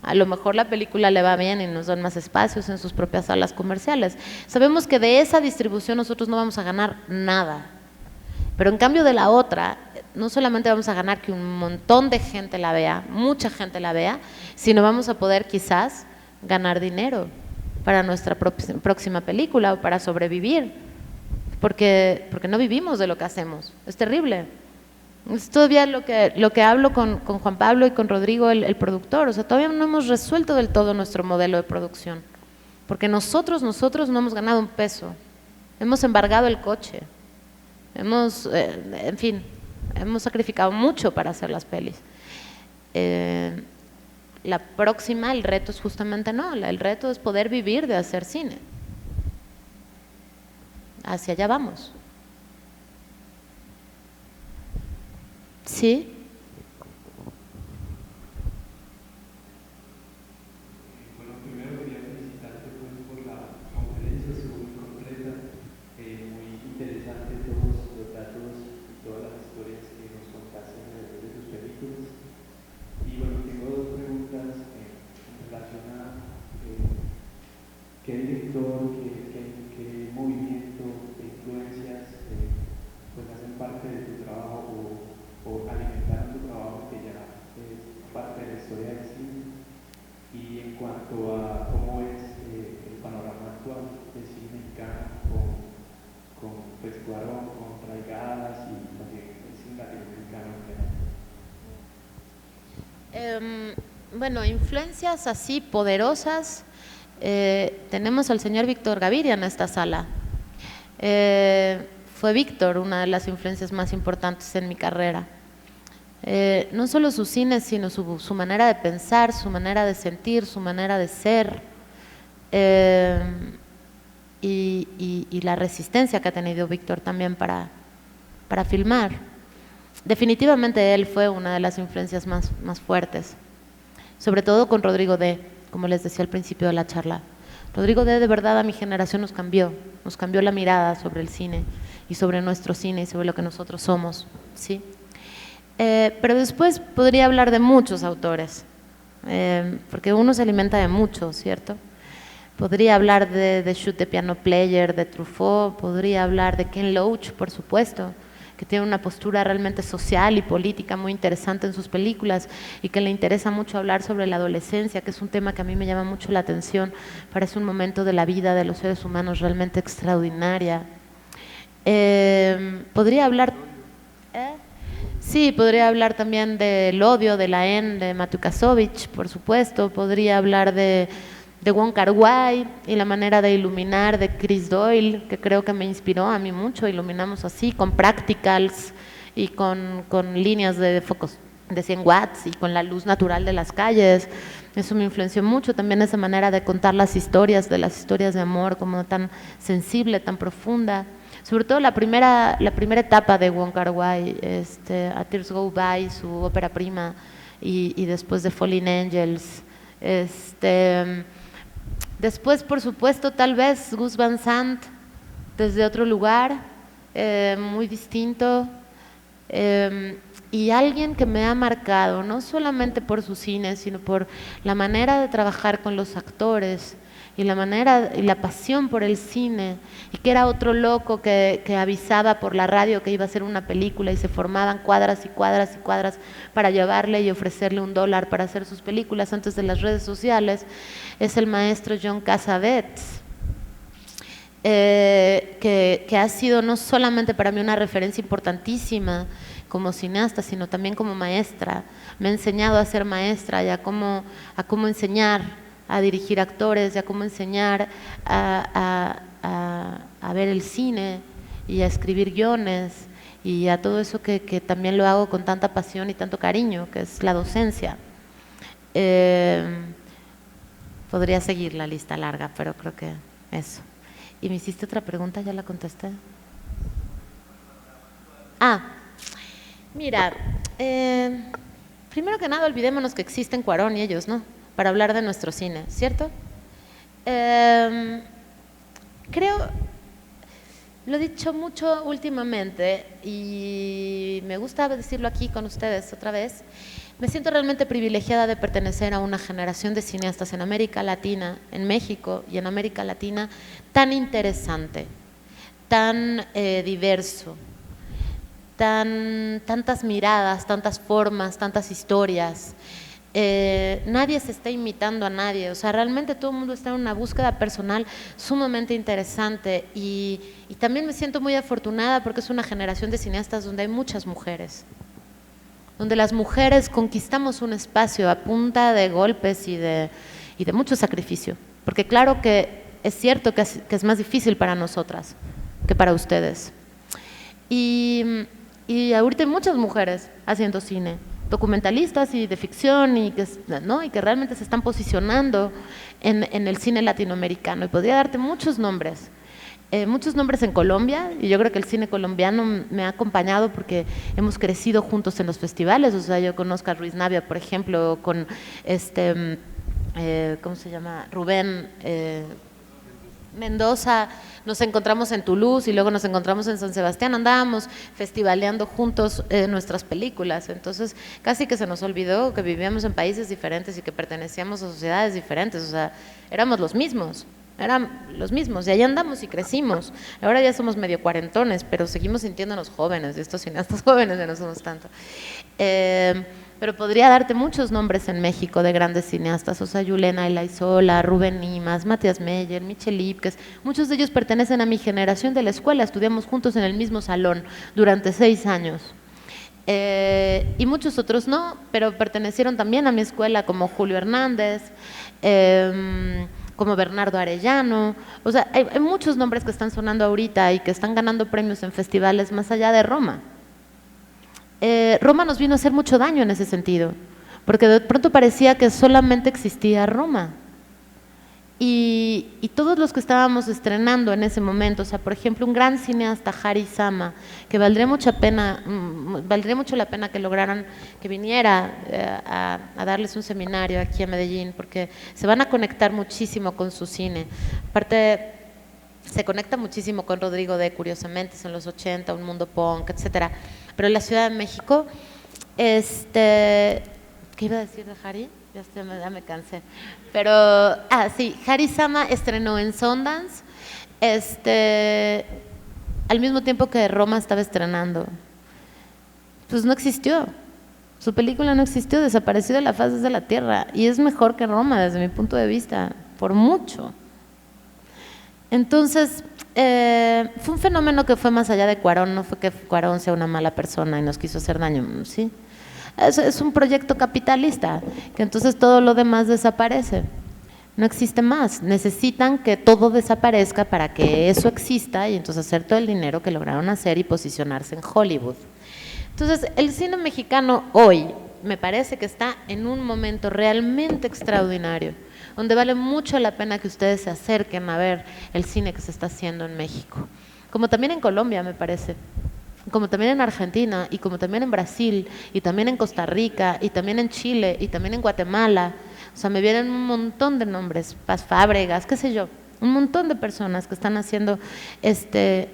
A lo mejor la película le va bien y nos dan más espacios en sus propias salas comerciales. Sabemos que de esa distribución nosotros no vamos a ganar nada, pero en cambio de la otra, no solamente vamos a ganar que un montón de gente la vea, mucha gente la vea, sino vamos a poder quizás ganar dinero para nuestra próxima película o para sobrevivir, porque no vivimos de lo que hacemos. Es terrible. Es todavía lo que hablo con Juan Pablo y con Rodrigo, el productor. O sea, todavía no hemos resuelto del todo nuestro modelo de producción, porque nosotros no hemos ganado un peso. Hemos embargado el coche. En fin, hemos sacrificado mucho para hacer las pelis. La próxima, el reto es justamente el reto es poder vivir de hacer cine. Hacia allá vamos. ¿Sí? Bueno, primero quería felicitarte pues, por la conferencia, estuvo muy completa, muy interesante todos los datos y todas las historias que nos contaste alrededor de tus películas. Y bueno, tengo dos preguntas en relación a qué director, qué movimiento, qué influencias pues hacen parte de tu trabajo o alimentaron tu trabajo que ya es parte de la historia del cine. Y en cuanto a cómo es el panorama actual del cine mexicano con pues, Cuarón, con Traigadas y también el cine latinoamericano en general. Bueno, influencias así poderosas, tenemos al señor Víctor Gaviria en esta sala. Fue Víctor una de las influencias más importantes en mi carrera. No solo su cine, sino su manera de pensar, su manera de sentir, su manera de ser, y la resistencia que ha tenido Víctor también para filmar. Definitivamente él fue una de las influencias más fuertes, sobre todo con Rodrigo D., como les decía al principio de la charla. Rodrigo D. de verdad a mi generación nos cambió la mirada sobre el cine y sobre nuestro cine y sobre lo que nosotros somos, ¿sí? Pero después podría hablar de muchos autores, porque uno se alimenta de muchos, ¿cierto? Podría hablar de Shoot the Piano Player, de Truffaut, podría hablar de Ken Loach, por supuesto, que tiene una postura realmente social y política muy interesante en sus películas y que le interesa mucho hablar sobre la adolescencia, que es un tema que a mí me llama mucho la atención. Parece un momento de la vida de los seres humanos realmente extraordinaria. Podría hablar... Sí, podría hablar también del odio, de la haine, de Matthew Kasovich, por supuesto. Podría hablar de Wong Kar-wai y la manera de iluminar de Chris Doyle, que creo que me inspiró a mí mucho. Iluminamos así, con practicals y con líneas de focos de 100 watts y con la luz natural de las calles. Eso me influenció mucho. También esa manera de contar las historias de amor, como tan sensible, tan profunda. Sobre todo la primera etapa de Wong Kar-wai, A Tears Go By, su ópera prima, y después de Falling Angels. Después, por supuesto, tal vez Gus Van Sant, desde otro lugar, muy distinto, y alguien que me ha marcado, no solamente por su cine, sino por la manera de trabajar con los actores, y la manera y la pasión por el cine, y que era otro loco que avisaba por la radio que iba a hacer una película y se formaban cuadras y cuadras y cuadras para llevarle y ofrecerle $1 para hacer sus películas antes de las redes sociales. Es el maestro John Cassavetes, que ha sido no solamente para mí una referencia importantísima como cineasta, sino también como maestra. Me ha enseñado a ser maestra y a cómo enseñar a dirigir actores, y a cómo enseñar a ver el cine y a escribir guiones y a todo eso que también lo hago con tanta pasión y tanto cariño, que es la docencia. Podría seguir la lista larga, pero creo que eso. ¿Y me hiciste otra pregunta? ¿Ya la contesté? Mira, primero que nada olvidémonos que existen Cuarón y ellos, ¿no? Para hablar de nuestro cine, ¿cierto? Creo, lo he dicho mucho últimamente y me gusta decirlo aquí con ustedes otra vez. Me siento realmente privilegiada de pertenecer a una generación de cineastas en América Latina, en México y en América Latina, tan interesante, tan diverso, tantas miradas, tantas formas, tantas historias. Nadie se está imitando a nadie, o sea, realmente todo el mundo está en una búsqueda personal sumamente interesante y también me siento muy afortunada porque es una generación de cineastas donde hay muchas mujeres, donde las mujeres conquistamos un espacio a punta de golpes y de mucho sacrificio, porque claro que es cierto que es más difícil para nosotras que para ustedes. Y ahorita hay muchas mujeres haciendo cine, documentalistas y de ficción y que realmente se están posicionando en el cine latinoamericano. Y podría darte muchos nombres en Colombia, y yo creo que el cine colombiano me ha acompañado porque hemos crecido juntos en los festivales. O sea, yo conozco a Ruiz Navia, por ejemplo, con ¿cómo se llama? Rubén Mendoza, nos encontramos en Toulouse y luego nos encontramos en San Sebastián, andábamos festivaleando juntos nuestras películas, entonces casi que se nos olvidó que vivíamos en países diferentes y que pertenecíamos a sociedades diferentes, o sea, éramos los mismos, y ahí andamos y crecimos. Ahora ya somos medio cuarentones, pero seguimos sintiéndonos jóvenes, y estos cineastas jóvenes ya no somos tanto. Pero podría darte muchos nombres en México de grandes cineastas, o sea, Yulena Elaizola, Rubén Nimas, Matías Meyer, Michel Ipkes, muchos de ellos pertenecen a mi generación de la escuela, estudiamos juntos en el mismo salón durante 6 años. Y muchos otros no, pero pertenecieron también a mi escuela, como Julio Hernández, como Bernardo Arellano. O sea, hay muchos nombres que están sonando ahorita y que están ganando premios en festivales más allá de Roma. Roma nos vino a hacer mucho daño en ese sentido, porque de pronto parecía que solamente existía Roma. Y todos los que estábamos estrenando en ese momento, o sea, por ejemplo, un gran cineasta, Hari Sama, que valdría mucho la pena que lograran que viniera a darles un seminario aquí a Medellín, porque se van a conectar muchísimo con su cine. Aparte, se conecta muchísimo con Rodrigo D, curiosamente, en los 80, Un Mundo Punk, etcétera. Pero en la Ciudad de México, ¿qué iba a decir de Hari? Ya me cansé. Pero, sí, Hari Sama estrenó en Sundance, al mismo tiempo que Roma estaba estrenando. Pues no existió. Su película no existió, desapareció de la faz de la tierra. Y es mejor que Roma, desde mi punto de vista, por mucho. Entonces, fue un fenómeno que fue más allá de Cuarón, no fue que Cuarón sea una mala persona y nos quiso hacer daño, ¿sí? Es un proyecto capitalista, que entonces todo lo demás desaparece, no existe más, necesitan que todo desaparezca para que eso exista y entonces hacer todo el dinero que lograron hacer y posicionarse en Hollywood. Entonces, el cine mexicano hoy me parece que está en un momento realmente extraordinario, donde vale mucho la pena que ustedes se acerquen a ver el cine que se está haciendo en México, como también en Colombia, me parece, como también en Argentina, y como también en Brasil, y también en Costa Rica, y también en Chile, y también en Guatemala. O sea, me vienen un montón de nombres, Paz Fábregas, qué sé yo, un montón de personas que están haciendo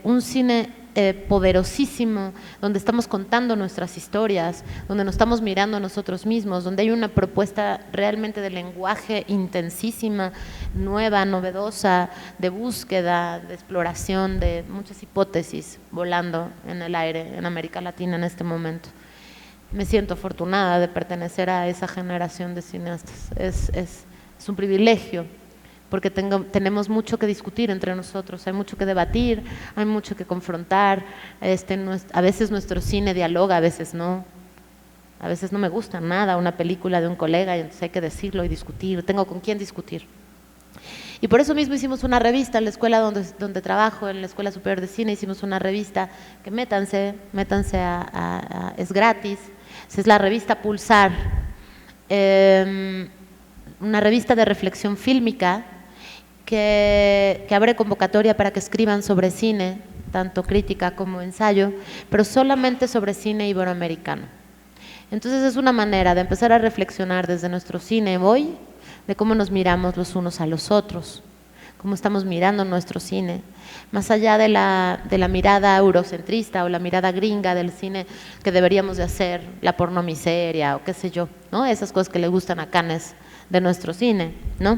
un cine poderosísimo, donde estamos contando nuestras historias, donde nos estamos mirando a nosotros mismos, donde hay una propuesta realmente de lenguaje intensísima, nueva, novedosa, de búsqueda, de exploración, de muchas hipótesis volando en el aire en América Latina en este momento. Me siento afortunada de pertenecer a esa generación de cineastas, es un privilegio, porque tenemos mucho que discutir entre nosotros, hay mucho que debatir, hay mucho que confrontar. A veces nuestro cine dialoga, a veces no me gusta nada una película de un colega y entonces hay que decirlo y discutir, tengo con quién discutir. Y por eso mismo hicimos una revista en la escuela donde trabajo, en la Escuela Superior de Cine, hicimos una revista que métanse es gratis, es la revista Pulsar, una revista de reflexión fílmica que abre convocatoria para que escriban sobre cine, tanto crítica como ensayo, pero solamente sobre cine iberoamericano. Entonces es una manera de empezar a reflexionar desde nuestro cine hoy, de cómo nos miramos los unos a los otros, cómo estamos mirando nuestro cine, más allá de la mirada eurocentrista o la mirada gringa del cine que deberíamos de hacer, la pornomiseria o qué sé yo, ¿no? Esas cosas que le gustan a Cannes de nuestro cine, ¿no?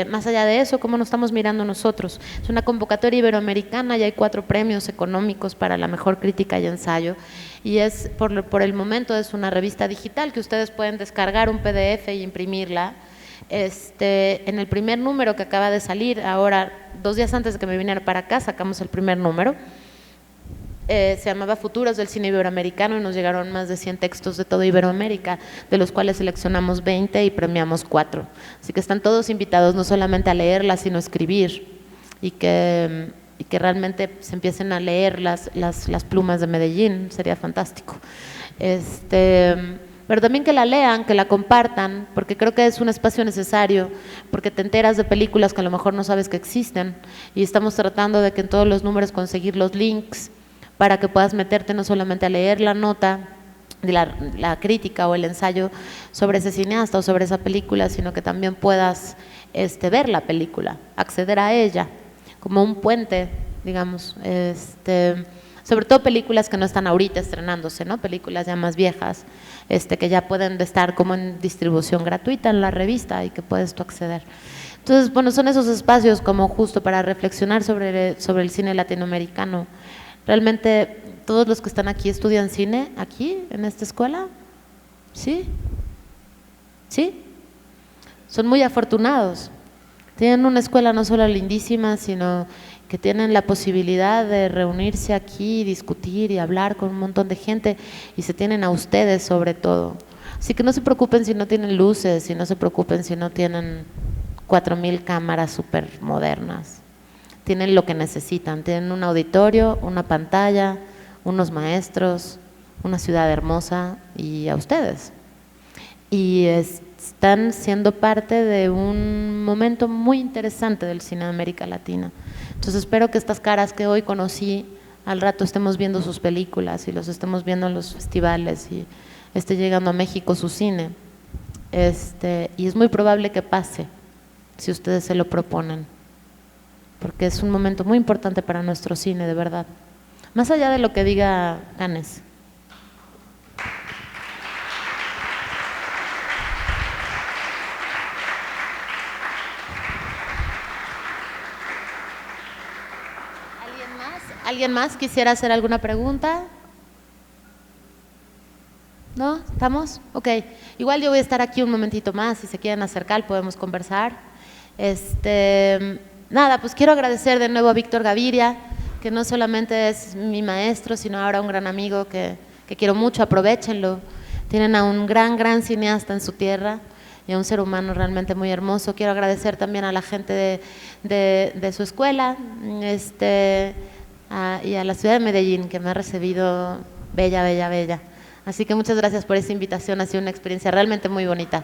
Más allá de eso, cómo nos estamos mirando nosotros. Es una convocatoria iberoamericana y hay 4 premios económicos para la mejor crítica y ensayo, y es por el momento es una revista digital que ustedes pueden descargar un PDF y imprimirla. En el primer número que acaba de salir, ahora 2 días antes de que me viniera para acá, sacamos el primer número, se llamaba Futuros del Cine Iberoamericano y nos llegaron más de 100 textos de toda Iberoamérica, de los cuales seleccionamos 20 y premiamos 4. Así que están todos invitados no solamente a leerla, sino a escribir, y que realmente se empiecen a leer las plumas de Medellín, sería fantástico. Pero también que la lean, que la compartan, porque creo que es un espacio necesario, porque te enteras de películas que a lo mejor no sabes que existen, y estamos tratando de que en todos los números conseguir los links para que puedas meterte no solamente a leer la nota de la crítica o el ensayo sobre ese cineasta o sobre esa película, sino que también puedas ver la película, acceder a ella como un puente, digamos, sobre todo películas que no están ahorita estrenándose, ¿no? Películas ya más viejas, que ya pueden estar como en distribución gratuita en la revista y que puedes tú acceder. Entonces, bueno, son esos espacios como justo para reflexionar sobre el cine latinoamericano. Realmente, todos los que están aquí estudian cine, aquí, en esta escuela, ¿sí? ¿Sí? Son muy afortunados. Tienen una escuela no solo lindísima, sino que tienen la posibilidad de reunirse aquí, discutir y hablar con un montón de gente, y se tienen a ustedes sobre todo. Así que no se preocupen si no tienen luces, y no se preocupen si no tienen 4000 cámaras súper modernas. Tienen lo que necesitan, tienen un auditorio, una pantalla, unos maestros, una ciudad hermosa y a ustedes. Y están siendo parte de un momento muy interesante del cine de América Latina. Entonces espero que estas caras que hoy conocí, al rato estemos viendo sus películas y los estemos viendo en los festivales y esté llegando a México su cine. Y es muy probable que pase, si ustedes se lo proponen, porque es un momento muy importante para nuestro cine, de verdad. Más allá de lo que diga Cannes. ¿Alguien más quisiera hacer alguna pregunta? ¿No? ¿Estamos? Ok. Igual yo voy a estar aquí un momentito más, si se quieren acercar podemos conversar. Nada, pues quiero agradecer de nuevo a Víctor Gaviria, que no solamente es mi maestro, sino ahora un gran amigo que quiero mucho, aprovechenlo. Tienen a un gran cineasta en su tierra y a un ser humano realmente muy hermoso. Quiero agradecer también a la gente de su escuela, y a la ciudad de Medellín, que me ha recibido bella. Así que muchas gracias por esa invitación, ha sido una experiencia realmente muy bonita.